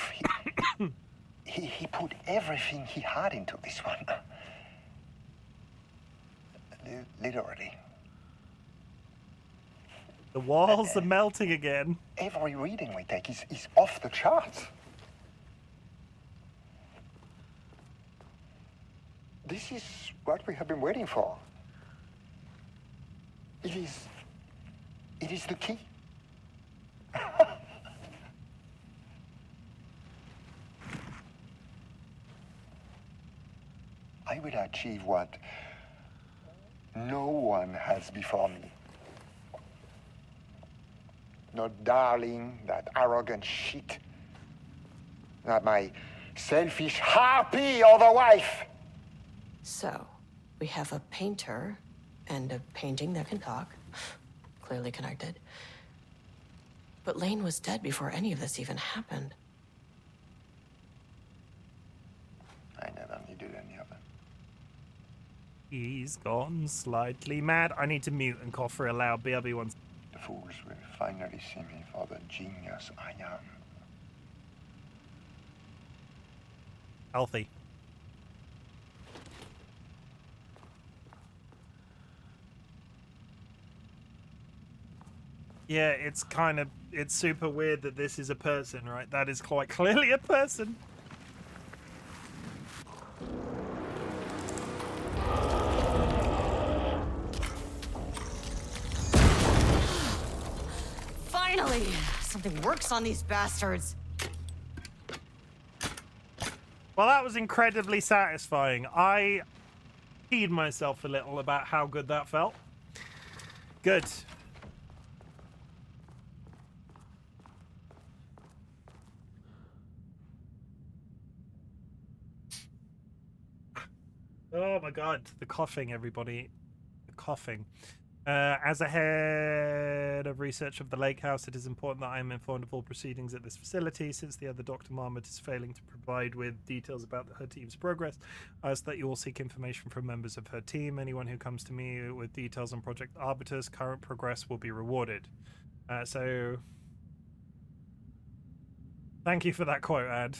He put everything he had into this one. Literally. The walls are melting again. Every reading we take is off the charts. This is what we have been waiting for. It is the key. I will achieve what no one has before me. Not darling, that arrogant shit. Not my selfish harpy or the wife. So, we have a painter and a painting that can talk. Clearly connected. But Lane was dead before any of this even happened. I never needed any of it. He's gone slightly mad. I need to mute and cough real loud. BRB once. The fools will finally see me for the genius I am. Healthy. Yeah, it's super weird that this is a person, right? That is quite clearly a person. Finally! Something works on these bastards. Well, that was incredibly satisfying. I peed myself a little about how good that felt. Good. Oh my god, the coughing, everybody. The coughing. As a head of research of the lake house, it is important that I am informed of all proceedings at this facility. Since the other Dr. Marmot is failing to provide with details about her team's progress, I ask that you all seek information from members of her team. Anyone who comes to me with details on Project Arbiter's current progress will be rewarded. So, thank you for that quote, Ad.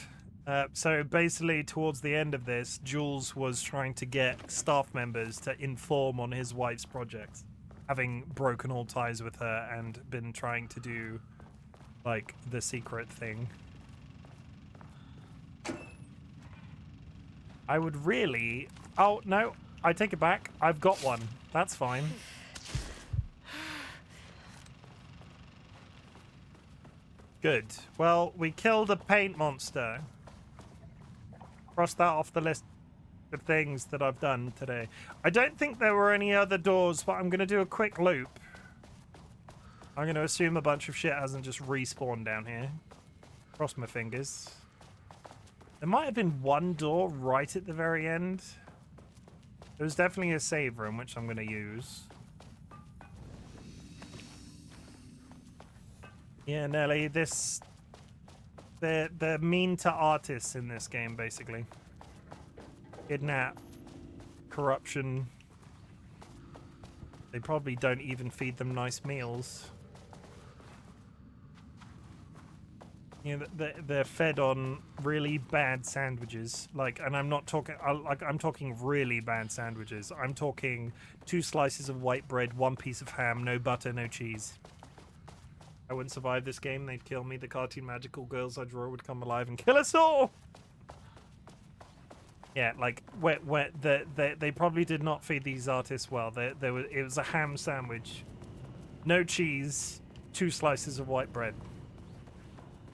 So basically, towards the end of this, Jules was trying to get staff members to inform on his wife's projects, having broken all ties with her and been trying to do, like, the secret thing. I would really... Oh, no, I take it back. I've got one. That's fine. Good. Well, we killed a paint monster. Cross that off the list of things that I've done today. I don't think there were any other doors, but I'm going to do a quick loop. I'm going to assume a bunch of shit hasn't just respawned down here. Cross my fingers. There might have been one door right at the very end. There was definitely a save room, which I'm going to use. Yeah, Nelly, this... They're mean to artists in this game, basically. Kidnap, corruption. They probably don't even feed them nice meals. You know, they're fed on really bad sandwiches. Like, and I'm not talking I'm talking really bad sandwiches. I'm talking 2 slices of white bread, 1 piece of ham, no butter, no cheese. I wouldn't survive this game. They'd kill me. The cartoon magical girls I draw would come alive and kill us all. Yeah, like they probably did not feed these artists well. It was a ham sandwich, no cheese, 2 slices of white bread,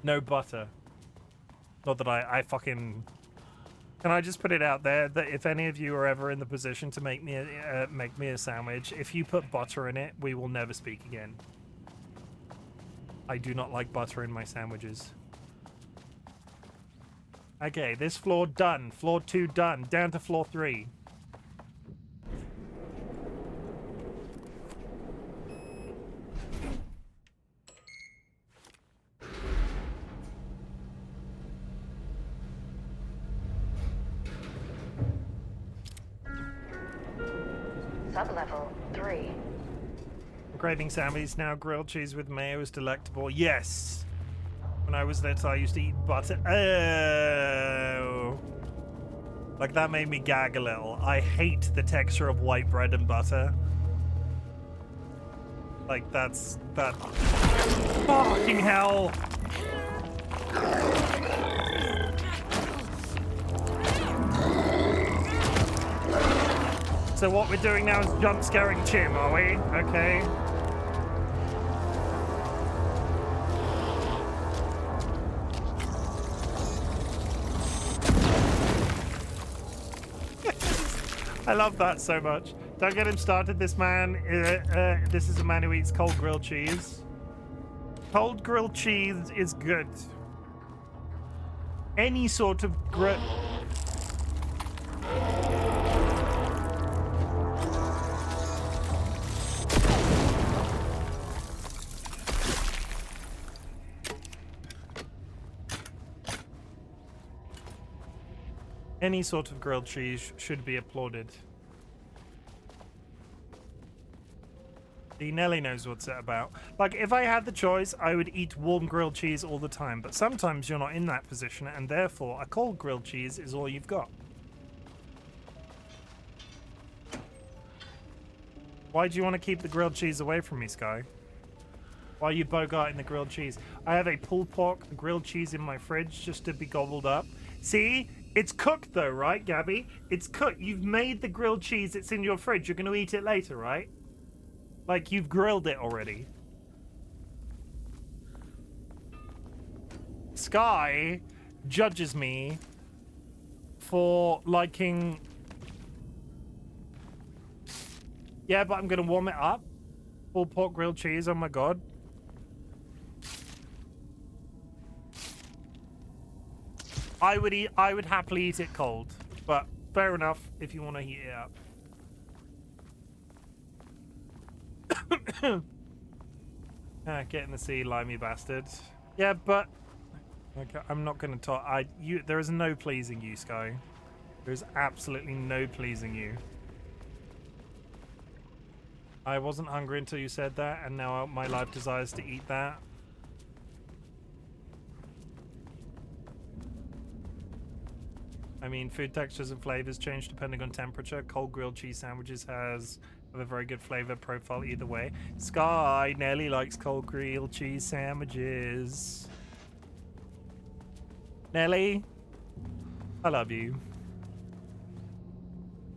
no butter. Not that I fucking. Can I just put it out there that if any of you are ever in the position to make me a sandwich, if you put butter in it, we will never speak again. I do not like butter in my sandwiches. Okay, this floor done. Floor 2 done. Down to floor 3. Sublevel 3. Craving sandwiches now. Grilled cheese with mayo is delectable. Yes. When I was little, I used to eat butter. Oh. Like, that made me gag a little. I hate the texture of white bread and butter. Like, that's... that... Fucking hell! So what we're doing now is jump scaring Chim, are we? Okay. I love that so much. Don't get him started. This man, this is a man who eats cold grilled cheese. Cold grilled cheese is good. Any sort of grill. Any sort of grilled cheese should be applauded. See, Nelly knows what's it about. Like, if I had the choice, I would eat warm grilled cheese all the time. But sometimes you're not in that position, and therefore a cold grilled cheese is all you've got. Why do you want to keep the grilled cheese away from me, Sky? Why are you bogarting the grilled cheese? I have a pulled pork grilled cheese in my fridge just to be gobbled up. See? It's cooked though, right, Gabby? It's cooked. You've made the grilled cheese. It's in your fridge. You're going to eat it later, right? Like, you've grilled it already. Sky judges me for liking... Yeah, but I'm going to warm it up. Pulled pork grilled cheese, oh my god. I would happily eat it cold, but fair enough if you want to heat it up. Get in the sea, limey bastard. Yeah, but okay, I'm not going to talk. There is no pleasing you, Sky. There is absolutely no pleasing you. I wasn't hungry until you said that, and now my life desires to eat that. I mean, food textures and flavors change depending on temperature. Cold grilled cheese sandwiches have a very good flavor profile either way. Sky, Nelly likes cold grilled cheese sandwiches. Nelly, I love you.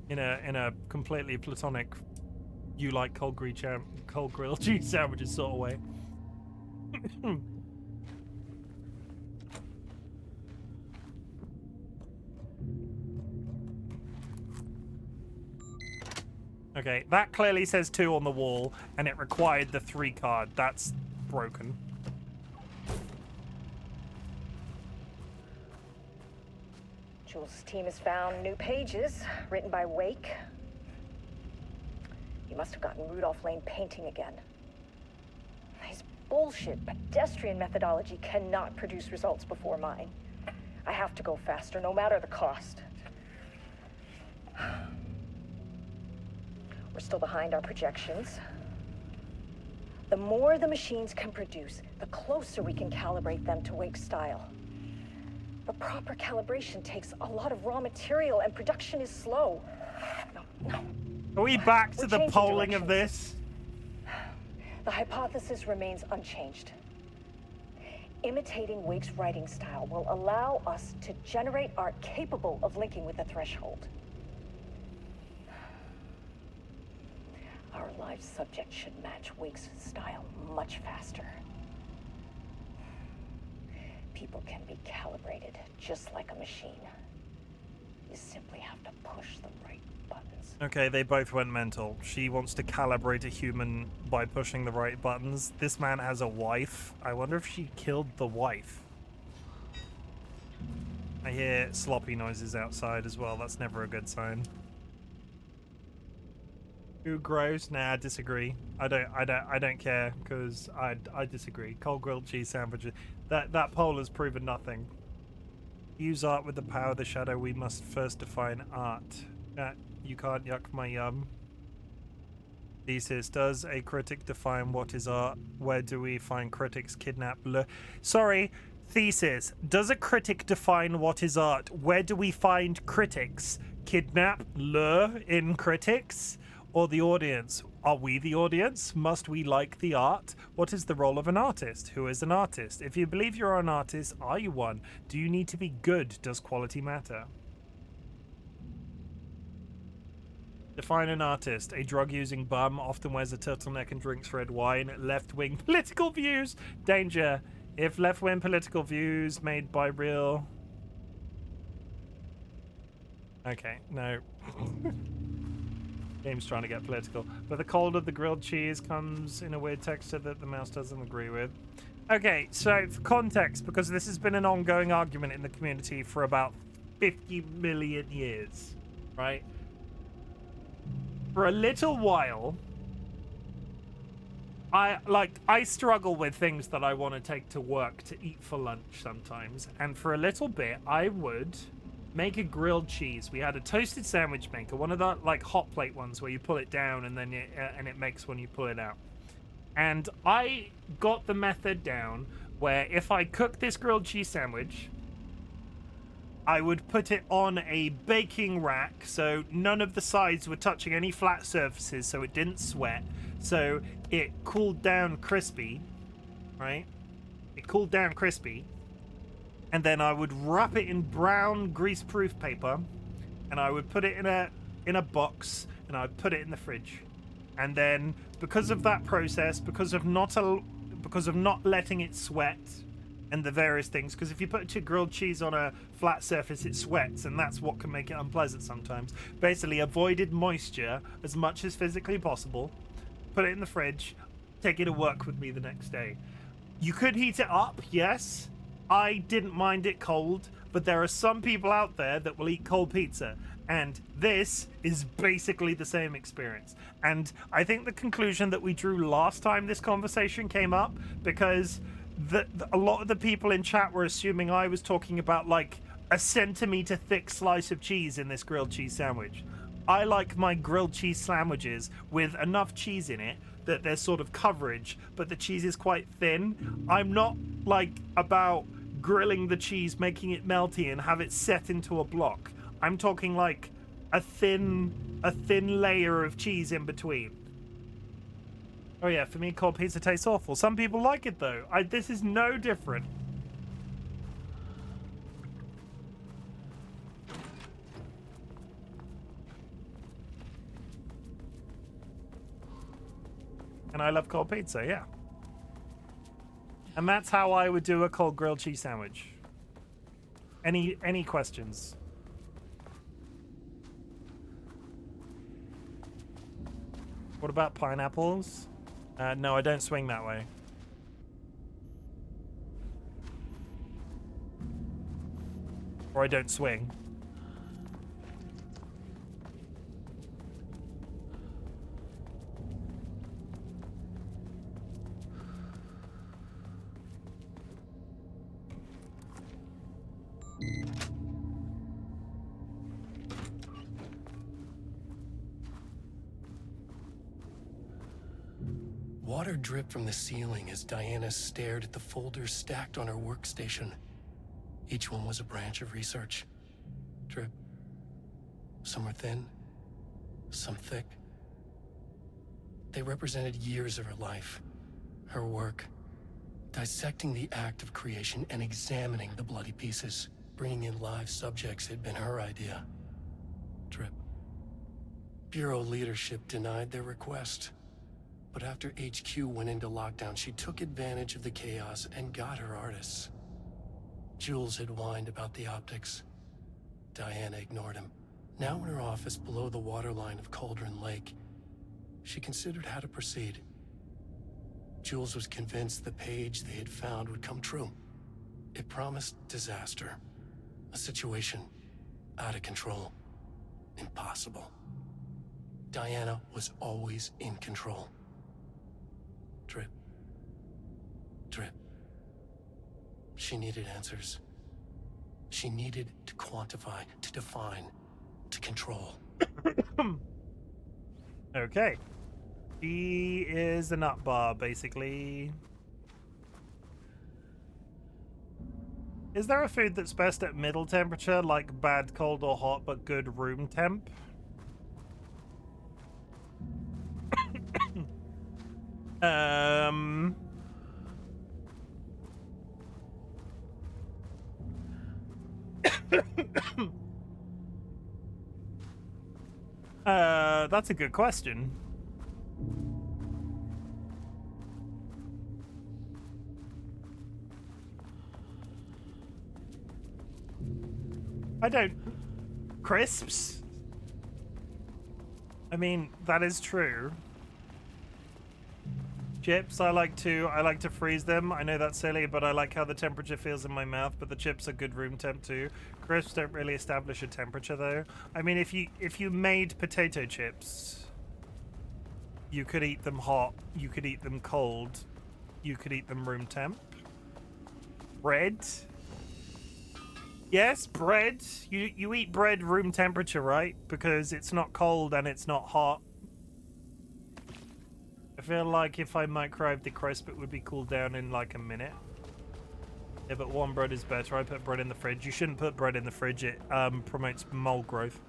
In a completely platonic, you like cold grilled cheese sandwiches sort of way. Okay, that clearly says 2 on the wall, and it required the 3 card. That's broken. Jules' team has found new pages written by Wake. You must have gotten Rudolph Lane painting again. His bullshit pedestrian methodology cannot produce results before mine. I have to go faster, no matter the cost. We're still behind our projections. The more the machines can produce, the closer we can calibrate them to Wake's style. But proper calibration takes a lot of raw material, and production is slow. No. Are we back to the polling of this? The hypothesis remains unchanged. Imitating Wake's writing style will allow us to generate art capable of linking with the threshold. Our live subject should match Wake's style much faster. People can be calibrated just like a machine. You simply have to push the right buttons. Okay, they both went mental. She wants to calibrate a human by pushing the right buttons. This man has a wife. I wonder if she killed the wife. I hear sloppy noises outside as well. That's never a good sign. Who gross? Nah, I disagree. I don't care, because I disagree. Cold grilled cheese sandwiches. That poll has proven nothing. Use art with the power of the shadow. We must first define art. You can't yuck my yum. Thesis: does a critic define what is art? Where do we find critics? Kidnap. Sorry. Thesis: does a critic define what is art? Where do we find critics? Kidnap. Lure in critics? Or the audience? Are we the audience? Must we like the art? What is the role of an artist? Who is an artist? If you believe you're an artist, are you one? Do you need to be good? Does quality matter? Define an artist. A drug-using bum, often wears a turtleneck and drinks red wine. Left-wing political views. Danger. If left-wing political views made by real... Okay, no. Game's trying to get political. But the cold of the grilled cheese comes in a weird texture that the mouse doesn't agree with. Okay, so for context, because this has been an ongoing argument in the community for about 50 million years, right? For a little while, I struggle with things that I want to take to work to eat for lunch sometimes. And for a little bit, I would make a grilled cheese. We had a toasted sandwich maker, one of the like hot plate ones where you pull it down and then it makes when you pull it out. And I got the method down where if I cook this grilled cheese sandwich, I would put it on a baking rack so none of the sides were touching any flat surfaces, so it didn't sweat, so it cooled down crispy, right? It cooled down crispy. And then I would wrap it in brown grease-proof paper, and I would put it in a box, and I'd put it in the fridge. And then, because of that process, because of not letting it sweat, and the various things, because if you put grilled cheese on a flat surface, it sweats, and that's what can make it unpleasant sometimes. Basically, avoided moisture as much as physically possible. Put it in the fridge. Take it to work with me the next day. You could heat it up, yes. I didn't mind it cold, but there are some people out there that will eat cold pizza, and this is basically the same experience. And I think the conclusion that we drew last time this conversation came up, because a lot of the people in chat were assuming I was talking about like a centimeter thick slice of cheese in this grilled cheese sandwich. I like my grilled cheese sandwiches with enough cheese in it that there's sort of coverage, but the cheese is quite thin. I'm not like about grilling the cheese, making it melty and have it set into a block. I'm talking like a thin layer of cheese in between. Oh yeah, for me cold pizza tastes awful. Some people like it though. This is no different. And I love cold pizza, yeah. And that's how I would do a cold grilled cheese sandwich. Any questions? What about pineapples? No, I don't swing that way. Or I don't swing. Water dripped from the ceiling as Diana stared at the folders stacked on her workstation. Each one was a branch of research. Drip. Some were thin, some thick. They represented years of her life, her work, dissecting the act of creation and examining the bloody pieces. Bringing in live subjects had been her idea. Drip. Bureau leadership denied their request. But after HQ went into lockdown, she took advantage of the chaos and got her artists. Jules had whined about the optics. Diana ignored him. Now in her office below the waterline of Cauldron Lake, she considered how to proceed. Jules was convinced the page they had found would come true. It promised disaster. A situation out of control. Impossible. Diana was always in control. Drip. Drip. She needed answers. She needed to quantify, to define, to control. Okay. She is a nut bar, basically. Is there a food that's best at middle temperature, like bad cold or hot, but good room temp? That's a good question. I don't... Crisps? I mean, that is true. Chips, I like to freeze them. I know that's silly, but I like how the temperature feels in my mouth, but the chips are good room temp too. Crisps don't really establish a temperature though. I mean, if you made potato chips, you could eat them hot, you could eat them cold, you could eat them room temp. Bread? Yes, bread. You eat bread room temperature, right? Because it's not cold and it's not hot. I feel like if I microwave the crisp, it would be cooled down in like a minute. Yeah, but warm bread is better. I put bread in the fridge. You shouldn't put bread in the fridge. It promotes mold growth.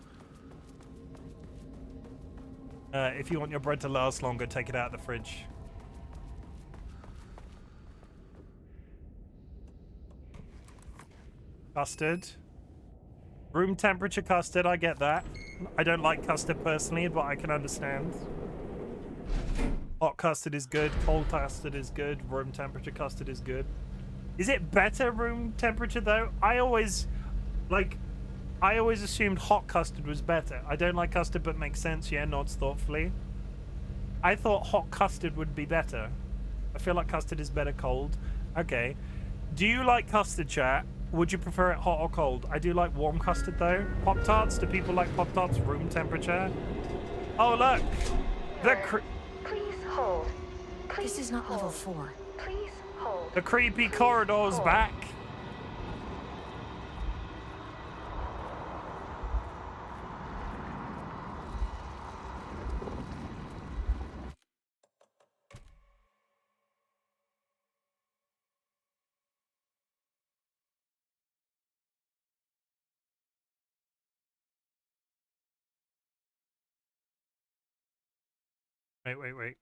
If you want your bread to last longer, take it out of the fridge. Custard. Room temperature custard, I get that. I don't like custard personally, but I can understand. Hot custard is good. Cold custard is good. Room temperature custard is good. Is it better room temperature though? I always assumed hot custard was better. I don't like custard, but makes sense. Yeah, nods thoughtfully. I thought hot custard would be better. I feel like custard is better cold. Okay. Do you like custard, chat? Would you prefer it hot or cold? I do like warm custard though. Pop-Tarts? Do people like Pop-Tarts room temperature? Oh look! Please hold. Please This is not level hold. 4. Please hold. The creepy corridor's back. Wait.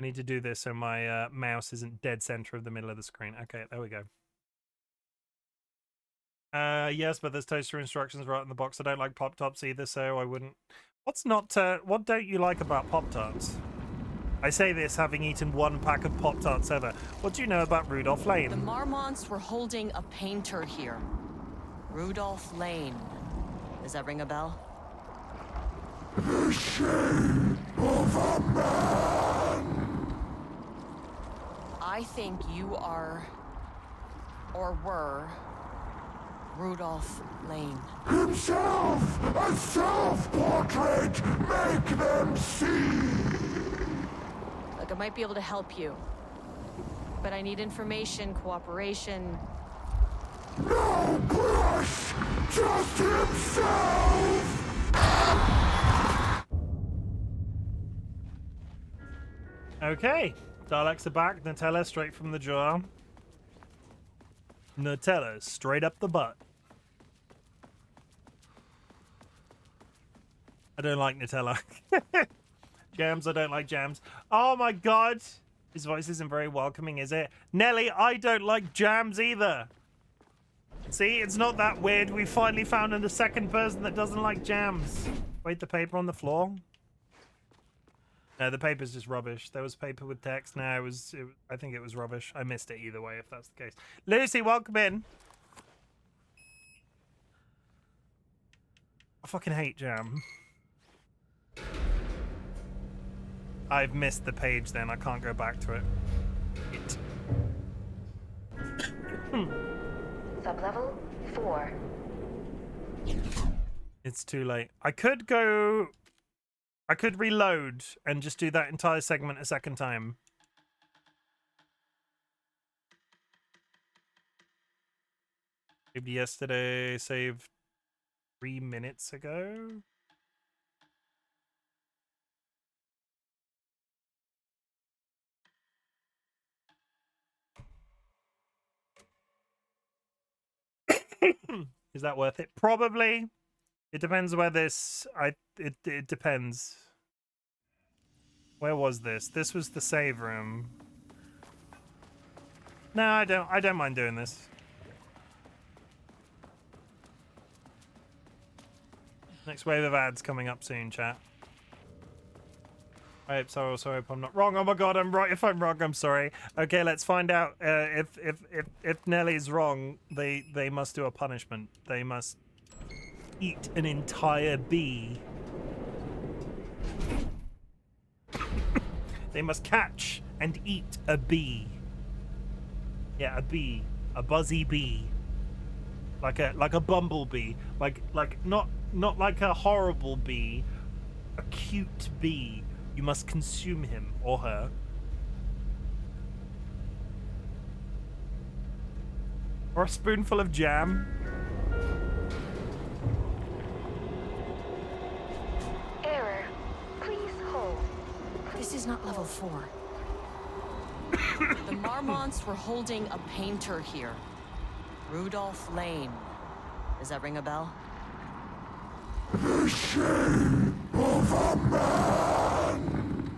I need to do this so my mouse isn't dead center of the middle of the screen. Okay, there we go. Yes, but there's toaster instructions right in the box. I don't like Pop-Tarts either, so I wouldn't. What don't you like about Pop-Tarts? I say this having eaten 1 pack of Pop-Tarts ever. What do you know about Rudolph The Lane? Marmonts were holding a painter here. Rudolph Lane. Does that ring a bell? The shame of a man. I think you are, or were, Rudolph Lane. Himself, a self-portrait, make them see. Look, I might be able to help you. But I need information, cooperation. No brush, just himself. Okay, Daleks are back. Nutella straight from the jar. Nutella straight up the butt. I don't like Nutella. Jams, I don't like jams. Oh my god! His voice isn't very welcoming, is it? Nelly, I don't like jams either. See, it's not that weird. We finally found a second person that doesn't like jams. Wait, the paper on the floor? No, the paper's just rubbish. There was paper with text. No, I think it was rubbish. I missed it either way, if that's the case. Lucy, welcome in. I fucking hate jam. I've missed the page then. I can't go back to it. Sublevel 4. It's too late. I could reload and just do that entire segment a second time. Saved yesterday, saved 3 minutes ago. Is that worth it? Probably. It depends where this. It depends. Where was this? This was the save room. No, I don't mind doing this. Next wave of ads coming up soon, chat. I hope so. Also hope I'm not wrong. Oh my god, I'm right. If I'm wrong, I'm sorry. Okay, let's find out. If Nellie's wrong, they must do a punishment. They must eat an entire bee. They must catch and eat a bee. Yeah, a bee, a buzzy bee, like a bumblebee, like not like a horrible bee, a cute bee. You must consume him or her. Or a spoonful of jam. Error. Please hold. This is not level 4. The Marmonts were holding a painter here. Rudolph Lane. Does that ring a bell? The shame of a man.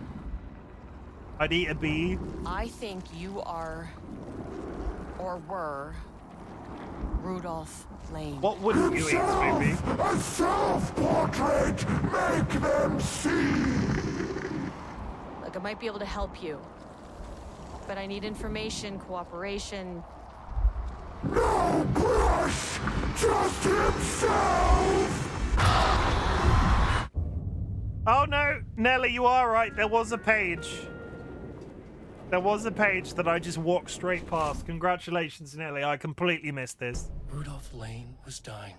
I'd eat a bee. I think you are, or were, Rudolph Lane. What wouldn't you eat, Spoopy? A self-portrait. Make them see. Look, I might be able to help you. But I need information, cooperation. No brush. Just himself. Oh no, Nelly, you are right. There was a page. There was a page that I just walked straight past. Congratulations, Nelly. I completely missed this. Rudolph Lane was dying.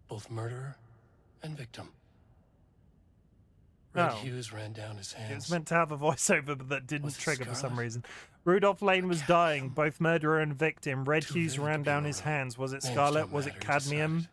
Both murderer and victim. Red Oh. Hughes ran down his hands. It was meant to have a voiceover, but that didn't Was it trigger for some Scarlet? reason. Rudolph Lane was dying, both murderer and victim. Red Too Hughes vivid ran to be down his maroon. hands. Was it Names Scarlet? don't Was it matter, he cadmium? decided.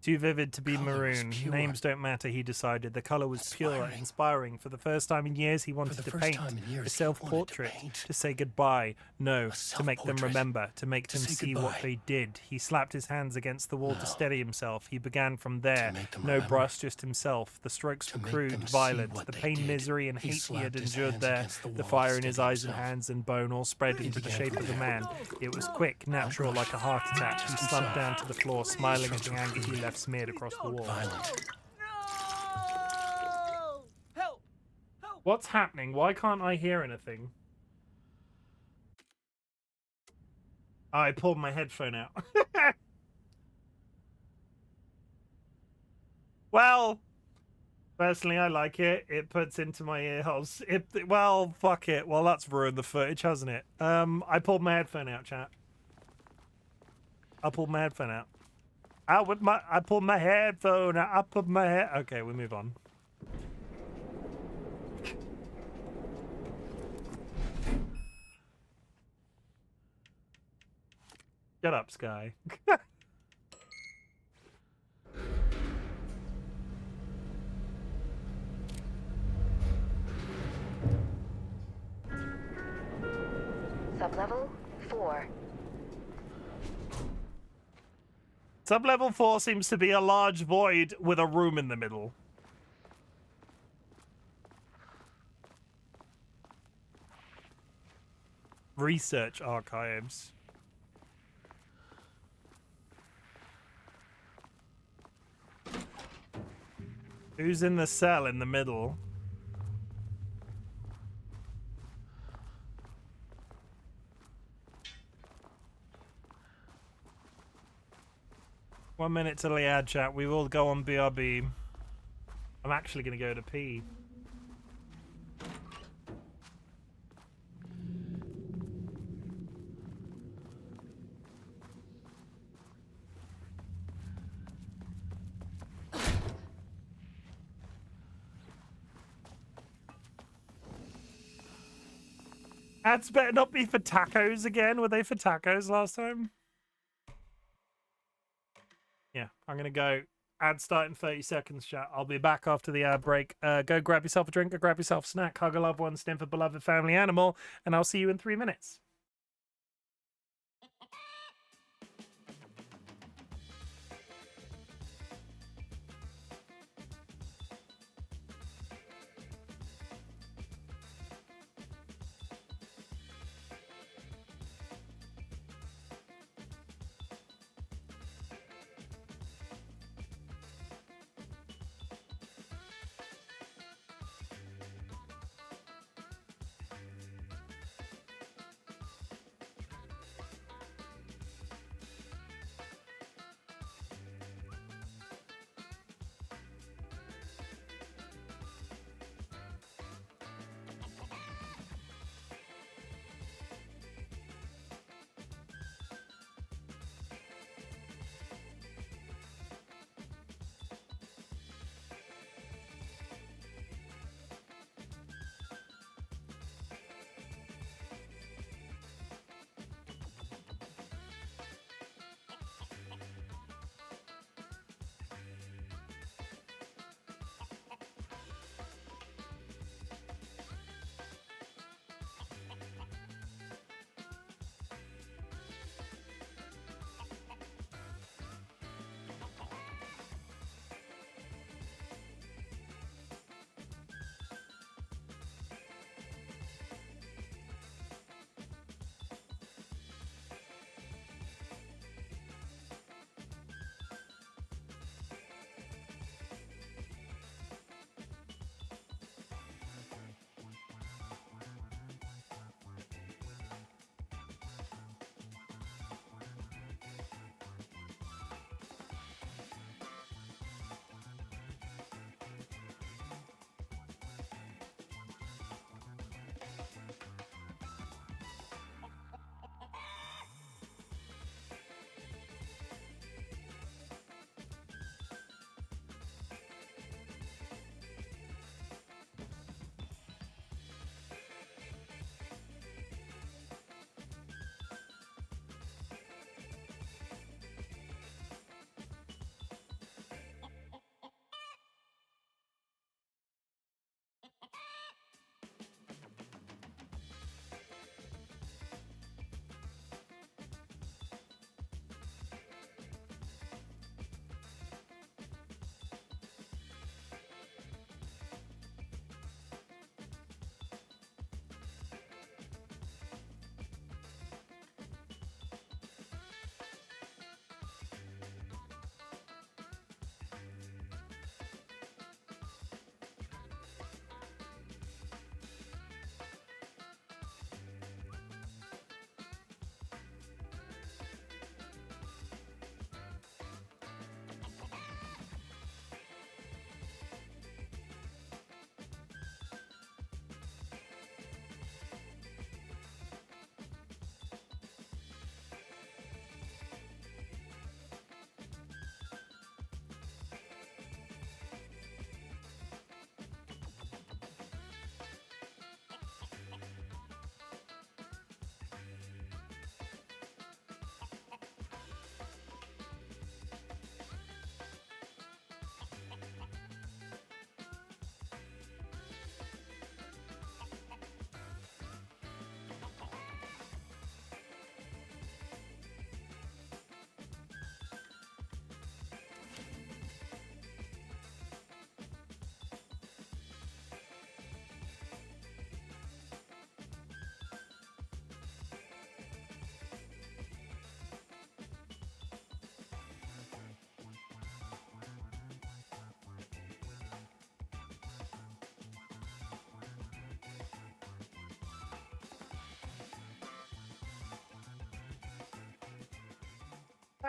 Too vivid to be Color was maroon. pure. Names don't matter, he decided. The color was pure, Inspiring. inspiring. For the first time in years, he wanted the to first paint. time in years, A he self-portrait. wanted to paint. To say goodbye. No, A to make them self-portrait. remember. To make To them say see what goodbye. they did. He slapped his hands against the wall to No. steady himself. He began from there. make them No remember. brush, just himself. The strokes To were make crude, them see violent. what The they pain, did. misery, and He hate he slapped had his endured hands there. against the The wall fire to in his steady eyes and himself. hands and bone all spread He into the began shape from of a there. man. It was quick, natural, like a heart attack. He slumped down to the floor, smiling at the anger he left smeared across the wall. Violent. Help! What's happening? Why can't I hear anything? I pulled my headphone out. Well, personally, I like it. It puts into my ear holes. Well, fuck it. Well, that's ruined the footage, hasn't it? I pulled my headphone out, chat. I pulled my headphone out. I pulled my headphone out. I put my head. Okay, we move on. Shut up, Sky. Sublevel 4. Sublevel 4 seems to be a large void with a room in the middle. Research archives. Who's in the cell in the middle? One minute till the ad chat. We will go on BRB. I'm actually going to go to pee. Ads better not be for tacos again. Were they for tacos last time? Yeah, I'm going to go. Ad start in 30 seconds, chat. I'll be back after the ad break. Go grab yourself a drink or grab yourself a snack. Hug a loved one, sniff a beloved family animal, and I'll see you in 3 minutes.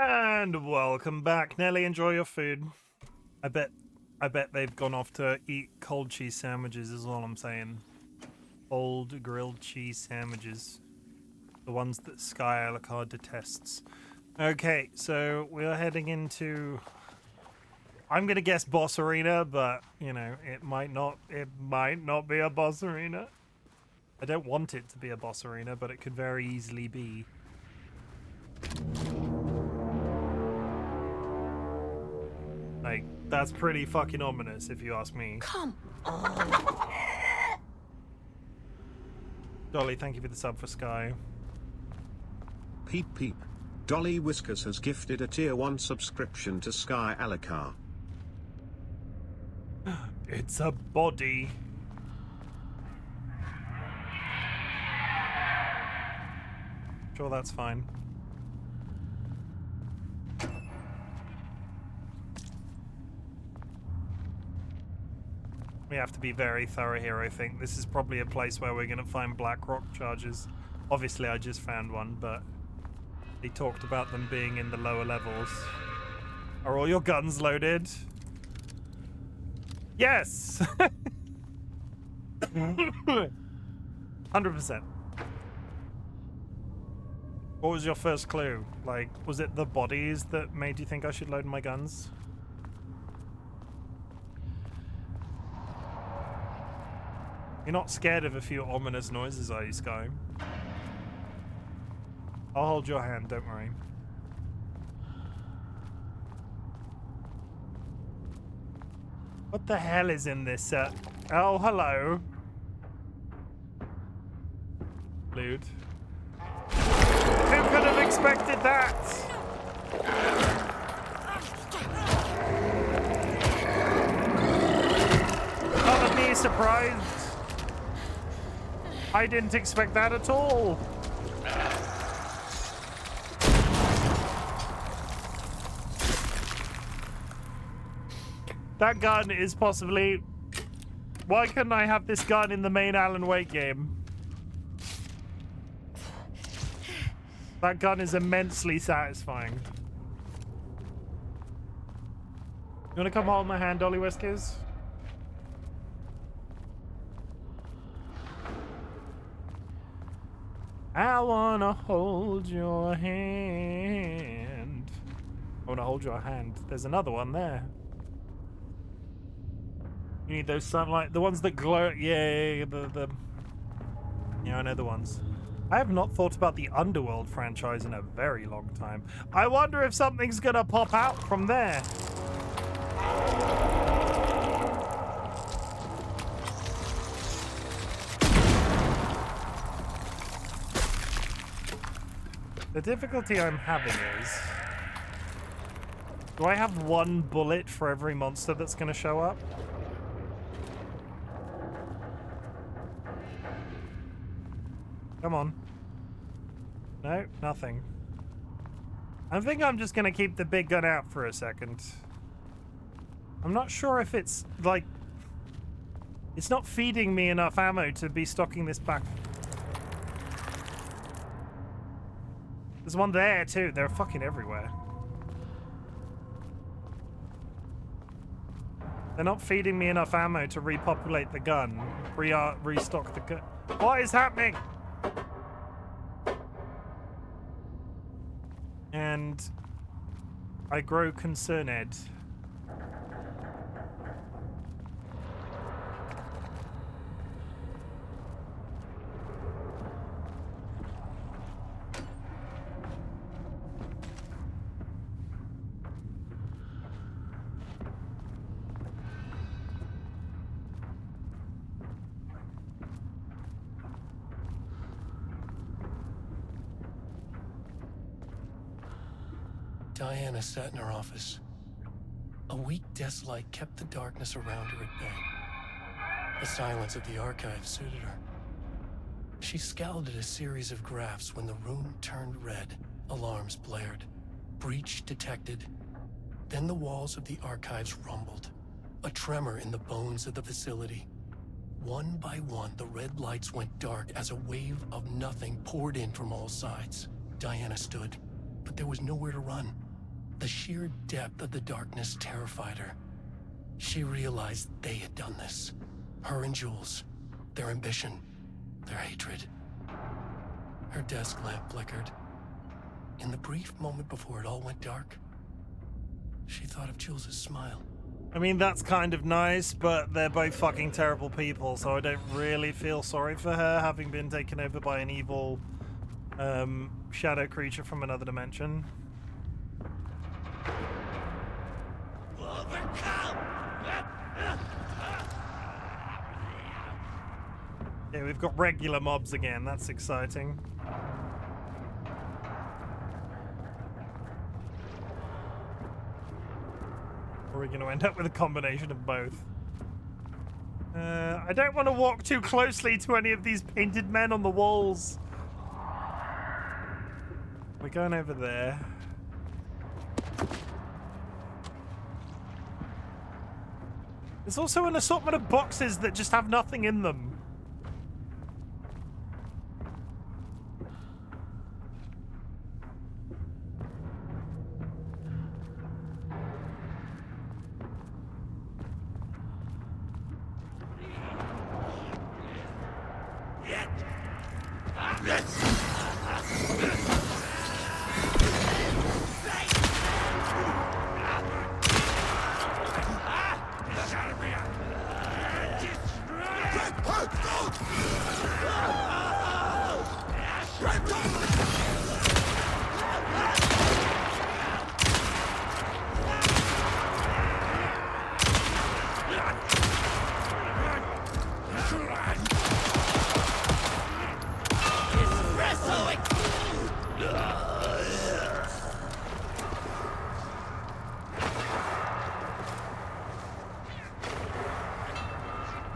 And welcome back. Nelly, enjoy your food. I bet they've gone off to eat cold cheese sandwiches is all I'm saying. Old grilled cheese sandwiches. The ones that Sky Alucard detests. Okay, so we're heading into... I'm gonna guess boss arena, but, you know, it might not be a boss arena. I don't want it to be a boss arena, but it could very easily be. Like, that's pretty fucking ominous, if you ask me. Come on. Dolly, thank you for the sub for Sky. Peep peep. DollyWhiskers has gifted a tier 1 subscription to Sky Alucard. It's a body. Sure, that's fine. We have to be very thorough here, I think. This is probably a place where we're going to find black rock charges. Obviously, I just found one, but they talked about them being in the lower levels. Are all your guns loaded? Yes! 100%. What was your first clue? Like, was it the bodies that made you think I should load my guns? You're not scared of a few ominous noises, are you, Sky? I'll hold your hand, don't worry. What the hell is in this set? Oh, hello. Lude. Who could have expected that? Not me surprised. I didn't expect that at all. That gun is possibly... Why couldn't I have this gun in the main Alan Wake game? That gun is immensely satisfying. You wanna come hold my hand, DollyWhiskers? I wanna hold your hand. I wanna hold your hand. There's another one there. You need those sunlight, the ones that glow. Yeah, yeah, I know the ones. I have not thought about the Underworld franchise in a very long time. I wonder if something's gonna pop out from there. The difficulty I'm having is... Do I have one bullet for every monster that's gonna show up? Come on. No, nothing. I think I'm just gonna keep the big gun out for a second. I'm not sure if it's, like... It's not feeding me enough ammo to be stocking this back. There's one there, too. They're fucking everywhere. They're not feeding me enough ammo to repopulate the gun. Restock the gun. What is happening? And I grow concerned. Diana sat in her office. A weak desk light kept the darkness around her at bay. The silence of the archive suited her. She scowled at a series of graphs when the room turned red. Alarms blared. Breach detected. Then the walls of the archives rumbled. A tremor in the bones of the facility. One by one, the red lights went dark as a wave of nothing poured in from all sides. Diana stood, but there was nowhere to run. The sheer depth of the darkness terrified her. She realized they had done this. Her and Jules. Their ambition. Their hatred. Her desk lamp flickered. In the brief moment before it all went dark, she thought of Jules' smile. I mean, that's kind of nice, but they're both fucking terrible people, so I don't really feel sorry for her having been taken over by an evil shadow creature from another dimension. Yeah, we've got regular mobs again. That's exciting. Or are we going to end up with a combination of both? I don't want to walk too closely to any of these painted men on the walls. We're going over there. There's also an assortment of boxes that just have nothing in them.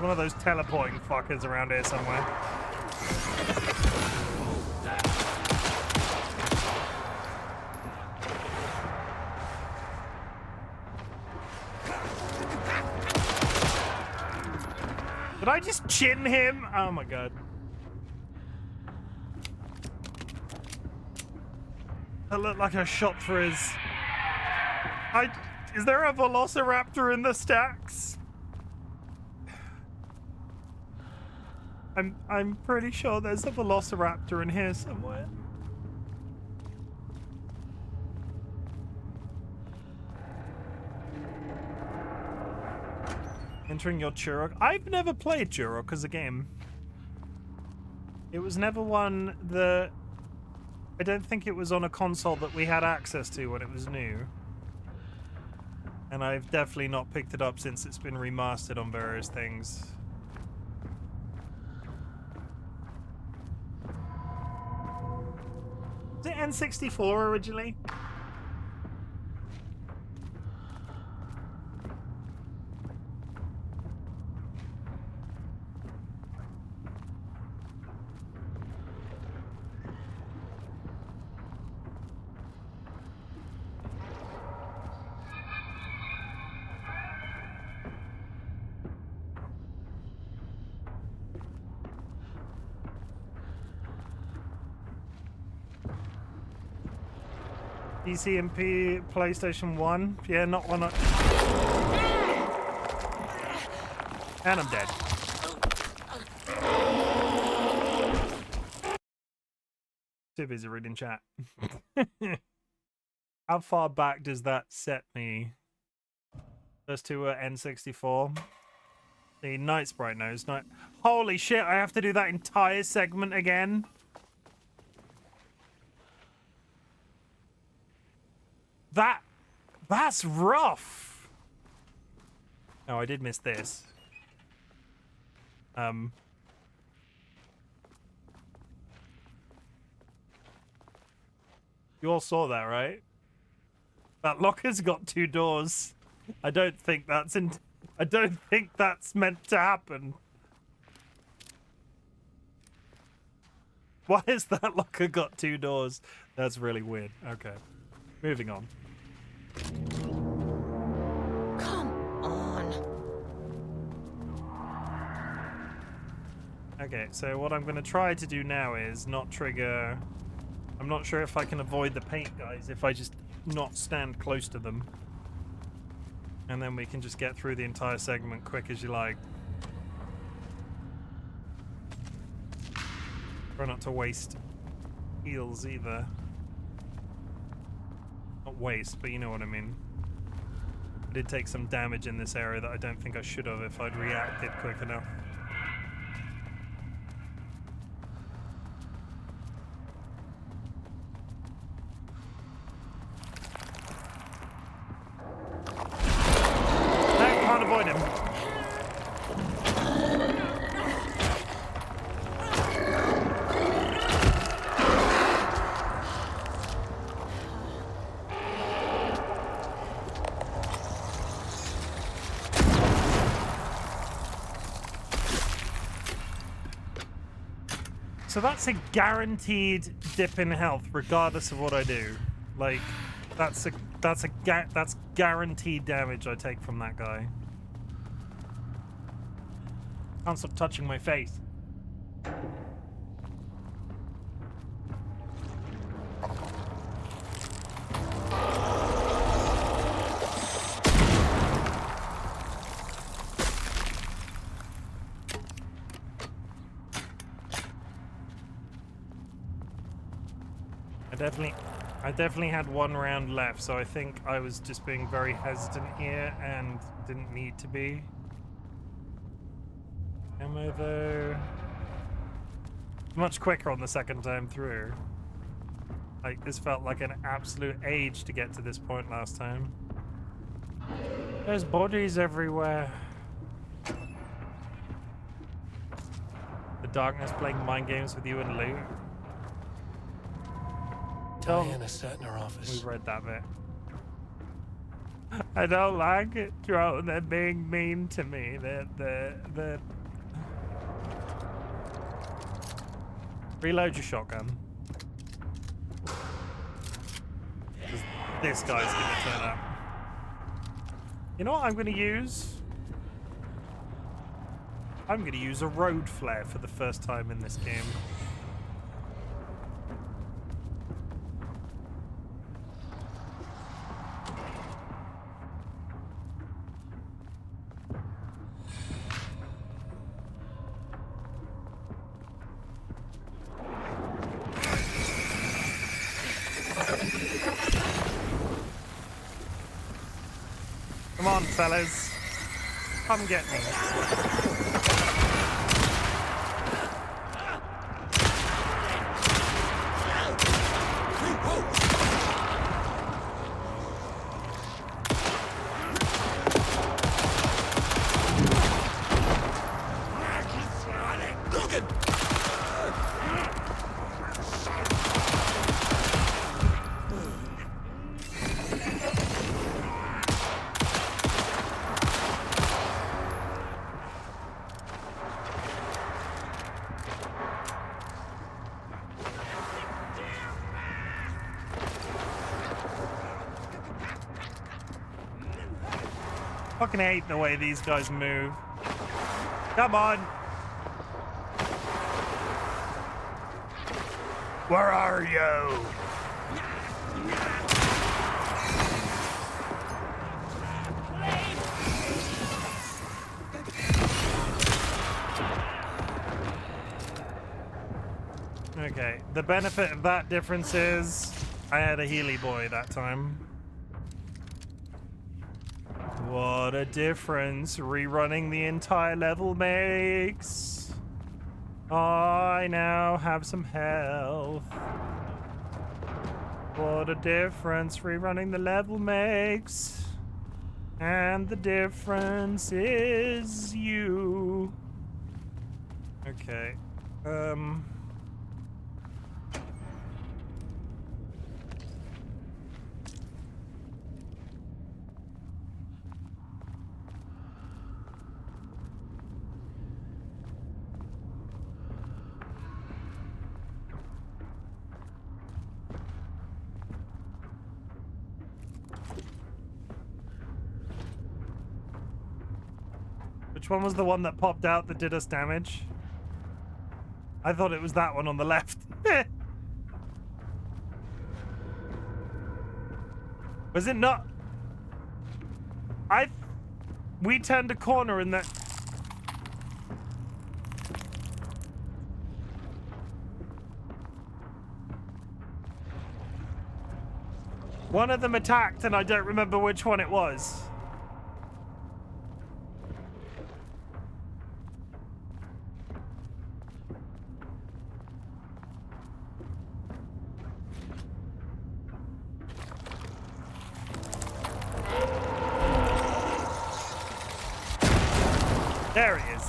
One of those teleporting fuckers around here somewhere. Did I just chin him? Oh my god. That looked like a shot for his... Is there a velociraptor in the stacks? I'm pretty sure there's a velociraptor in here somewhere. Entering your Turok. I've never played Turok as a game. It was never one that... I don't think it was on a console that we had access to when it was new. And I've definitely not picked it up since it's been remastered on various things. Was it N64 originally? PC and PlayStation 1. Yeah, not one. And I'm dead. Too busy reading chat. How far back does that set me? Those two are N64. The Night Sprite knows. Holy shit, I have to do that entire segment again? That's rough. Oh, I did miss this. You all saw that, right? That locker's got 2 doors. I don't think that's meant to happen. Why has that locker got 2 doors? That's really weird. Okay. Moving on. Come on. Okay, so what I'm going to try to do now is not trigger... I'm not sure if I can avoid the paint guys if I just not stand close to them. And then we can just get through the entire segment quick as you like. Try not to waste heals either. Not waste, but you know what I mean. I did take some damage in this area that I don't think I should have if I'd reacted quick enough. Can't avoid him. So that's a guaranteed dip in health, regardless of what I do. Like, that's guaranteed damage I take from that guy. Can't stop touching my face. I definitely had one round left, so I think I was just being very hesitant here and didn't need to be. Ammo though. Much quicker on the second time through. Like, this felt like an absolute age to get to this point last time. There's bodies everywhere. The darkness playing mind games with you and loot. Diana sat in her office. We've read that bit. I don't like it, Joe. They're being mean to me. They're... Reload your shotgun. This guy's gonna turn up. You know what I'm gonna use? I'm gonna use a road flare for the first time in this game. Come on, fellas. Come get me. Fucking hate the way these guys move. Come on. Where are you? Okay, the benefit of that difference is I had a Healy boy that time. What a difference rerunning the entire level makes. I now have some health. What a difference rerunning the level makes. And the difference is you. Okay. Which one was the one that popped out that did us damage? I thought it was that one on the left. Was it not? We turned a corner in that. One of them attacked, and I don't remember which one it was. There he is.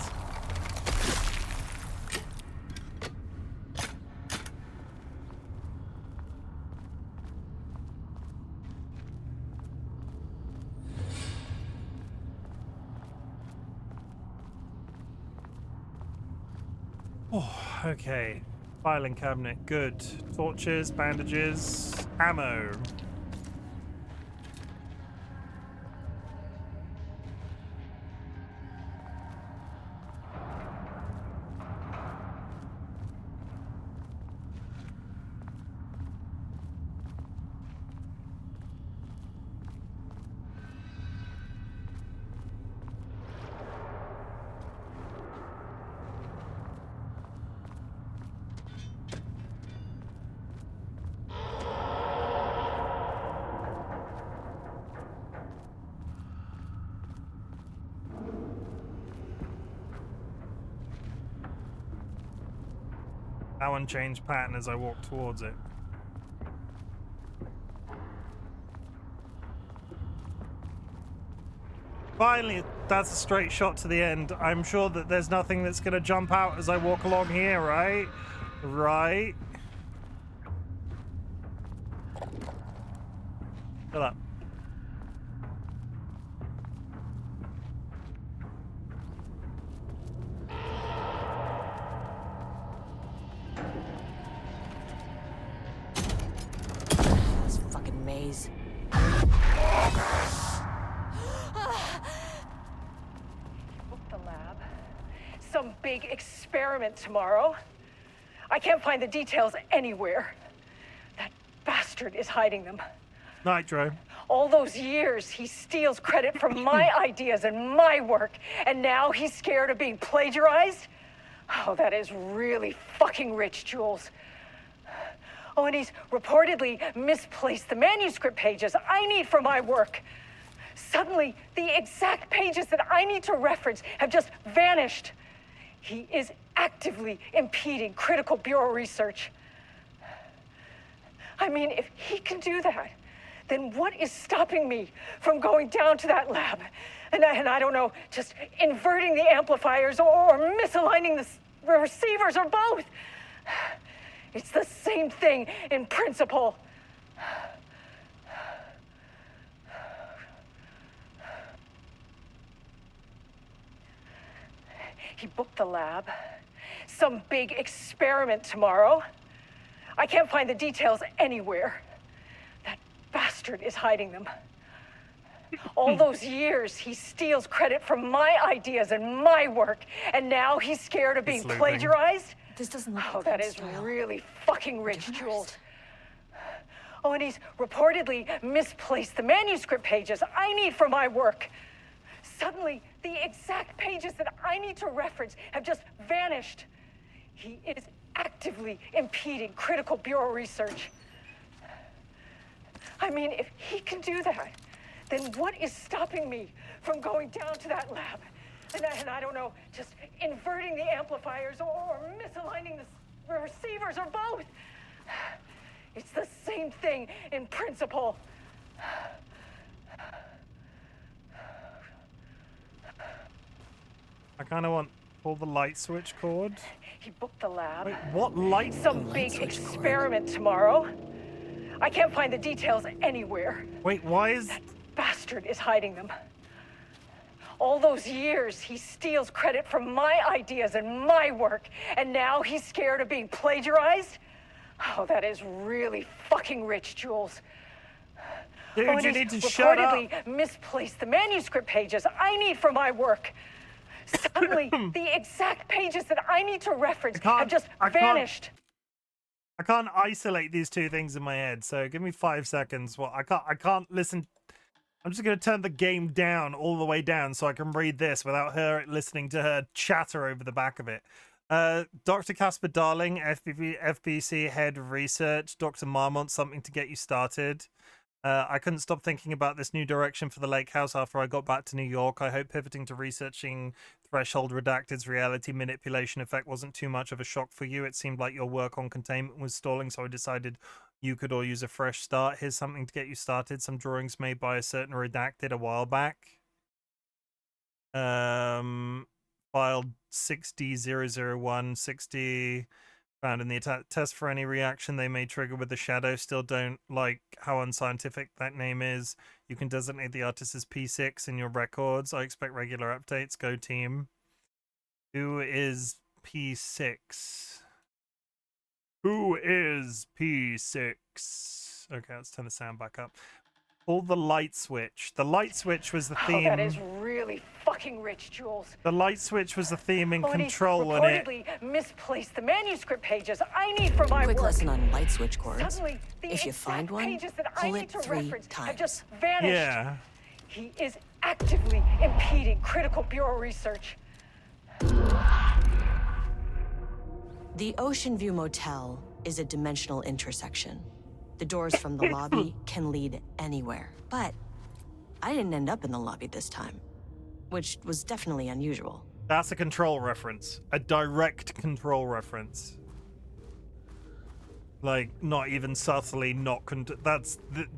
Oh, okay. Filing cabinet, good. Torches, bandages, ammo. That one changed pattern as I walked towards it. Finally, that's a straight shot to the end. I'm sure that there's nothing that's gonna jump out as I walk along here, right? Right? Shut up. This fucking maze. Book the lab. Some big experiment tomorrow. I can't find the details anywhere. That bastard is hiding them. Nitro. All those years, he steals credit for my ideas and my work, and now he's scared of being plagiarized? Oh, that is really fucking rich, Jules. Oh, and he's reportedly misplaced the manuscript pages I need for my work. Suddenly, the exact pages that I need to reference have just vanished. He is actively impeding critical bureau research. I mean, if he can do that, then what is stopping me from going down to that lab? And I don't know, just inverting the amplifiers or misaligning the receivers or both. It's the same thing in principle. He booked the lab. Some big experiment tomorrow. I can't find the details anywhere. That bastard is hiding them. All those years, he steals credit for my ideas and my work, and now he's scared of being plagiarized? This doesn't look Oh, like that Craig's is style. really fucking rich, Jules. Oh, and he's reportedly misplaced the manuscript pages I need for my work. Suddenly, the exact pages that I need to reference have just vanished. He is actively impeding critical bureau research. I mean, if he can do that, then what is stopping me from going down to that lab? And I don't know, just inverting the amplifiers or misaligning the receivers or both. It's the same thing in principle. I kind of want pull the light switch cord. He booked the lab. Wait, what light? Some big experiment tomorrow. I can't find the details anywhere. Wait, why is... That bastard is hiding them. All those years, he steals credit for my ideas and my work, and now he's scared of being plagiarized? Oh, that is really fucking rich, Jules. Dude, and you he's need to shut up. reportedly misplaced the manuscript pages I need for my work. Suddenly, the exact pages that I need to reference have just vanished. I can't isolate these two things in my head, so give me 5 seconds. Well, I can't listen. I'm just going to turn the game down all the way down so I can read this without her listening to her chatter over the back of it. Dr. Casper Darling, FBC Head of Research. Dr. Marmont, something to get you started. I couldn't stop thinking about this new direction for the lake house after I got back to New York. I hope pivoting to researching Threshold Redacted's reality manipulation effect wasn't too much of a shock for you. It seemed like your work on containment was stalling, so I decided you could all use a fresh start. Here's something to get you started. Some drawings made by a certain Redacted a while back. Filed 6D001, 60... Found in the attack test for any reaction they may trigger with the shadow. Still don't like how unscientific that name is. You can designate the artist as P6 in your records. I expect regular updates. Go team. Who is P6? Who is P6? Okay, let's turn the sound back up. Pull the light switch. The light switch was the theme. Oh, that is really fucking rich, Jules. The light switch was the theme in Odie Control, and it reportedly misplaced the manuscript pages I need for my Quick work. lesson on light switch cords. Suddenly, the If you find exact one, pages that I pull need it to 3 reference times. have just vanished. Yeah. He is actively impeding critical bureau research. The Ocean View Motel is a dimensional intersection. The doors from the lobby can lead anywhere. But I didn't end up in the lobby this time, which was definitely unusual. That's a Control reference. A direct Control reference. Like, not even subtly, not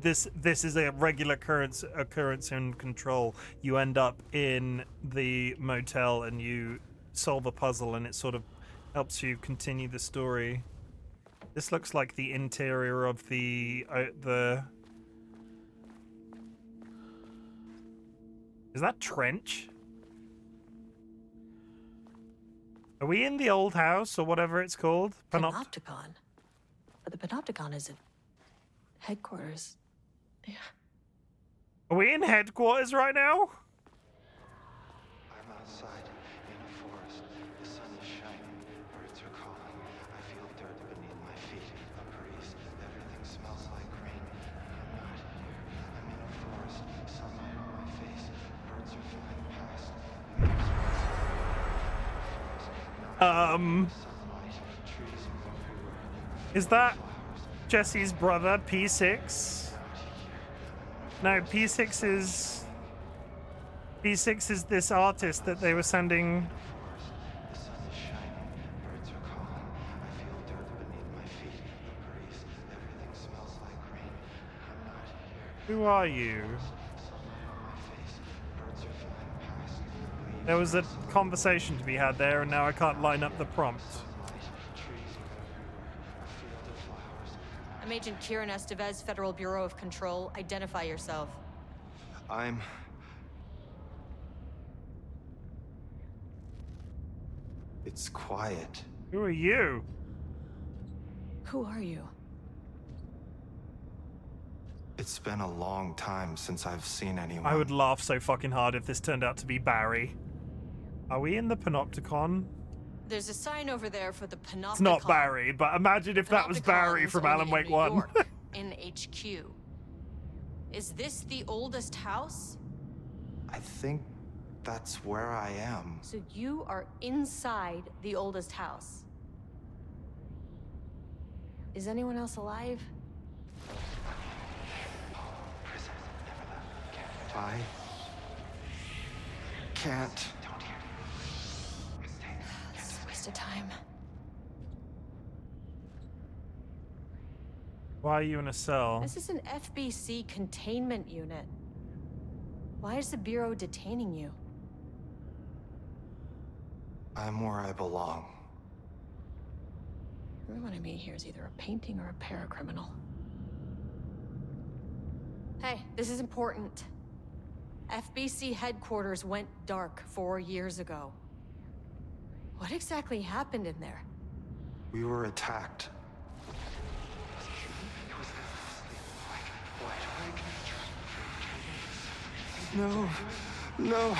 this is a regular occurrence in Control. You end up in the motel and you solve a puzzle, and it sort of helps you continue the story. This looks like the interior of the Is that Trench? Are we in the old house or whatever it's called? Panopticon. But the Panopticon is at headquarters. Yeah. Are we in headquarters right now? I'm outside in a forest. The sun is shining. Birds are calling. I feel dirt beneath my feet. A breeze. Everything smells like rain. I'm not here. I'm in a forest. Sunlight on my face. Birds are flying past. Is that Jesse's brother, P6? No, P6 is this artist that they were sending. The sun is shining. Birds are calling. I feel dirt beneath my feet. A breeze. Everything smells like rain. I'm not here. Who are you? There was a conversation to be had there, and now I can't line up the prompt. I'm Agent Kieran Estevez, Federal Bureau of Control. Identify yourself. It's quiet. Who are you? Who are you? It's been a long time since I've seen anyone. I would laugh so fucking hard if this turned out to be Barry. Are we in the Panopticon? There's a sign over there for the Panopticon. It's not Barry, but imagine if that was Barry from Alan Wake 1. York, in HQ. Is this the oldest house? I think that's where I am. So you are inside the oldest house. Is anyone else alive? I can't. This is a waste of time. Why are you in a cell? This is an FBC containment unit. Why is the Bureau detaining you? I'm where I belong. Everyone I meet here is either a painting or a paracriminal. Hey, this is important. FBC headquarters went dark 4 years ago. What exactly happened in there? We were attacked. No, no,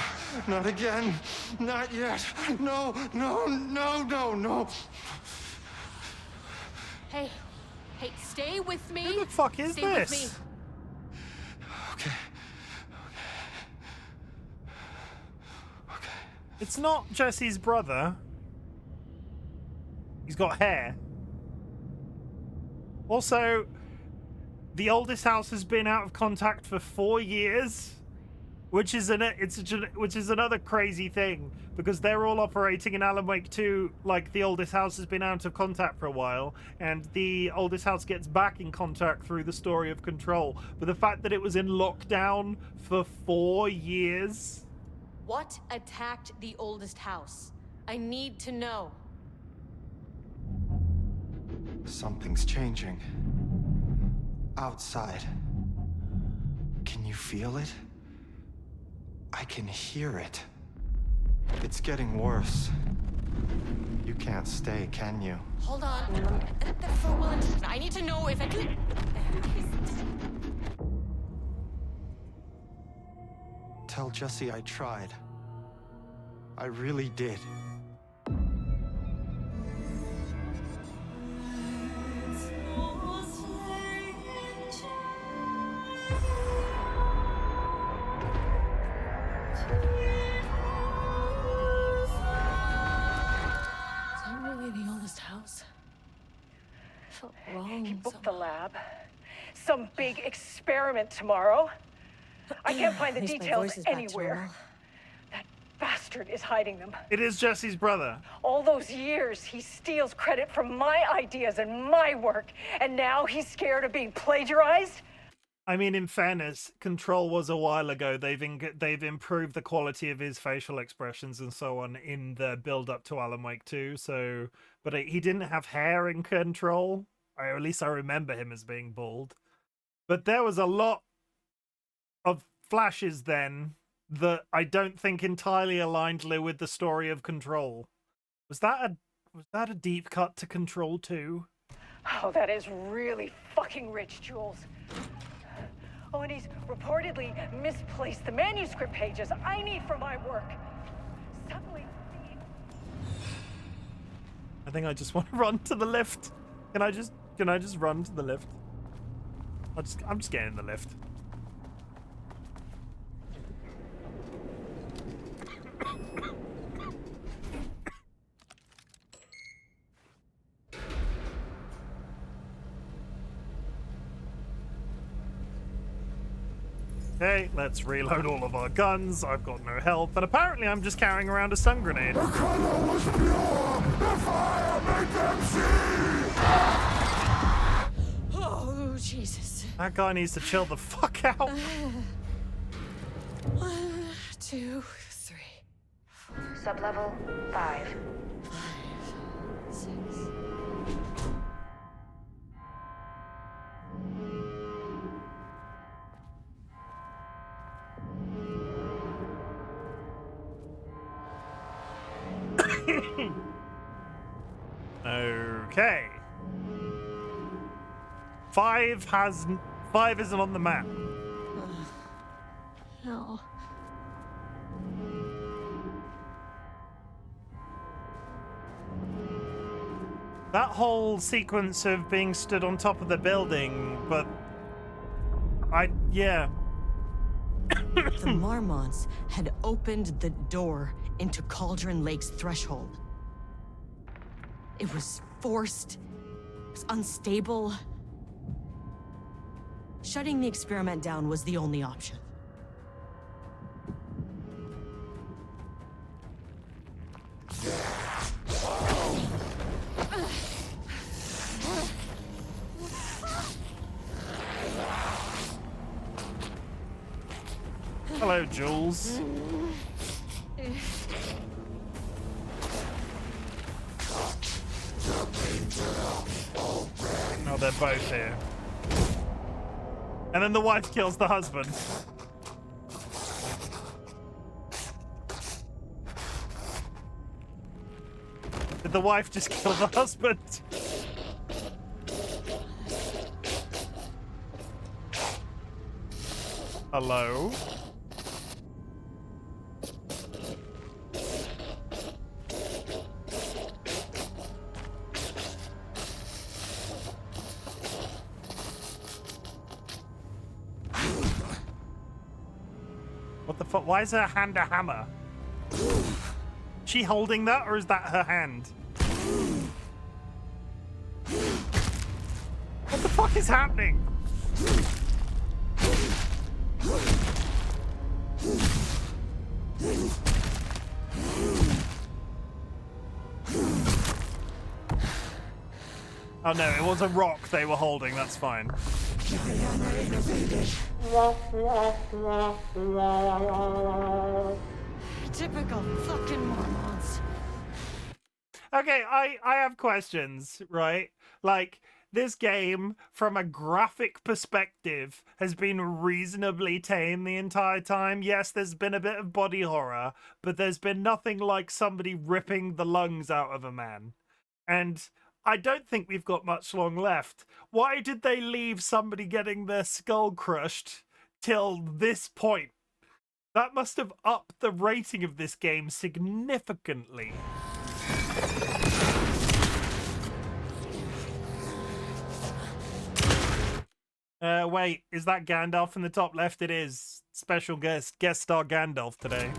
not again. Not yet. No, no, no, no, no. Hey, Hey, stay with me. Who the fuck is Stay this? With me. Okay. It's not Jesse's brother. He's got hair. Also, the oldest house has been out of contact for 4 years, which is another crazy thing, because they're all operating in Alan Wake 2 like the oldest house has been out of contact for a while, and the oldest house gets back in contact through the story of Control. But the fact that it was in lockdown for 4 years. What attacked the oldest house? I need to know. Something's changing. Outside. Can you feel it? I can hear it. It's getting worse. You can't stay, can you? Hold on. I need to know if I could. Tell Jesse I tried. I really did. The oldest house. Felt wrong. He booked the lab. Some big experiment tomorrow. I can't find the details anywhere. That bastard is hiding them. It is Jesse's brother. All those years, he steals credit from my ideas and my work, and now he's scared of being plagiarized? I mean, in fairness, Control was a while ago. They've improved the quality of his facial expressions and so on in the build-up to Alan Wake 2. So, but he didn't have hair in Control. Or at least I remember him as being bald. But there was a lot of flashes then that I don't think entirely aligned with the story of Control. Was that a deep cut to Control 2? Oh, that is really fucking rich, Jules. Oh, and he's reportedly misplaced the manuscript pages I need for my work. Suddenly... I think I just want to run to the lift. Can I just run to the lift? I'm just getting in the lift. Okay, let's reload all of our guns. I've got no health, and apparently I'm just carrying around a stun grenade. The color was pure! The fire made them see! Oh, Jesus. That guy needs to chill the fuck out. 1, 2, 3. Sublevel 5. 6. Okay. 5 isn't on the map. No. That whole sequence of being stood on top of the building, but yeah. The Marmonts had opened the door into Cauldron Lake's threshold. It was forced, it was unstable. Shutting the experiment down was the only option. Hello, Jules. Oh, they're both here. And then the wife kills the husband. Did the wife just kill the husband? Hello? fuck? Why is her hand a hammer? She holding that, or is that her hand? What the fuck is happening? Oh no, it was a rock they were holding, that's fine. Typical fucking Mormons. Okay, I have questions, right? Like, this game, from a graphic perspective, has been reasonably tame the entire time. Yes, there's been a bit of body horror, but there's been nothing like somebody ripping the lungs out of a man. And I don't think we've got much long left. Why did they leave somebody getting their skull crushed till this point? That must have upped the rating of this game significantly. Wait, is that Gandalf in the top left? It is. Special guest star Gandalf today.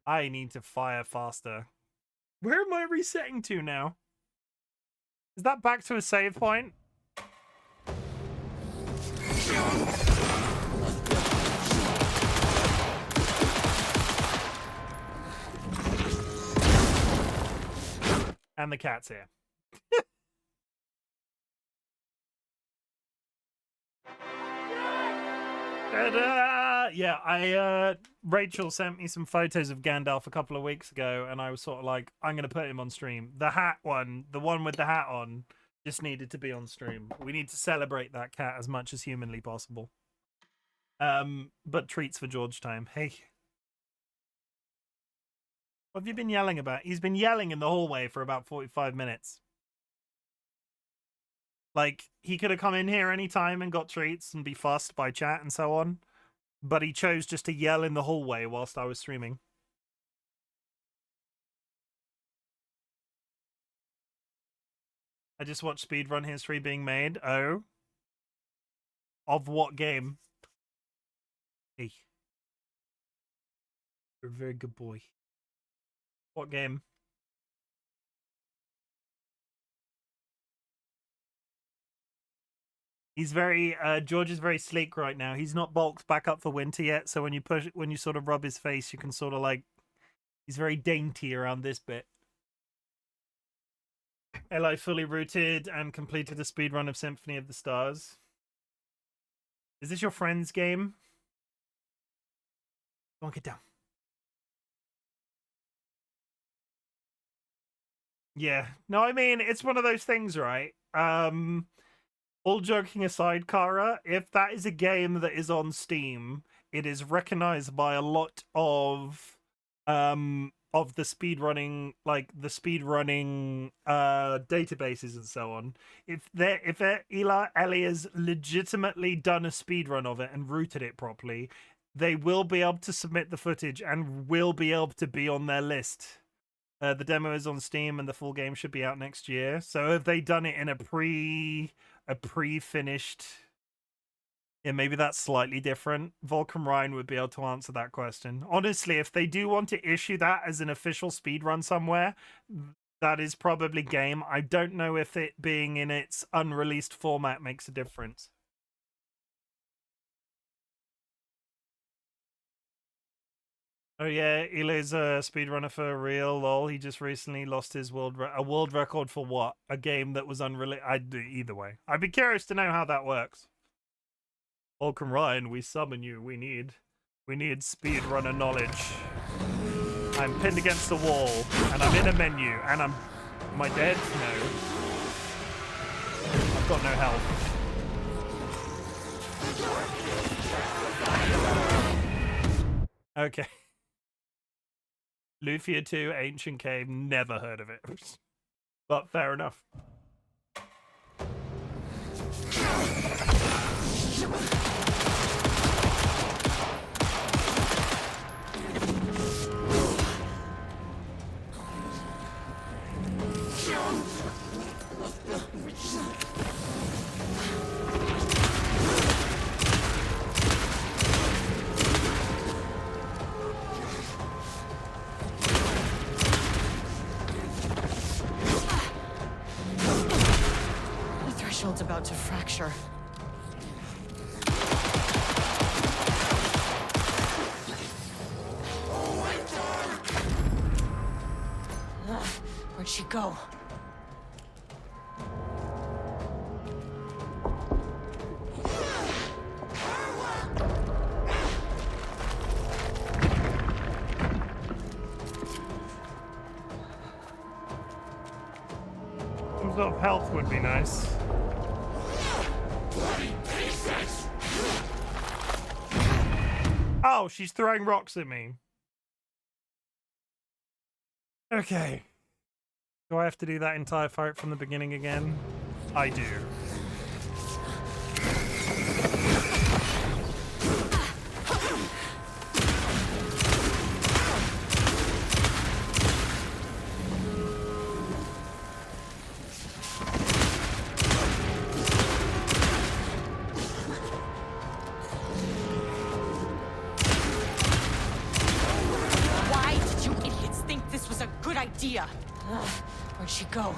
I need to fire faster. Where am I resetting to now? Is that back to a save point? And the cat's here. Yeah, Rachel sent me some photos of Gandalf a couple of weeks ago, and I was sort of like, I'm going to put him on stream. The hat one, the one with the hat on, just needed to be on stream. We need to celebrate that cat as much as humanly possible. But treats for George time. Hey. What have you been yelling about? He's been yelling in the hallway for about 45 minutes. Like, he could have come in here any time and got treats and be fussed by chat and so on. But he chose just to yell in the hallway whilst I was streaming. I just watched speedrun history being made. Oh. Of what game? Hey. You're a very good boy. What game? He's very George is very sleek right now. He's not bulked back up for winter yet, so when you sort of rub his face, you can sort of like, he's very dainty around this bit. Eli fully rooted and completed the speedrun of Symphony of the Stars. Is this your friend's game? Go on, get down. Yeah. No, I mean, it's one of those things, right? All joking aside, Kara, if that is a game that is on Steam, it is recognized by a lot of the speedrunning, like the speedrunning databases and so on. If Ellie has legitimately done a speedrun of it and routed it properly, they will be able to submit the footage and will be able to be on their list. The demo is on Steam and the full game should be out next year. So have they done it in a pre-finished? Yeah, maybe that's slightly different. Volcom Ryan would be able to answer that question. Honestly, if they do want to issue that as an official speedrun somewhere, that is probably game. I don't know if it being in its unreleased format makes a difference. Oh yeah, Eli's a speedrunner for real, lol. He just recently lost his world record for what? A game that was unreleased? Either way. I'd be curious to know how that works. Welcome Ryan, we summon you. We need speedrunner knowledge. I'm pinned against the wall, and I'm in a menu, and am I dead? No. I've got no health. Okay. Lufia 2, Ancient Cave, never heard of it. But fair enough. threshold's about to fracture. Where'd she go? Some sort of health would be nice. Oh, she's throwing rocks at me. Okay. Do I have to do that entire fight from the beginning again? I do. Why did you idiots think this was a good idea? Where'd she go?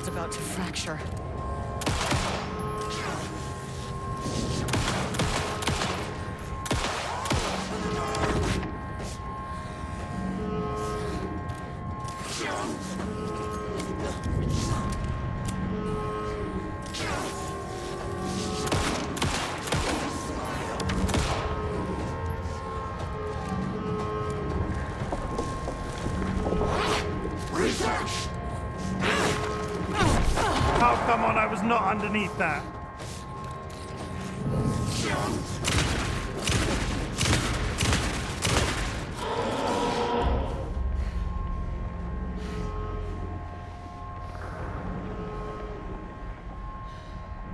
About to fracture. Oh, come on, I was not underneath that.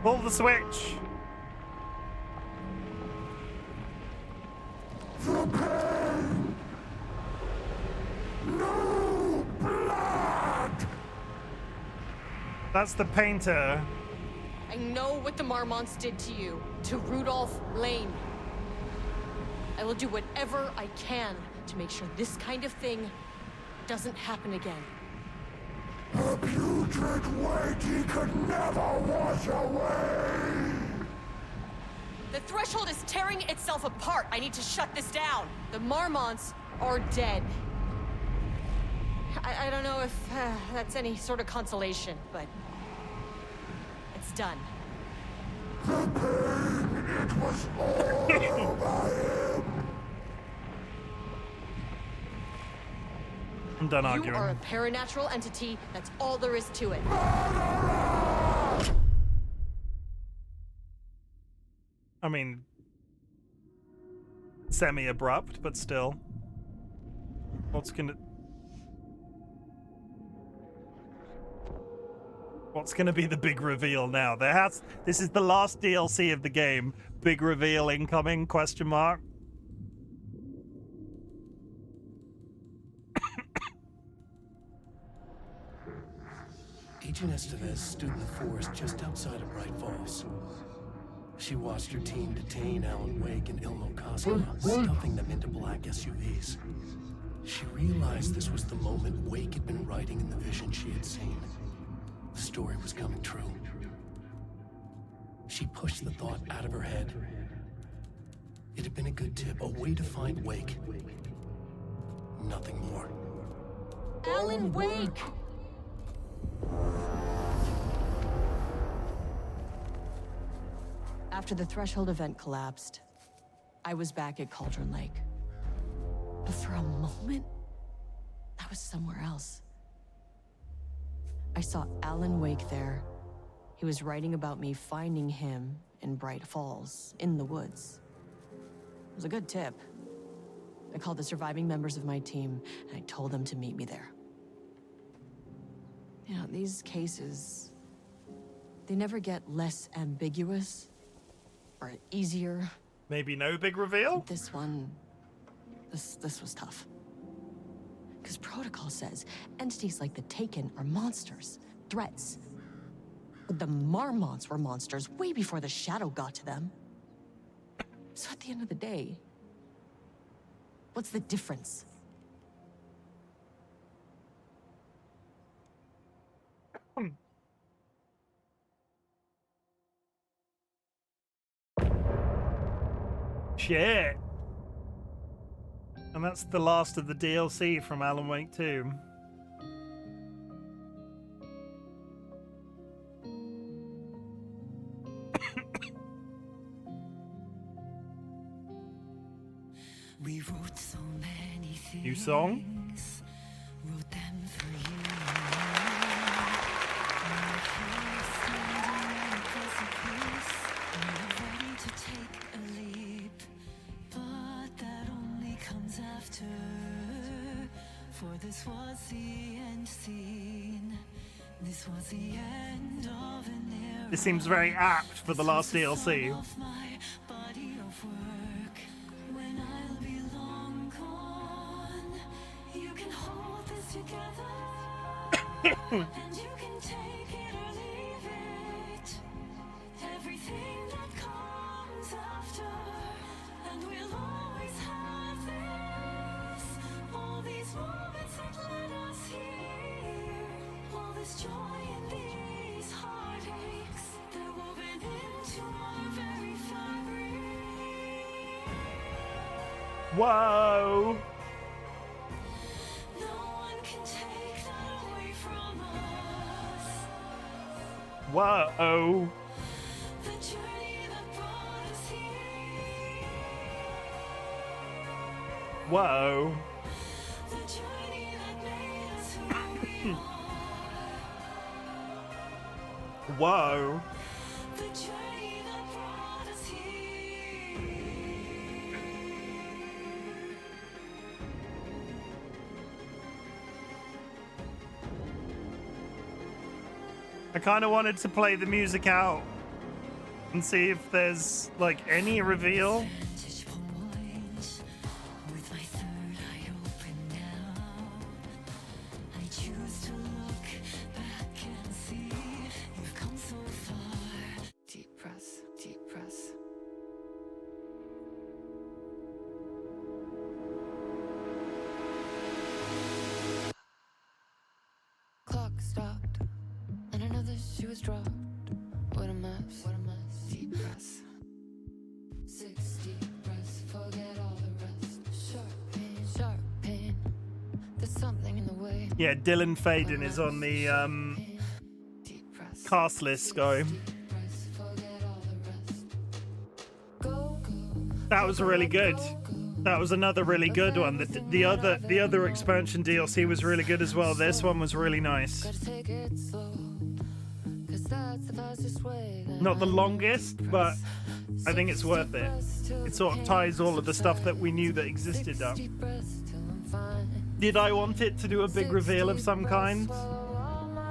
Pull the switch. That's the painter. I know what the Marmonts did to you, to Rudolph Lane. I will do whatever I can to make sure this kind of thing doesn't happen again. A putrid weight he could never wash away! The threshold is tearing itself apart. I need to shut this down. The Marmonts are dead. I don't know if that's any sort of consolation, but it's done. The pain, it was all by him. I'm done You arguing. are a paranatural entity. That's all there is to it. I mean, semi-abrupt, but still. What's gonna be the big reveal now? This is the last DLC of the game. Big reveal incoming, question mark. Agent Estevez stood in the forest just outside of Bright Falls. She watched her team detain Alan Wake and Ilmo Koskela, stuffing them into black SUVs. She realized this was the moment Wake had been writing in the vision she had seen. The story was coming true. She pushed the thought out of her head. It had been a good tip, a way to find Wake. Nothing more. Alan Wake! After the threshold event collapsed, I was back at Cauldron Lake. But for a moment, I was somewhere else. I saw Alan Wake there. He was writing about me finding him in Bright Falls, in the woods. It was a good tip. I called the surviving members of my team, and I told them to meet me there. You know, these cases, they never get less ambiguous or easier. Maybe no big reveal? This one, this was tough. Because protocol says entities like the Taken are monsters, threats. But the Marmonts were monsters way before the Shadow got to them. So at the end of the day, what's the difference? Shit. And that's the last of the DLC from Alan Wake 2. We wrote so many things. New song? Wrote them for you. Ready to take a leap, but that only comes after. For this was the end scene. This was the end of an era. This seems very apt for the last DLC. My body of work. When I'll be long gone, you can hold this together. And you can take it or leave it. Everything that comes after, and we'll always have this. All these moments that led us here, all this joy and these heartaches, they're woven into our very fabric. Whoa! No one can take that away from us. Whoa! The journey that brought us here. Whoa! The journey that made us who we are. Whoa! The journey that brought us here. I kind of wanted to play the music out and see if there's like any reveal. Vantage point. With my third eye open now, I choose to look back and see you've come so far. Deep breath, deep breath. Clock stopped, and another shoe was dropped. What a mess, what a mess. Deep breath. 6 deep breaths, forget all the rest. Sharp pain, sharp pain. There's something in the way. Yeah, Dylan Faden is on the Deep breaths, cast list, guy. deep breaths, forget all the rest. Go, go. That was really good. That was another really good one. The other expansion DLC was really good as well. This one was really nice. Gotta take it slow, 'cause that's the fastest way. Not the longest, but I think it's worth it. It sort of ties all of the stuff that we knew that existed up. Deep breaths till I'm fine. Did I want it to do a big reveal of some kind?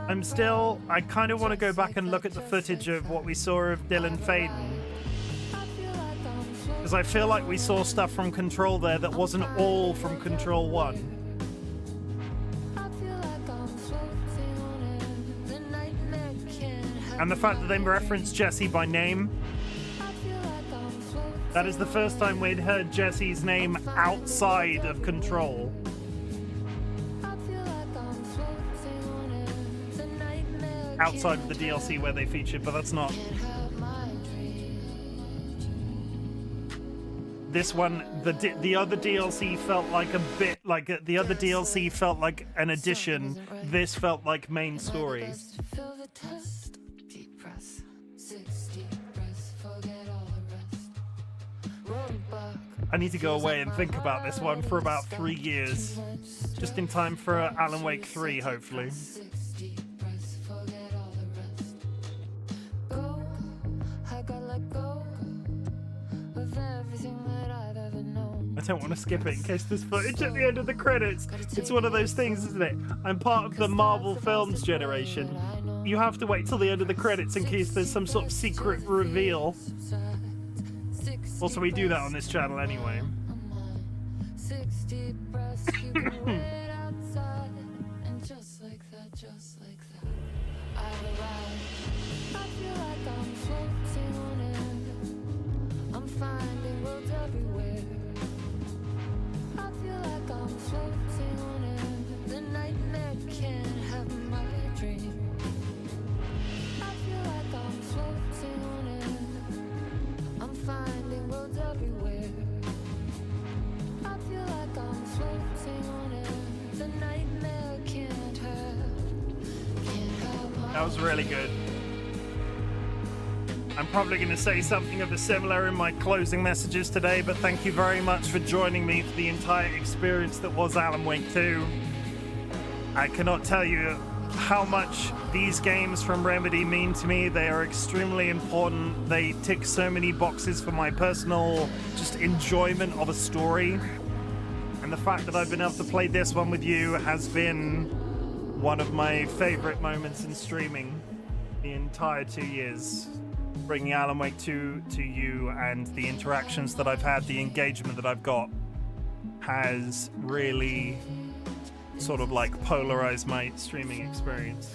I kind of want to go back and look at the footage of what we saw of Dylan Faden. Because I feel like we saw stuff from Control there that wasn't all from Control 1. And the fact that they referenced Jesse by name. That is the first time we'd heard Jesse's name outside of Control. Outside of the DLC where they featured, but that's not. This one, the other DLC felt like a bit like the other DLC felt like an addition. This felt like main story. Deep breaths, 6 deep breaths, forget all the rest. Roll back. I need to go away and think about this one for about 3 years, just in time for Alan Wake 3, hopefully. 6 deep breaths, I don't want to skip it in case there's footage at the end of the credits. It's one of those things, isn't it? I'm part of the Marvel Films generation. You have to wait till the end of the credits in case there's some sort of secret reveal. Also, we do that on this channel anyway. I'm finding worlds everywhere. I feel like I'm floating on air. The nightmare can't have my dream. I feel like I'm floating on air. I'm finding worlds everywhere. I feel like I'm floating on air. The nightmare can't have my That was really good. I'm probably going to say something of the similar in my closing messages today, but thank you very much for joining me for the entire experience that was Alan Wake 2. I cannot tell you how much these games from Remedy mean to me. They are extremely important. They tick so many boxes for my personal just enjoyment of a story. And the fact that I've been able to play this one with you has been one of my favorite moments in streaming the entire 2 years. Bringing Alan Wake 2 to you, and the interactions that I've had, the engagement that I've got, has really sort of like polarized my streaming experience.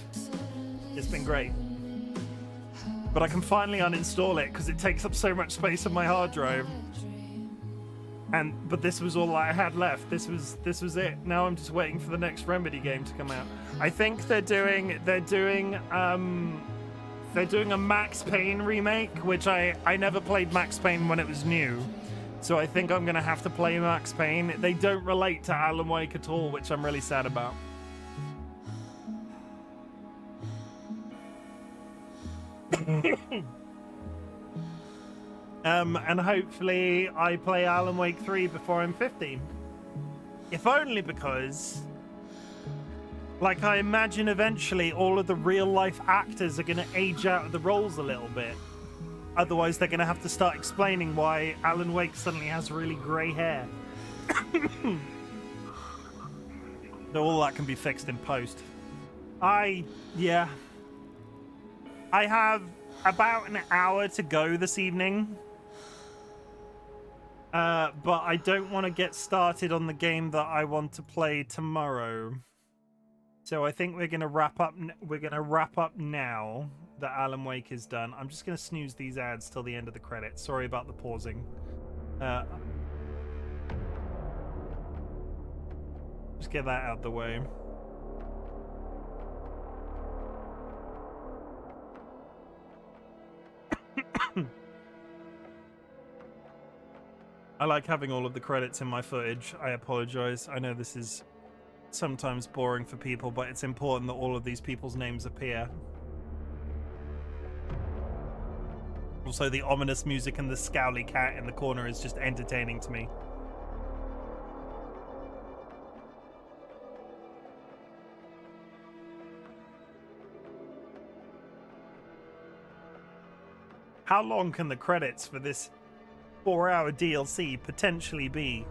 It's been great. But I can finally uninstall it because it takes up so much space on my hard drive. But this was all I had left. This was it. Now I'm just waiting for the next Remedy game to come out. I think they're doing a Max Payne remake, which I never played Max Payne when it was new. So I think I'm going to have to play Max Payne. They don't relate to Alan Wake at all, which I'm really sad about. And hopefully I play Alan Wake 3 before I'm 50. If only because, like, I imagine eventually all of the real-life actors are going to age out of the roles a little bit. Otherwise, they're going to have to start explaining why Alan Wake suddenly has really grey hair. Though all that can be fixed in post. I have about an hour to go this evening. But I don't want to get started on the game that I want to play tomorrow. So I think we're going to wrap up. We're going to wrap up now that Alan Wake is done. I'm just going to snooze these ads till the end of the credits. Sorry about the pausing. Just get that out of the way. I like having all of the credits in my footage. I apologize. I know this is sometimes boring for people, but it's important that all of these people's names appear. Also, the ominous music and the scowly cat in the corner is just entertaining to me. How long can the credits for this 4-hour DLC potentially be?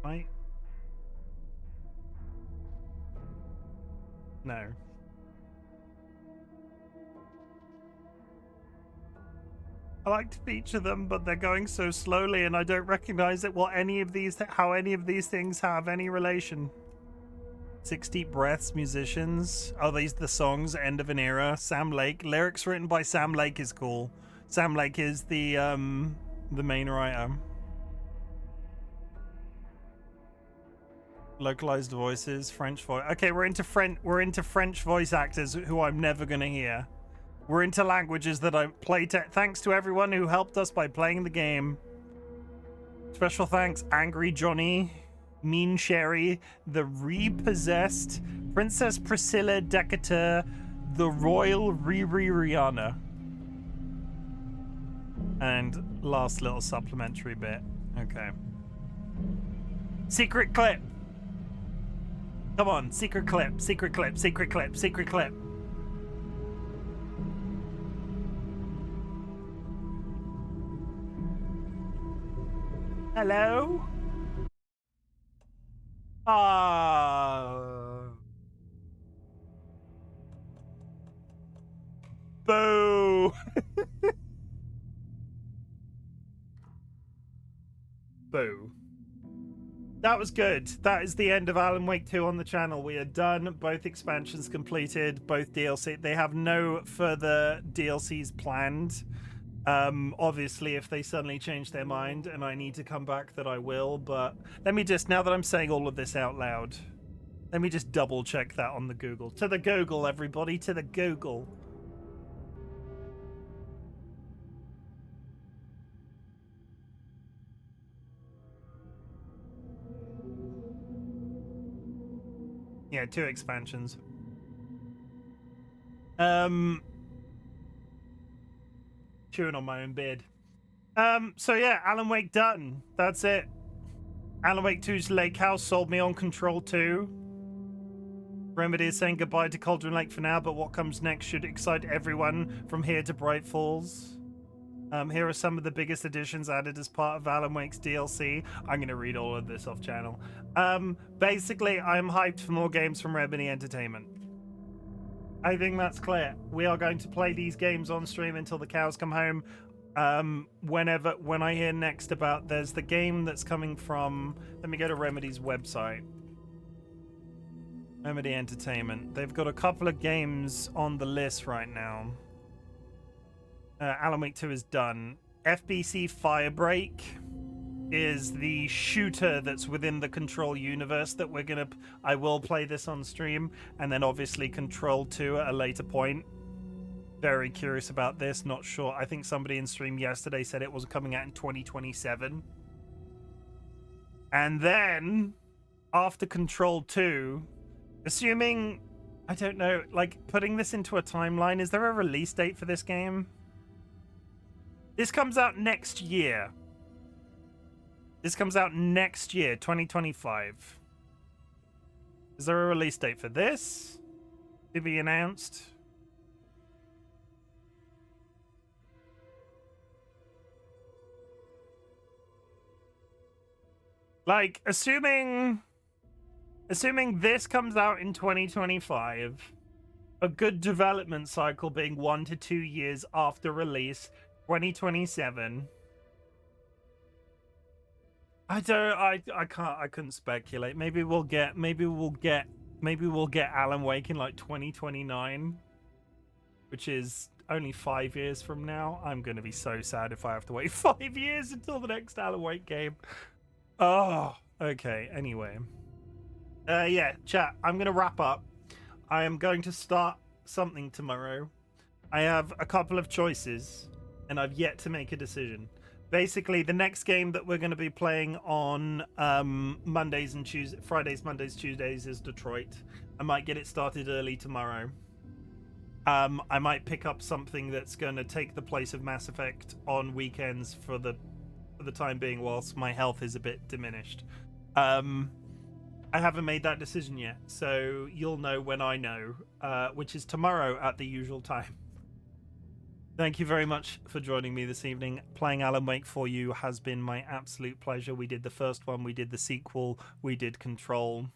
Right? No. I like to feature them, but they're going so slowly and I don't recognize it how any of these things have any relation. Six Deep Breaths, musicians. Oh, these are the songs, End of an Era. Sam Lake. Lyrics written by Sam Lake is cool. Sam Lake is the main writer. Localized voices, French voice. Okay, we're into French voice actors who I'm never gonna hear. We're into languages that I play. Thanks to everyone who helped us by playing the game. Special thanks, Angry Johnny, Mean Sherry, the Repossessed, Princess Priscilla Decatur, the Royal Riri Rihanna. And last little supplementary bit. Okay. Secret clip. Come on, secret clip, secret clip, secret clip, secret clip. Hello? Boo! Boo. That was good. That is the end of Alan Wake 2 on the channel. We are done. Both expansions completed. Both DLC. They have no further DLCs planned. Obviously, if they suddenly change their mind and I need to come back, that I will. But let me just, now that I'm saying all of this out loud, let me just double check that on the Google. To the Google, everybody. To the Google. Yeah, 2 expansions. Chewing on my own beard. So yeah, Alan Wake done. That's it. Alan Wake 2's Lake House sold me on Control 2. Remedy is saying goodbye to Cauldron Lake for now, but what comes next should excite everyone from here to Bright Falls. Here are some of the biggest additions added as part of Alan Wake's DLC. I'm going to read all of this off channel. Basically, I'm hyped for more games from Remedy Entertainment. I think that's clear. We are going to play these games on stream until the cows come home. When I hear next about, there's the game that's coming from, let me go to Remedy's website. Remedy Entertainment. They've got a couple of games on the list right now. Alan Wake 2 is done. FBC Firebreak is the shooter that's within the Control universe that I will play this on stream, and then obviously Control 2 at a later point. Very curious about this, not sure. I think somebody in stream yesterday said it was coming out in 2027. And then after Control 2, assuming, I don't know, like putting this into a timeline, is there a release date for this game? This comes out next year. This comes out next year, 2025. Is there a release date for this to be announced? Like, assuming this comes out in 2025, a good development cycle being 1 to 2 years after release, 2027. I couldn't speculate. Maybe we'll get Alan Wake in like 2029, which is only 5 years from now. I'm gonna be so sad if I have to wait 5 years until the next Alan Wake game. Oh, okay. Anyway, yeah, chat. I'm gonna wrap up. I am going to start something tomorrow. I have a couple of choices, and I've yet to make a decision. Basically, the next game that we're going to be playing on Mondays and Tuesdays, Fridays, Mondays, Tuesdays is Detroit. I might get it started early tomorrow. I might pick up something that's going to take the place of Mass Effect on weekends for the time being, whilst my health is a bit diminished. I haven't made that decision yet, so you'll know when I know, which is tomorrow at the usual time. Thank you very much for joining me this evening. Playing Alan Wake for you has been my absolute pleasure. We did the first one, we did the sequel, we did Control.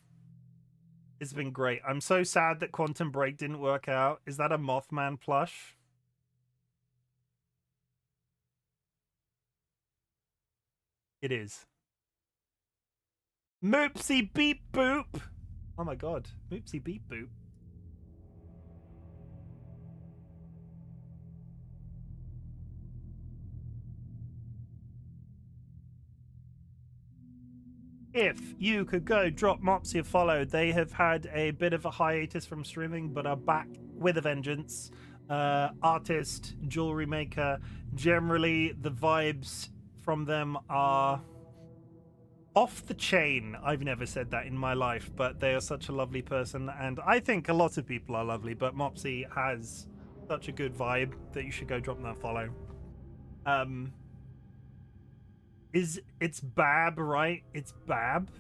It's been great. I'm so sad that Quantum Break didn't work out. Is that a Mothman plush? It is. Moopsie beep boop. Oh my god. Oopsie beep boop. If you could go drop Mopsy a follow, they have had a bit of a hiatus from streaming, but are back with a vengeance. Artist, jewelry maker. Generally, the vibes from them are off the chain. I've never said that in my life, but they are such a lovely person, and I think a lot of people are lovely, but Mopsy has such a good vibe that you should go drop them a follow. It's Bab, right? It's Bab?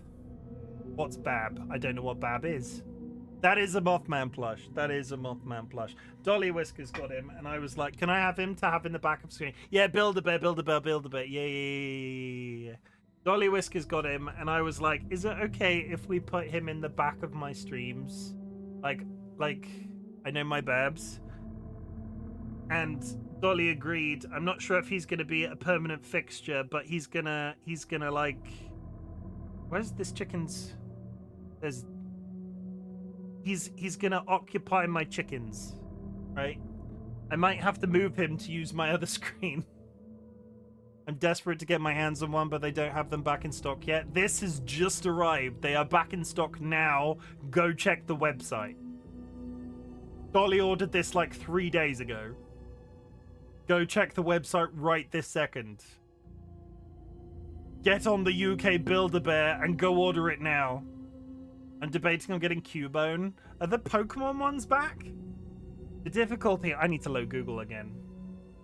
What's Bab? I don't know what Bab is. That is a Mothman plush. That is a Mothman plush. DollyWhiskers got him, and I was like, can I have him to have in the backup screen? Yeah, Build-A-Bear, Build-A-Bear, Build-A-Bear. Yeah. DollyWhiskers got him, and I was like, is it okay if we put him in the back of my streams? Like, I know my babs. And Dolly agreed. I'm not sure if he's going to be a permanent fixture, but he's gonna like... Where's this chicken's... There's... He's gonna occupy my chickens, right? I might have to move him to use my other screen. I'm desperate to get my hands on one, but they don't have them back in stock yet. This has just arrived. They are back in stock now. Go check the website. Dolly ordered this like 3 days ago. Go check the website right this second. Get on the UK Build-A-Bear and go order it now. I'm debating on getting Cubone. Are the Pokemon ones back? The difficulty... I need to load Google again.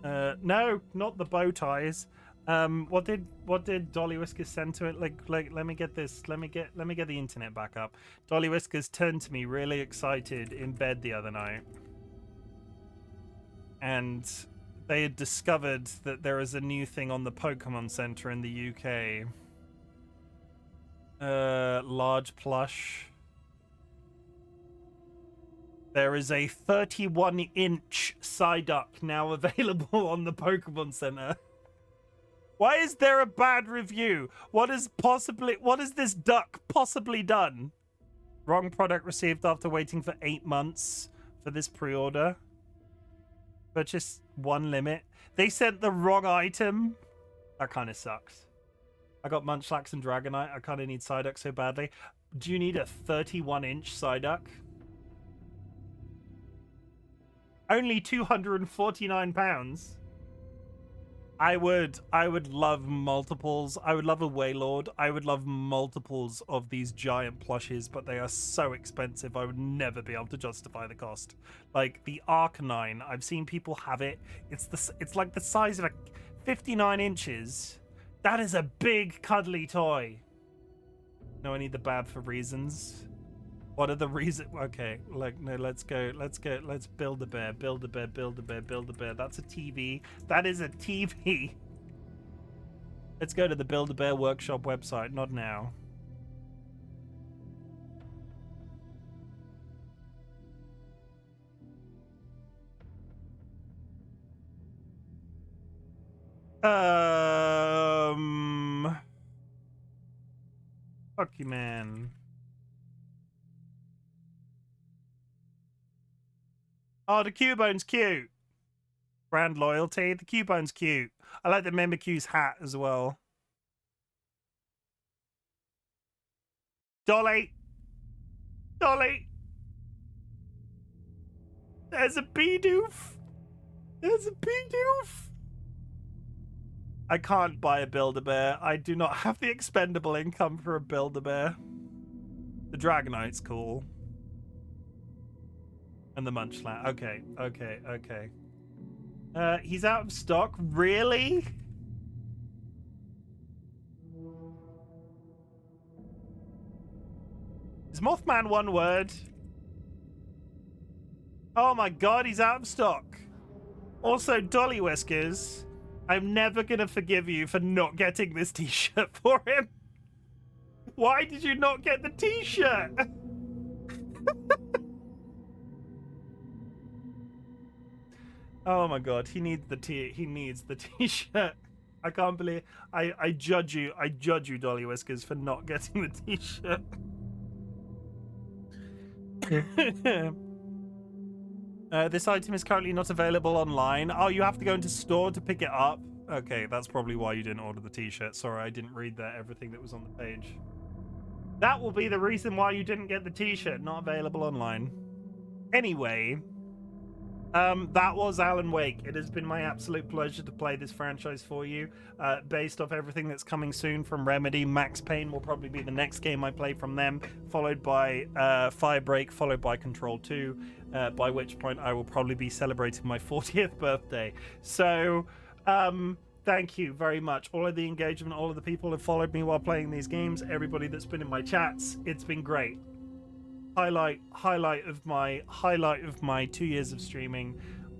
No, not the bow ties. What did DollyWhiskers send to it? Like let me get this. Let me get the internet back up. DollyWhiskers turned to me really excited in bed the other night. And they had discovered that there is a new thing on the Pokemon Center in the UK. Large plush. There is a 31-inch Psyduck now available on the Pokemon Center. Why is there a bad review? What has this duck possibly done? Wrong product received after waiting for 8 months for this pre-order. Purchase 1 limit. They sent the wrong item. That kind of sucks. I got Munchlax and Dragonite. I kind of need Psyduck so badly. Do you need a 31-inch Psyduck? Only £249. I would love multiples. I would love a Wailord. I would love multiples of these giant plushes, but they are so expensive. I would never be able to justify the cost. Like the Arcanine, I've seen people have it. It's like the size of a 59 inches. That is a big cuddly toy. No, I need the Bab for reasons. What are the reasons? Okay, like, no, let's Build-A-Bear, Build-A-Bear, Build-A-Bear, Build-A-Bear. That's a TV. That is a TV. Let's go to the Build-A-Bear Workshop website, not now. Fuck you, man. Oh, the Cubone's cute. Brand loyalty. The Cubone's cute. I like the Mimikyu's hat as well. Dolly. Dolly. There's a Bidoof. There's a Bidoof. I can't buy a Build-A-Bear. I do not have the expendable income for a Build-A-Bear. The Dragonite's cool. And the Munchlax. Okay. He's out of stock. Really? Is Mothman one word? Oh my god, he's out of stock. Also, DollyWhiskers, I'm never gonna forgive you for not getting this t-shirt for him. Why did you not get the t-shirt? Oh my god, he needs the t-shirt. I can't believe I judge you, DollyWhiskers, for not getting the t-shirt. This item is currently not available online. Oh, you have to go into store to pick it up? Okay, that's probably why you didn't order the t-shirt. Sorry, I didn't read that, everything that was on the page. That will be the reason why you didn't get the t-shirt, not available online. Anyway, that was Alan Wake. It has been my absolute pleasure to play this franchise for you. Based off everything that's coming soon from Remedy, Max Payne will probably be the next game I play from them, followed by Firebreak, followed by Control 2, by which point I will probably be celebrating my 40th birthday. So, thank you very much. All of the engagement, all of the people who have followed me while playing these games, everybody that's been in my chats, it's been great. Highlight of my 2 years of streaming.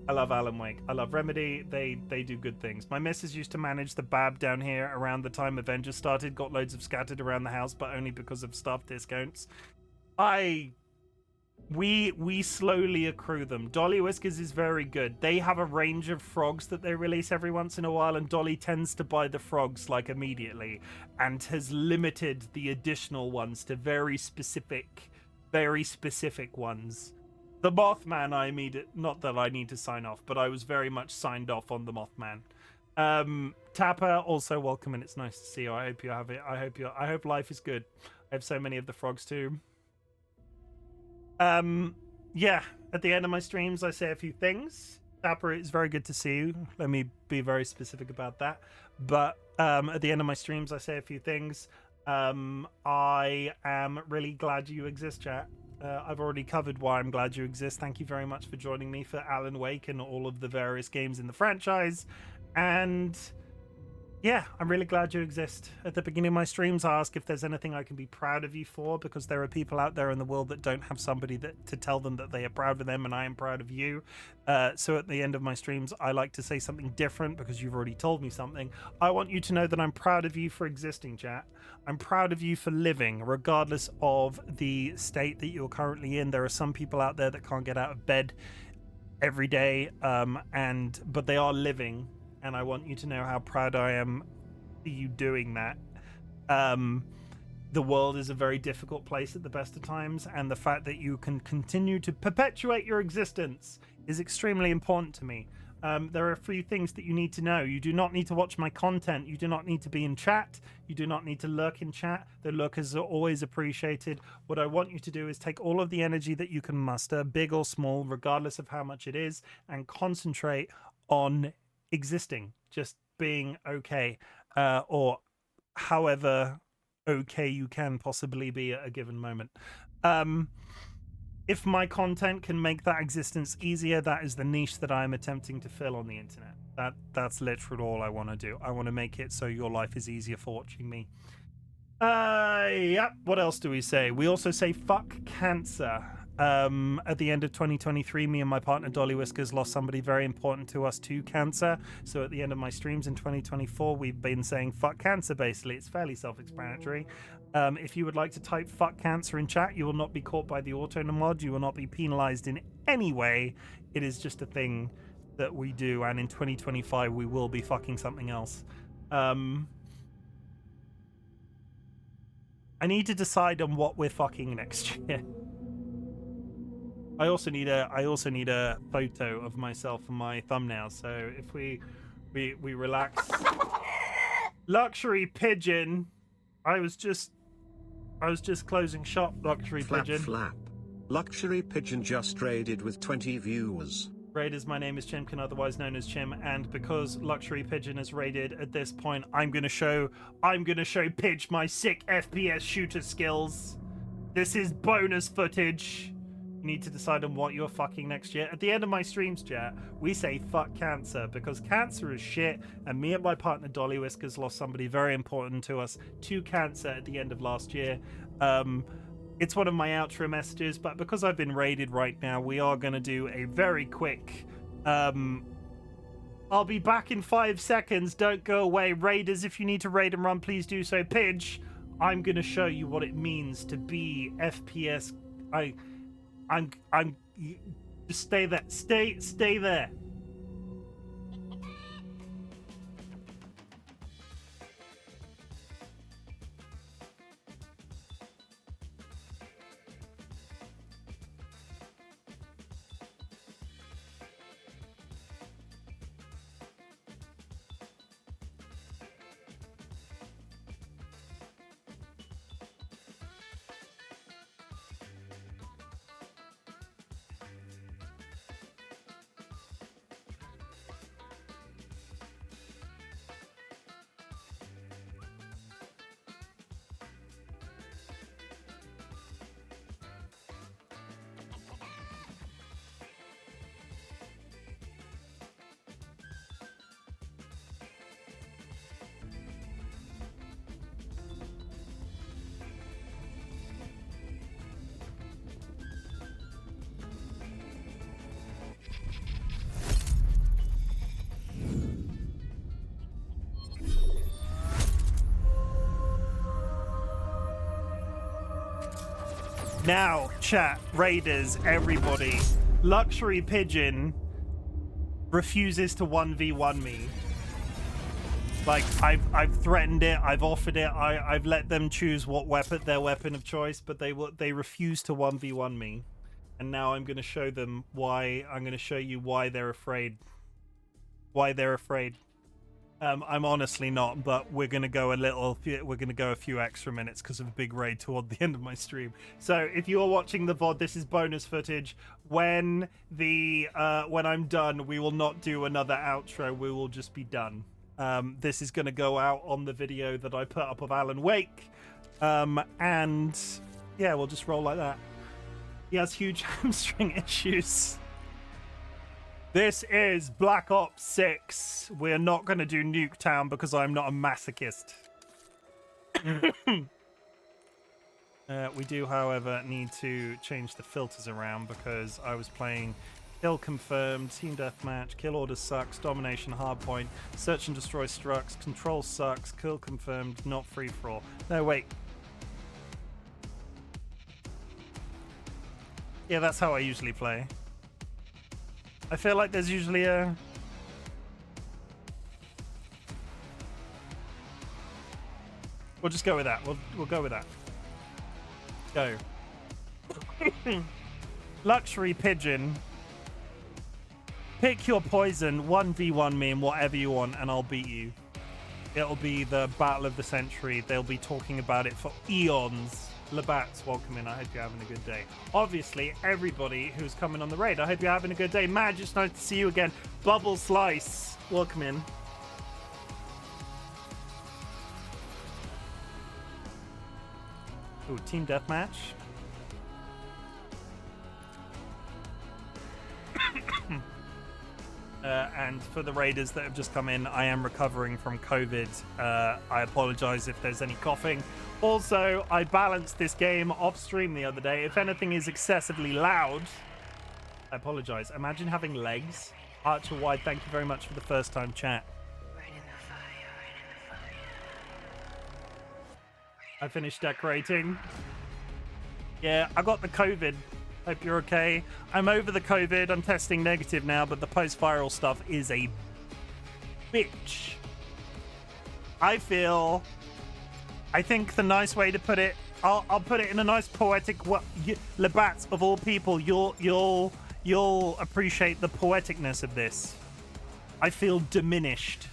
I love Alan Wake. I love Remedy. They do good things. My missus used to manage the Bab down here around the time Avengers started. Got loads of scattered around the house, but only because of staff discounts. We slowly accrue them. DollyWhiskers is very good. They have a range of frogs that they release every once in a while, and Dolly tends to buy the frogs like immediately, and has limited the additional ones to very specific ones. The Mothman, not that I need to sign off, but I was very much signed off on the Mothman. Tapper, also welcome, and it's nice to see you. I hope you have it. I hope life is good. I have so many of the frogs too. Yeah, at the end of my streams I say a few things. Tapper, it's very good to see you. Let me be very specific about that. But at the end of my streams I say a few things. I am really glad you exist, chat. I've already covered why I'm glad you exist. Thank you very much for joining me for Alan Wake and all of the various games in the franchise. And yeah, I'm really glad you exist. At the beginning of my streams, I ask if there's anything I can be proud of you for, because there are people out there in the world that don't have somebody to tell them that they are proud of them, and I am proud of you. So at the end of my streams, I like to say something different because you've already told me something. I want you to know that I'm proud of you for existing, chat. I'm proud of you for living, regardless of the state that you're currently in. There are some people out there that can't get out of bed every day, but they are living. And I want you to know how proud I am for you doing that. The world is a very difficult place at the best of times, and the fact that you can continue to perpetuate your existence is extremely important to me. There are a few things that you need to know. You do not need to watch my content. You do not need to be in chat. You do not need to lurk in chat. The lurkers are always appreciated. What I want you to do is take all of the energy that you can muster, big or small, regardless of how much it is, and concentrate on existing, just being okay, or however okay you can possibly be at a given moment. If my content can make that existence easier, that is the niche that I'm attempting to fill on the internet. That's literally all I want to do. I want to make it so your life is easier for watching me. Yep. What else do we say? We also say fuck cancer. At the end of 2023, me and my partner DollyWhiskers lost somebody very important to us to cancer. So at the end of my streams in 2024, we've been saying fuck cancer, basically. It's fairly self-explanatory. If you would like to type fuck cancer in chat, you will not be caught by the auto mod. You will not be penalized in any way. It is just a thing that we do, and in 2025 we will be fucking something else. I need to decide on what we're fucking next year. I also need a photo of myself for my thumbnail. So if we relax. Luxury Pigeon. I was just closing shop. Luxury Pigeon. Flap. Luxury Pigeon just raided with 20 viewers. Raiders, my name is Chimken, otherwise known as Chim, and because Luxury Pigeon is raided at this point, I'm gonna show Pidge my sick FPS shooter skills. This is bonus footage. You need to decide on what you're fucking next year. At the end of my streams, chat, we say fuck cancer, because cancer is shit, and me and my partner DollyWhiskers lost somebody very important to us to cancer at the end of last year. It's one of my outro messages, but because I've been raided right now, we are going to do a very quick... I'll be back in 5 seconds. Don't go away. Raiders, if you need to raid and run, please do so. Pidge, I'm going to show you what it means to be FPS... I'm just stay there. Stay there. Now, chat, raiders, everybody, Luxury Pigeon refuses to 1v1 me. Like, I've threatened it, I've offered it, I've let them choose what weapon, their weapon of choice, but they refuse to 1v1 me. And now I'm going to show them why. I'm going to show you why they're afraid. Why they're afraid. I'm honestly not, but we're going to go a few extra minutes because of a big raid toward the end of my stream. So if you are watching the VOD, this is bonus footage. When I'm done, we will not do another outro. We will just be done. This is going to go out on the video that I put up of Alan Wake. And yeah, we'll just roll like that. He has huge hamstring issues. This is Black Ops 6. We're not going to do Nuketown because I'm not a masochist. We do, however, need to change the filters around because I was playing Kill Confirmed, Team Deathmatch, Kill Order sucks, Domination Hardpoint, Search and Destroy sucks, Control sucks, Kill Confirmed, not free for all. No, wait. Yeah, that's how I usually play. I feel like there's usually a... We'll just go with that. We'll go with that. Go. Luxury Pigeon. Pick your poison, 1v1 me and whatever you want, and I'll beat you. It'll be the battle of the century. They'll be talking about it for eons. Labatt's, welcome in. I hope you're having a good day. Obviously, everybody who's coming on the raid, I hope you're having a good day. Mad, just nice to see you again. Bubble Slice, welcome in. Ooh, Team Deathmatch. And for the raiders that have just come in, I am recovering from COVID. I apologize if there's any coughing. Also, I balanced this game off stream the other day. If anything is excessively loud, I apologize. Imagine having legs. Archer Wide, thank you very much for the first time chat. I finished decorating. Yeah, I got the COVID. Hope you're okay. I'm over the COVID. I'm testing negative now, but the post-viral stuff is a bitch. I think the nice way to put it, I'll put it in a nice poetic way. Labatt, of all people, you'll appreciate the poeticness of this. I feel diminished.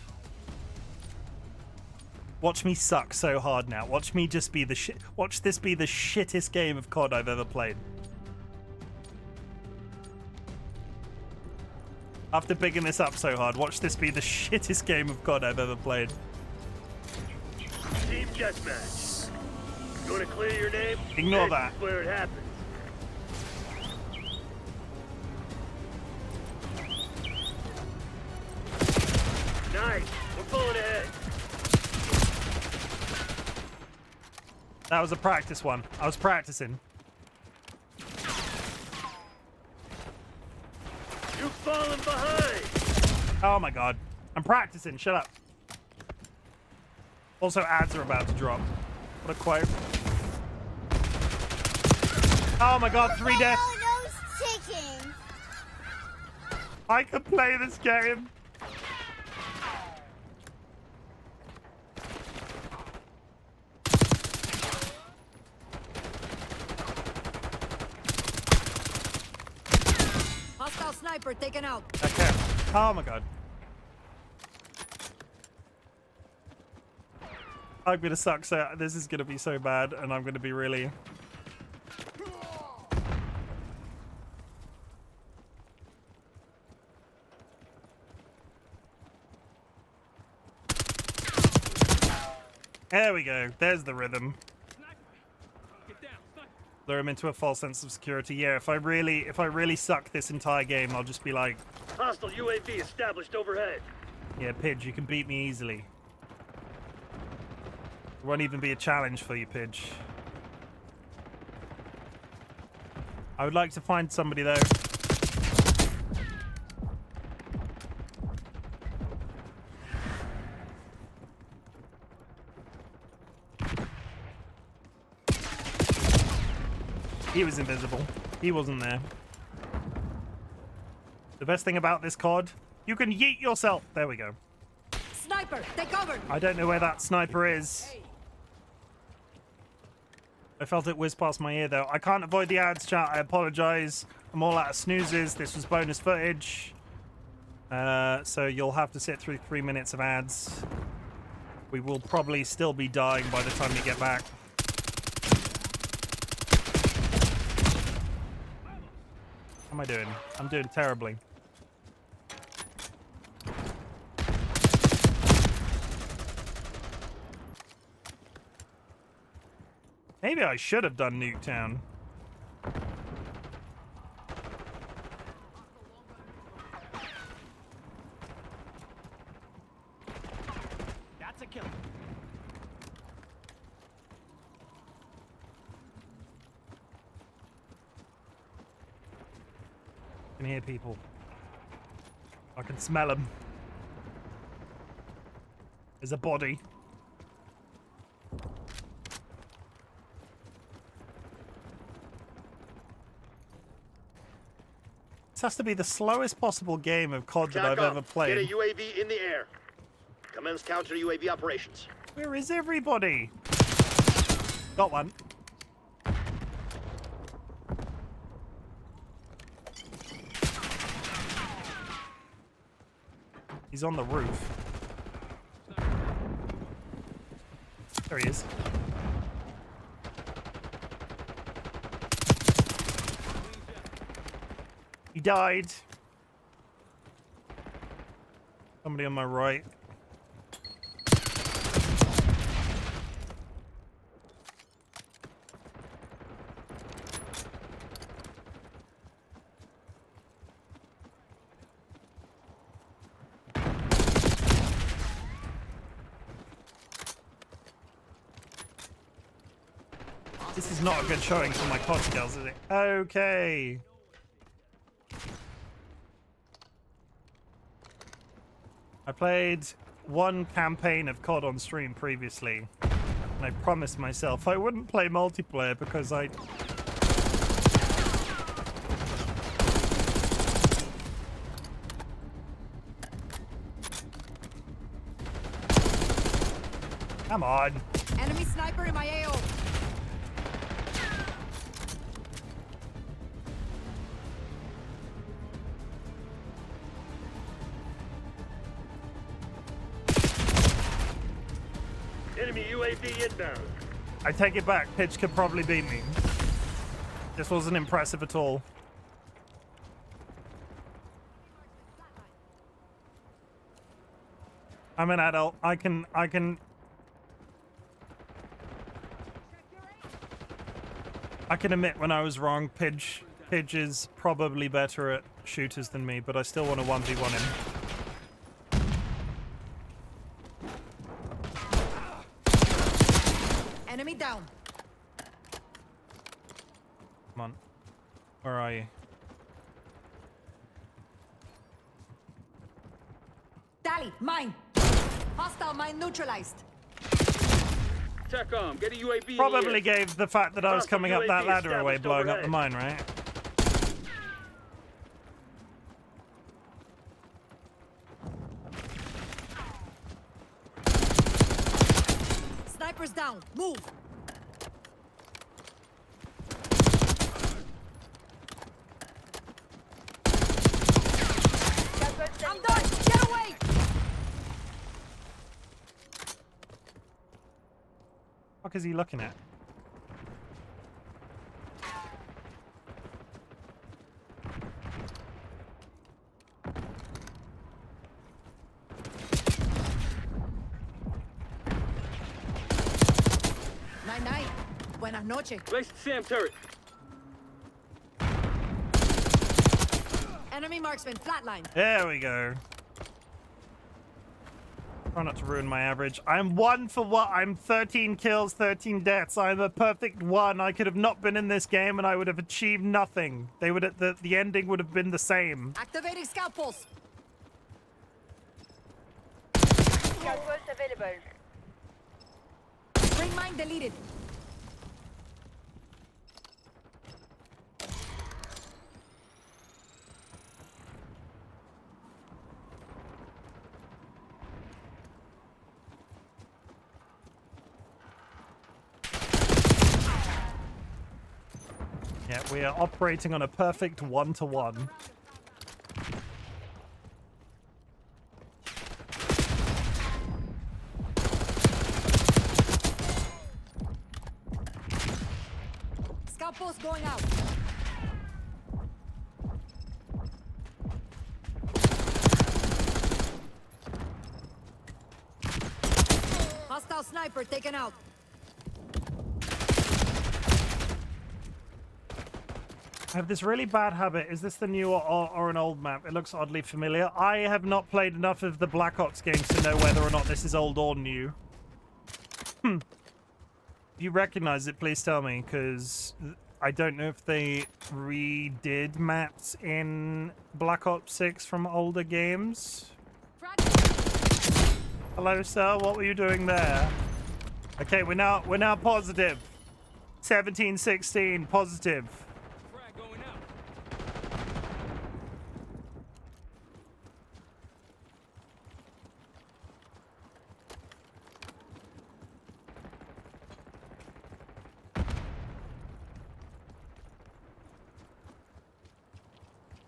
Watch me suck so hard now. Watch me just be the shit. Watch this be the shittest game of COD I've ever played. After bigging this up so hard, watch this be the shittest game of COD I've ever played. Team Deathmatch. You want to clear your name? Ignore that. Where it happened. Nice. We're pulling ahead. That was a practice one. I was practicing. You've fallen behind. Oh my god. I'm practicing. Shut up. Also, ads are about to drop. What a quote. Oh my god, 3 deaths. I could play this game. Hostile sniper taken out. Okay. Oh my god. I'm gonna suck, so this is gonna be so bad, and I'm gonna be really... There we go. There's the rhythm. Lure him into a false sense of security. Yeah, if I really suck this entire game, I'll just be like... Hostile UAV established overhead. Yeah, Pidge, you can beat me easily. It won't even be a challenge for you, Pidge. I would like to find somebody, though. He was invisible. He wasn't there. The best thing about this COD, you can yeet yourself. There we go. Sniper, take cover. I don't know where that sniper is. I felt it whiz past my ear though. I can't avoid the ads, chat. I apologize. I'm all out of snoozes. This was bonus footage. So you'll have to sit through 3 minutes of ads. We will probably still be dying by the time you get back. How am I doing? I'm doing terribly. Maybe I should have done Nuketown. That's a kill. I can hear people. I can smell them. There's a body. This has to be the slowest possible game of COD that I've ever played. Get a UAV in the air. Commence counter UAV operations. Where is everybody? Got one. He's on the roof. There he is. He died. Somebody on my right. This is not a good showing for my COD skills, is it? Okay. I played one campaign of COD on stream previously, and I promised myself I wouldn't play multiplayer because I... Come on. Enemy sniper in my AO. Enemy UAV inbound. I take it back. Pitch could probably beat me. This wasn't impressive at all. I'm an adult. I can admit when I was wrong. Pidge is probably better at shooters than me, but I still want to 1v1 him. Enemy down. Come on. Where are you? Dally, mine. Hostile mine neutralized. TACOM, get a UAV. Probably gave the fact that I was coming up that ladder away, established blowing up overhead. the mine, right? Snipers down. Move. I'm done. Get away. What is he looking at? Night. Buenas noches. Place Sam turret. Enemy marksman flatline. There we go. Try not to ruin my average. I'm 1 for what? I'm 13 kills, 13 deaths. I'm a perfect 1. I could have not been in this game and I would have achieved nothing. They would the ending would have been the same. Activating scout pulse. Scout pulse available. Bring mine deleted. We are operating on a perfect 1-to-1. Scout post going out. Hostile sniper taken out. I have this really bad habit. Is this the new or an old map? It looks oddly familiar. I have not played enough of the Black Ops games to know whether or not this is old or new. If you recognize it, please tell me, because I don't know if they redid maps in Black Ops 6 from older games. Hello, sir. What were you doing there? Okay, we're now positive. 17-16 positive.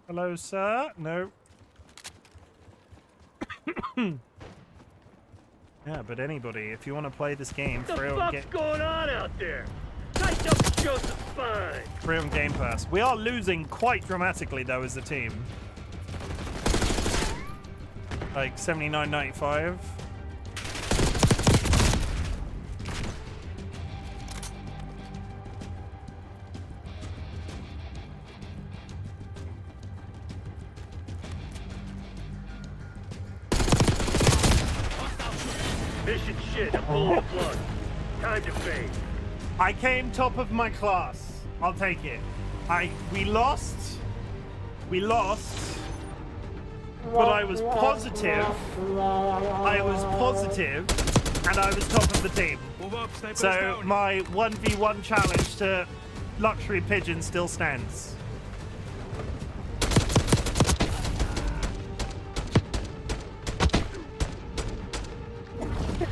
Hello, sir. No. Yeah, but anybody, if you want to play this game, What the fuck's going on out there? Tighten up and show some spine. Free on Game Pass. We are losing quite dramatically, though, as a team. Like 79-95. Mission shit, I'm pulling the plug. Time to fade. I came top of my class. I'll take it. We lost, but I was positive. And I was top of the team. So my 1v1 challenge to Luxury Pigeon still stands.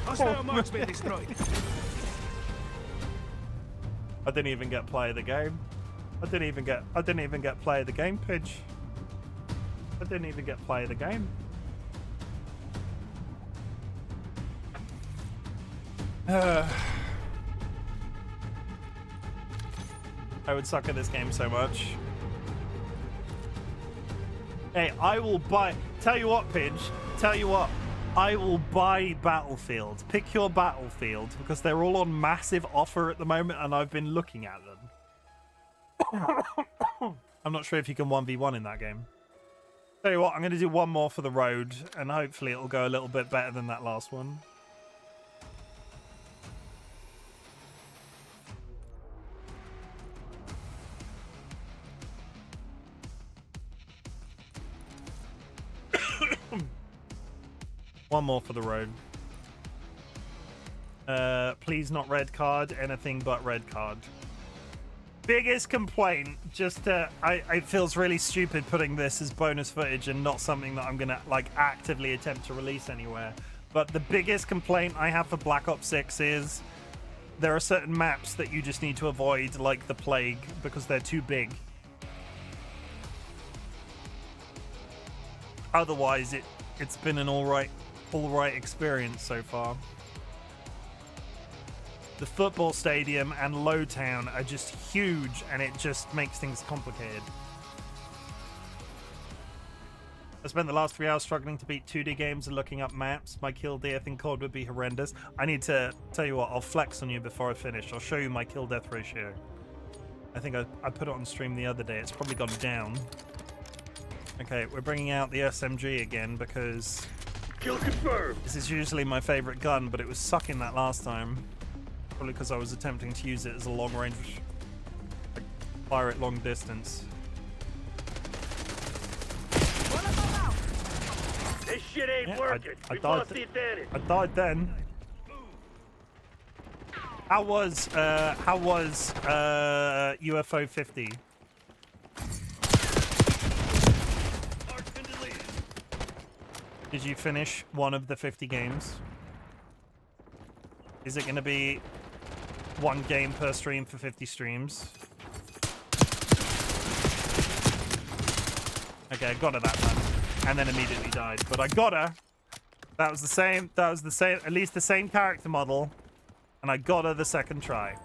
Hostile marks been destroyed. I didn't even get play of the game. I didn't even get play of the game, Pidge. I didn't even get play of the game. I would suck at this game so much. Hey, I will buy. Tell you what, Pidge. Tell you what. I will buy Battlefield. Pick your Battlefield, because they're all on massive offer at the moment, and I've been looking at them. I'm not sure if you can 1v1 in that game. Tell you what, I'm going to do one more for the road, and hopefully it'll go a little bit better than that last one. One more for the road. Please not red card, anything but red card. Biggest complaint, just it feels really stupid putting this as bonus footage and not something that I'm gonna like actively attempt to release anywhere. But the biggest complaint I have for Black Ops 6 is there are certain maps that you just need to avoid, like the Plague, because they're too big. Otherwise, it's been an all right experience so far. The football stadium and Lowtown are just huge, and it just makes things complicated. I spent the last 3 hours struggling to beat 2D games and looking up maps. My kill death in COD would be horrendous. I need to tell you what, I'll flex on you before I finish. I'll show you my kill death ratio. I think I put it on stream the other day. It's probably gone down. Okay, we're bringing out the SMG again because kill confirmed. This is usually my favorite gun, but it was sucking that last time. Probably because I was attempting to use it as a long range, like, fire at long distance. This shit ain't working. I We've died lost the advantage. I died then. How was UFO 50? Did you finish one of the 50 games? Is it going to be one game per stream for 50 streams? Okay, I got her that time, and then immediately died. But I got her. That was the same. That was the same. At least the same character model, and I got her the second try.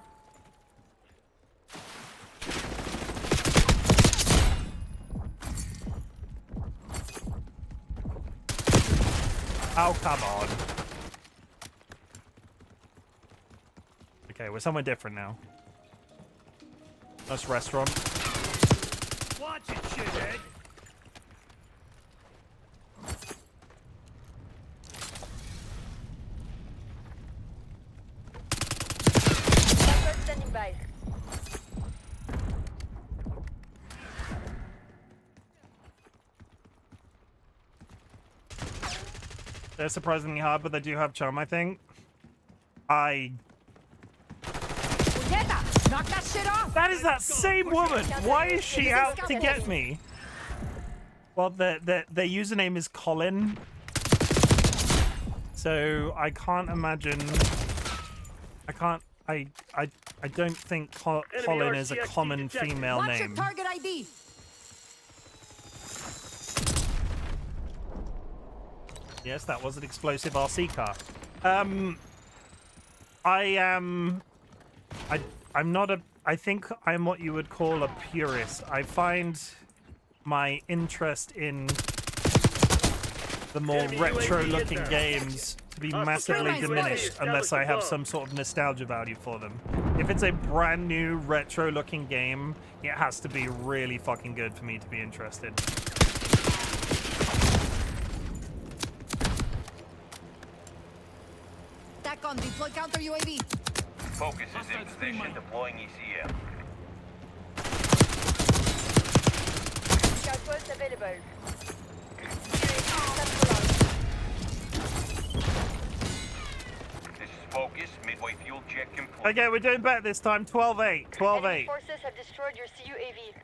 Oh, come on. Okay, we're somewhere different now. Nice restaurant. Watch it, shithead. Sniper standing by. They're surprisingly hard, but they do have charm, I think. Knock that shit off! That is that same woman! Why is she out to get me? Well, their username is Colin. So I can't imagine... I don't think Colin is a common female Watch your name. target ID! Yes, that was an explosive RC car. I'm not a... I think I'm what you would call a purist. I find my interest in the more retro-looking games to be massively diminished unless I have some sort of nostalgia value for them. If it's a brand new retro-looking game, it has to be really fucking good for me to be interested. TACON, deploy counter UAV. Focus is in position, deploying ECM. Scout post available. This is Focus, midway fuel check complete. Okay, we're doing better this time. 12-8. 12-8. Enemy forces have destroyed your CUAV.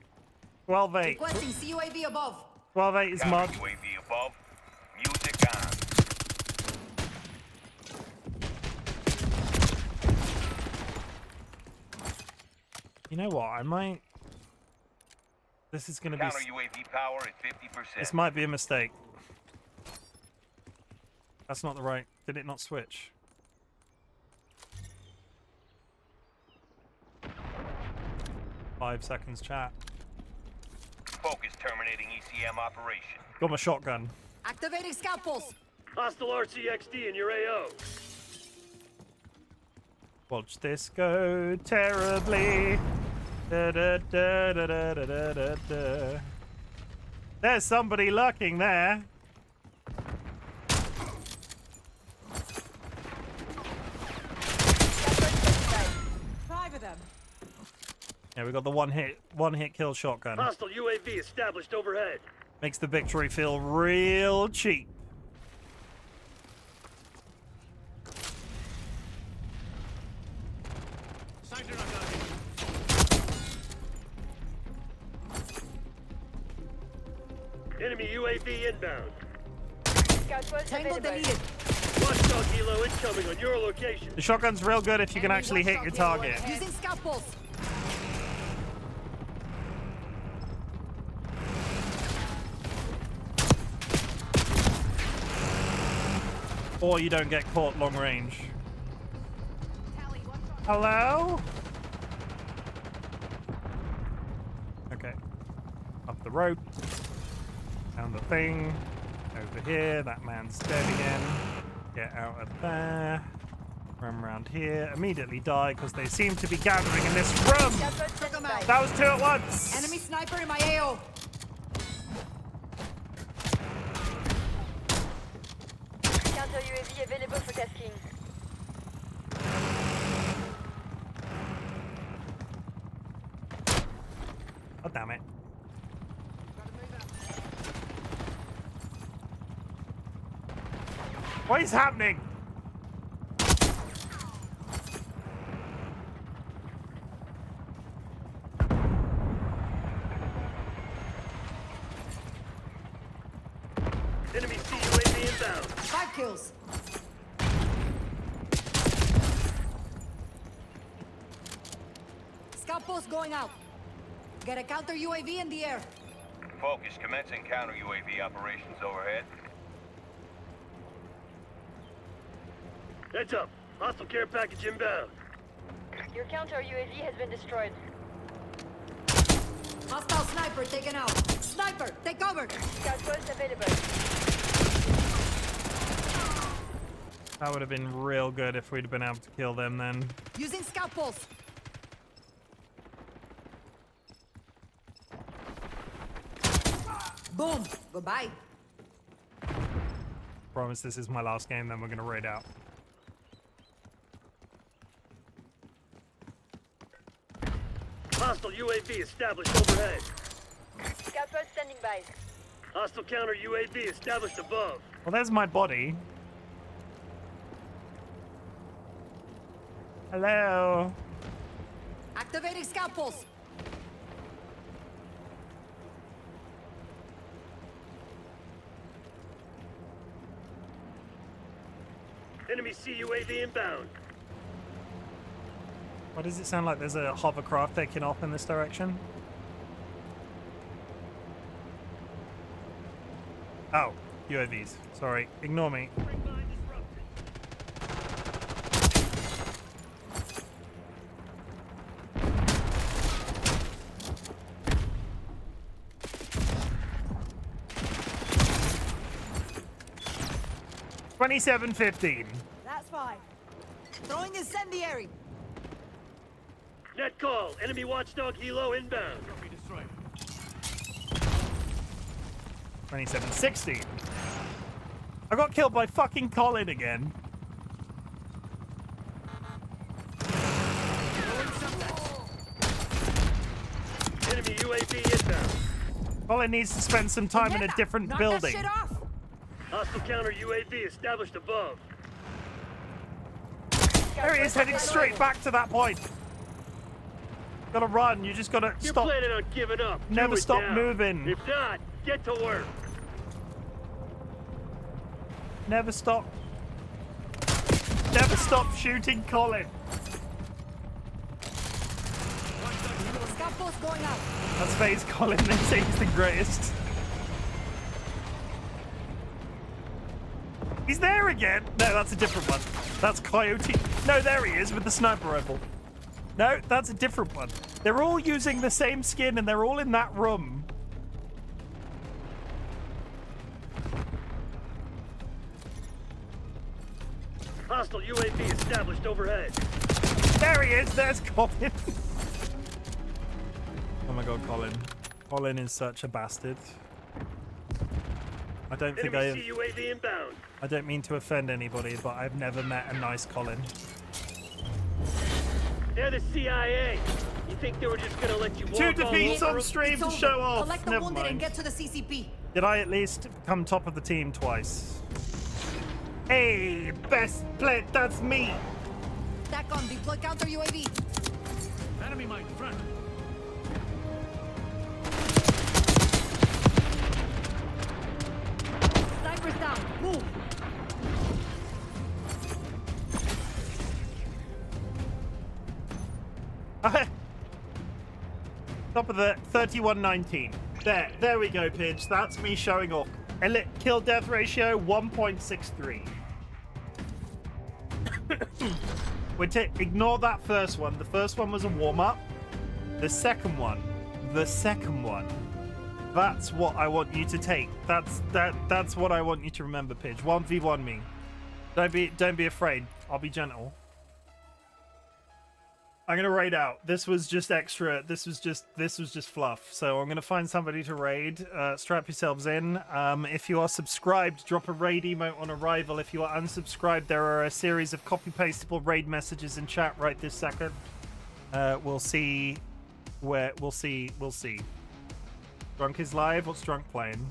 12-8. Requesting CUAV above. 12-8 is mod. UAV above. Music on. You know what? I might... This is going to be... Counter UAV power at 50%. This might be a mistake. That's not the right... Did it not switch? Five seconds, chat. Focus terminating ECM operation. Got my shotgun. Activating scout pulse. Hostile RCXD in your AO. Watch this go terribly. Da, da, da, da, da, da, da, da, da. There's somebody lurking there. Five of them. Yeah, we got the one hit kill shotgun. Hostile UAV established overhead. Makes the victory feel real cheap. Enemy UAV inbound. Scout post Tango available. deleted. Watchdog helo incoming on your location. The shotgun's real good if you can actually hit your target. Using scout pulse. Or you don't get caught long range. Hello? Okay. Up the rope. Down the thing. Over here. That man's dead again. Get out of there. Run around here. Immediately die because they seem to be gathering in this room. That was two at once. Enemy sniper in my AO. Counter UAV available for tasking. Oh, damn it. What is happening? Enemy CUAV inbound. 5 kills. Scout post going out. Get a counter UAV in the air. Focus, commencing counter UAV operations overhead. Heads up. Hostile care package inbound. Your counter UAV has been destroyed. Hostile sniper taken out. Sniper, take cover. Scout post available. That would have been real good if we'd been able to kill them then. Using scout pulse. Boom. Goodbye. Promise this is my last game, then we're gonna raid out. Hostile UAV established overhead. Scout post standing by. Hostile counter UAV established above. Well, there's my body. Hello. Activating scout pulse. Enemy CUAV inbound. Why does it sound like there's a hovercraft taking off in this direction? Oh, UAVs. Sorry, ignore me. 27-15. That's fine. Throwing incendiary. Net call. Enemy watchdog helo inbound. 27-16. I got killed by fucking Colin again. Enemy UAV inbound. Colin needs to spend some time in a different building. Hostile counter UAV established above. There he is, heading straight back to that point. Gotta run. You just gotta You're stop. planning on giving up. Never Do it stop now. moving. If not, get to work. Never stop. Never stop shooting Colin. Scout pulse going out. That's phase Colin. They say he's the greatest. He's there again. No, that's a different one. That's Coyote. No, there he is with the sniper rifle. No, that's a different one. They're all using the same skin and they're all in that room. Hostile UAV established overhead. There he is. There's Colin. Oh my god, Colin. Colin is such a bastard. I don't think Enemy CUAV inbound. I don't mean to offend anybody, but I've never met a nice Colin. They're the CIA. You think they were just gonna let you walk Two all defeats over on them? stream to It's show over. off. Collect the Never wounded and mind. get to the CCP. Did I at least come top of the team twice? Hey, best play, that's me. TACOM, deploy counter UAV. Enemy mine front. Snipers down. Move. Top of the 31-19. There we go, Pidge. That's me showing off. Kill death ratio 1.63. Ignore that first one. The first one was a warm-up. The second one, that's what I want you to take. That's what I want you to remember, Pidge. 1v1 me. Don't be afraid. I'll be gentle. I'm gonna raid out. This was just extra. This was just fluff. So I'm gonna find somebody to raid. Strap yourselves in. If you are subscribed, drop a raid emote on arrival. If you are unsubscribed, there are a series of copy-pastable raid messages in chat right this second. We'll see. We'll see. Drunk is live. What's Drunk playing?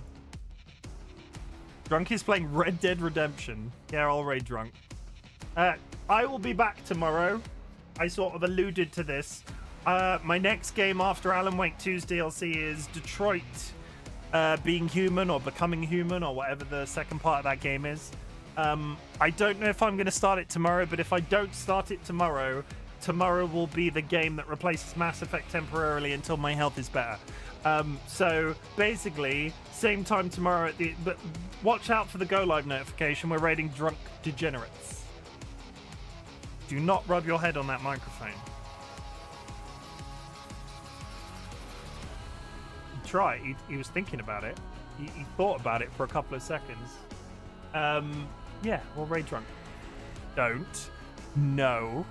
Drunk is playing Red Dead Redemption. Yeah, I'll raid Drunk. I will be back tomorrow. I sort of alluded to this. My next game after Alan Wake 2's DLC is Detroit Being Human or Becoming Human or whatever the second part of that game is. I don't know if I'm going to start it tomorrow, but if I don't start it tomorrow, tomorrow will be the game that replaces Mass Effect temporarily until my health is better. So basically, same time tomorrow but watch out for the go live notification. We're raiding drunk degenerates. Do not rub your head on that microphone. Try. He was thinking about it. He thought about it for a couple of seconds. Yeah, we'll raid drunk. Don't. No.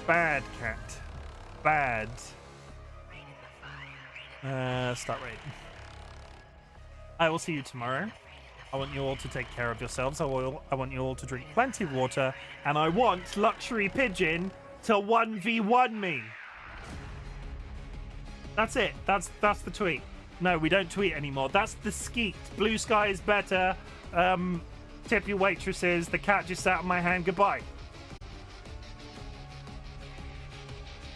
Bad cat. Bad. Start raid. I will see you tomorrow. I want you all to take care of yourselves. I want you all to drink plenty of water, and I want Luxury Pigeon to 1v1 me. That's it. That's the tweet. No, we don't tweet anymore. That's the skeet. Blue sky is better. Tip your waitresses. The cat just sat on my hand. Goodbye.